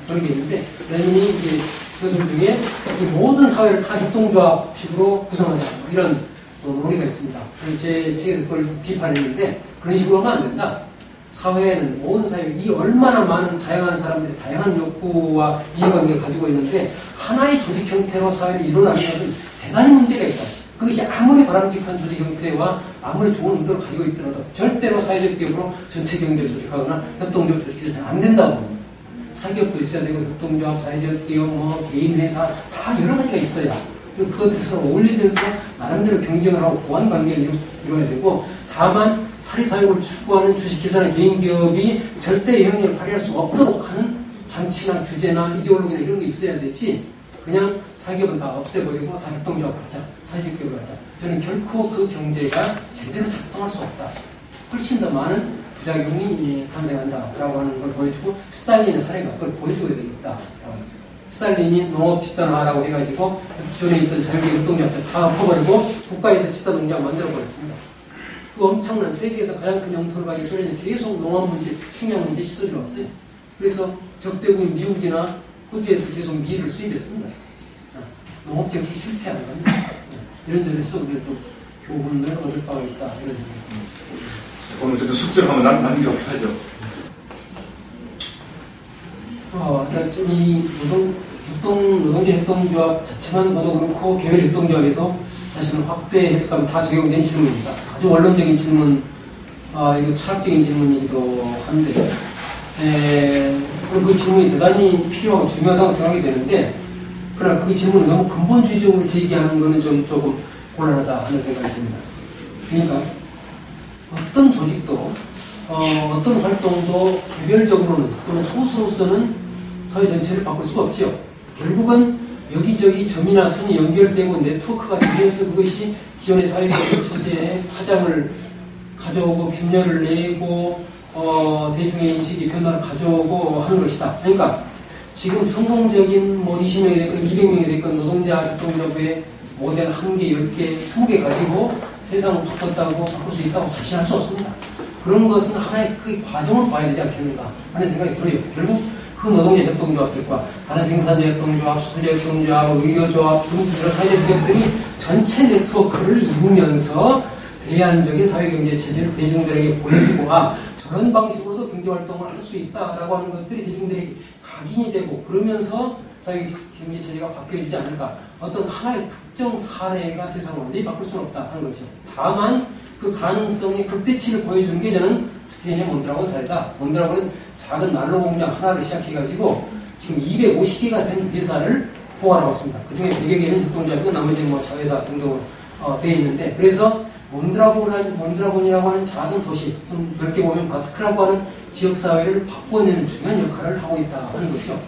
그런 게 있는데 레닌이 이제 그들 중에 이 모든 사회를 다 협동조합식으로 구성하자 이런 논의가 있습니다. 제 책에서 그걸 비판했는데 그런 식으로 하면 안 된다. 사회에는 모든 사회 이 얼마나 많은 다양한 사람들이 다양한 욕구와 이해관계를 가지고 있는데 하나의 조직 형태로 사회를 이루어나가는 것은 대단히 문제가 있다. 그것이 아무리 바람직한 조직 형태와 아무리 좋은 의도를 가지고 있더라도 절대로 사회적 기업으로 전체 경제를 조직하거나 협동조합 조직해서는 안 된다고 합니다. 사기업도 있어야 되고 협동조합, 사회적 기업, 개인 회사 다 여러 가지가 있어야 그것들이 서로 어울리면서 나름대로 경쟁을 하고 보완 관계를 이루어야 되고 다만 사리사욕을 추구하는 주식회사나 개인기업이 절대 영향력을 발휘할 수 없도록 하는 장치나 규제나 이데올로기나 이런 게 있어야 되지 그냥 사기업은 다 없애버리고 다 협동조합 갖자, 사회적 기업을 갖자. 저는 결코 그 경제가 제대로 작동할 수 없다. 훨씬 더 많은 부작용이 탄생한다라고 하는 걸 보여주고, 스탈린의 사례가 그걸 보여줘야 되겠다. 스탈린이 농업 집단화라고 해가지고 기존에 있던 자유계획 협동조합들 다 엎어버리고 국가에서 집단농장 만들어버렸습니다. 그 엄청난 세계에서 가장 큰 영토를 가진 소련이 계속 농업 문제, 식량 문제 시도해 왔어요. 그래서 적대국인 미국이나 호주에서 계속 밀을 수입했습니다. 농업 정책이 실패하는 겁니다. 이런 점에서 우리가 좀 교훈을 얻을 바가 있다. 이런 생각입니다. 오늘 저도 숙제를 한번 남기고 하죠. 이 노동자 협동조합 자체만 봐도 그렇고 개별 협동조합에도 사실은 확대 해석하면 다 적용된 질문입니다. 아주 원론적인 질문, 이거 철학적인 질문이기도 한데, 그리고 그 질문이 대단히 필요하고 중요하다고 생각이 되는데, 그러나 그 질문을 너무 근본주의적으로 제기하는 것은 조금 곤란하다 하는 생각이 듭니다. 그러니까 어떤 조직도 어떤 활동도 개별적으로는 또는 소수로서는 사회 전체를 바꿀 수가 없죠. 결국은 여기저기 점이나 선이 연결되고 네트워크가 되면서 그것이 기존의 사회적 체제에 파장을 가져오고 균열을 내고 대중의 인식이 변화를 가져오고 하는 것이다. 그러니까 지금 성공적인 20명이 됐건 200명이 됐건 노동자 협동조합의 모델 1개, 10개, 20개 가지고 세상을 바꿨다고 바꿀 수 있다고 자신할 수 없습니다. 그런 것은 하나의 그 과정을 봐야 되지 않겠는가 하는 생각이 들어요. 결국 그 노동자 협동조합들과 다른 생산자 협동조합, 소비자 협동조합, 의료조합 등 여러 사회적 기업들이 전체 네트워크를 이루면서 대안적인 사회경제 체제를 대중들에게 보여주고 저런 방식으로도 경제활동을 할 수 있다라고 하는 것들이 대중들에게 각인이 되고 그러면서 사회경제체제가 바뀌어지지 않을까. 어떤 하나의 특정 사례가 세상을 완전히 바꿀 수는 없다 하는 거죠. 다만 그 가능성의 극대치를 보여주는 게 저는 스페인의 몬드라곤 사례다. 몬드라곤은 작은 난로 공장 하나를 시작해가지고 지금 250개가 된 회사를 포괄하고 있습니다. 그 중에 100여 개는 협동조합이고 나머지는 자회사 등등으로 되어 있는데, 그래서 몬드라곤이라고 하는 작은 도시, 넓게 보면 바스크라고 하는 지역사회를 바꿔내는 중요한 역할을 하고 있다 하는 거죠.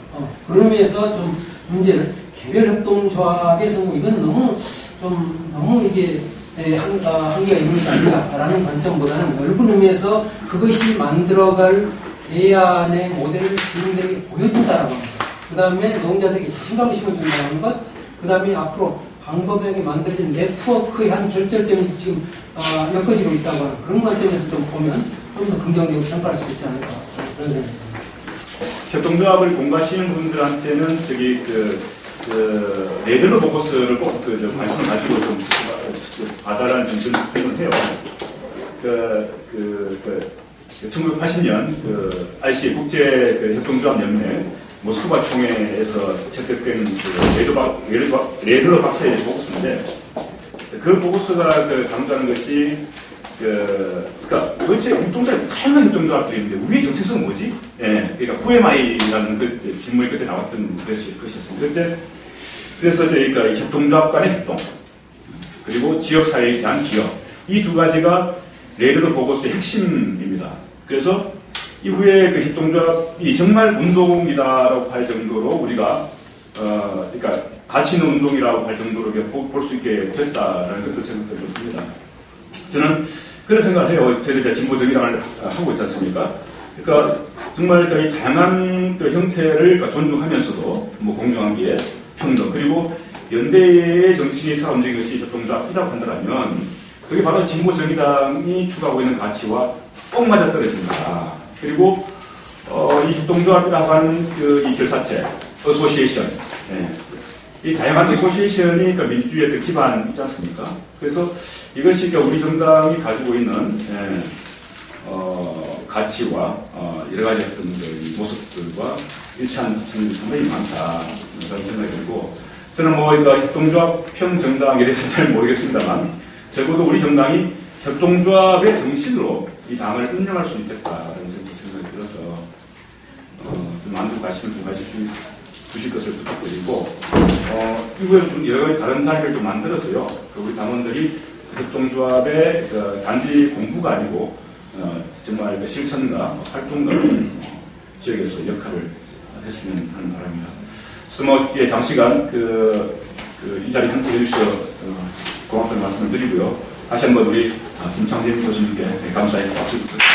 그런 의미에서 좀 문제를 개별협동조합에서 이건 너무 이게 한계가 있는 게 아닌가라는 관점보다는 넓은 의미에서 그것이 만들어갈 대안의 모델을 주민들에게 보여준다라고 합니다. 그 다음에 노동자들에게 자신감을 심어준다는 것, 그 다음에 앞으로 방법에게 만들어진 네트워크의 한 결절점이 지금 엮어지고 있다고 하는 그런 관점에서 좀 보면 좀 더 긍정적으로 평가할 수 있지 않을까 그런 생각입니다. 협동조합을 공부하시는 분들한테는 레벨러 보고스를 꼭 관심을 가지고 좀 받아라는 좀 생각을 해요. 1980년 RC 국제 협동조합 연맹 모스크바 총회에서 채택된 레벨러 박사의 보고서인데, 그 보고서가 강조하는 것이 그러니까 도대체 협동조합 다양한 협동조합들이 있는데 우리의 정체성은 뭐지? 그러니까 후에마이라는 그 질문이 그때 나왔던 것이었습니다. 그래서 저희가 이 협동조합 간의 협동, 그리고 지역사회에 대한 기여, 이 두 가지가 레벨러 보고서의 핵심입니다. 그래서 이후에 그 협동조합이 정말 운동이다라고 할 정도로 우리가 그러니까 가치 있는 운동이라고 할 정도로 볼 수 있게 됐다라는 것도 생각됩니다. 저는 그런 생각을 해요. 저희들 진보적이라고 하고 있지 않습니까? 그러니까 정말 이 다양한 형태를 존중하면서도 공정하기에 평등, 그리고 연대의 정신이 살아 움직이는 것이 협동조합이라고 한다면 그게 바로 진보정의당이 추구하고 있는 가치와 꼭 맞아떨어집니다. 그리고 이 협동조합이라고 하는 이 결사체, 어소시에이션, 이 다양한 어소시에이션이 민주주의의 기반이 있지 않습니까? 그래서 이것이 우리 정당이 가지고 있는 가치와 여러 가지 어떤 모습들과 일치하는 측면이 상당히 많다 그런 생각이 들고, 저는 협동조합 평정당에 대해서 잘 모르겠습니다만 적어도 우리 정당이 협동조합의 정신으로 이 당을 운영할 수 있겠다는 생각이 들어서 좀 많은 관심을 좀 주실 것을 부탁드리고, 이후에 좀 여러 가지 다른 자리를 좀 만들어서요, 우리 당원들이 협동조합의 단지 공부가 아니고 정말 실천과 활동과 지역에서 역할을 했으면 하는 바람입니다. 그래서 뭐, 예, 장시간 이 자리에 함께 해주셔서 고맙다는 말씀을 드리고요. 다시 한번 우리 김창진 교수님께 감사의 박수 부탁드립니다.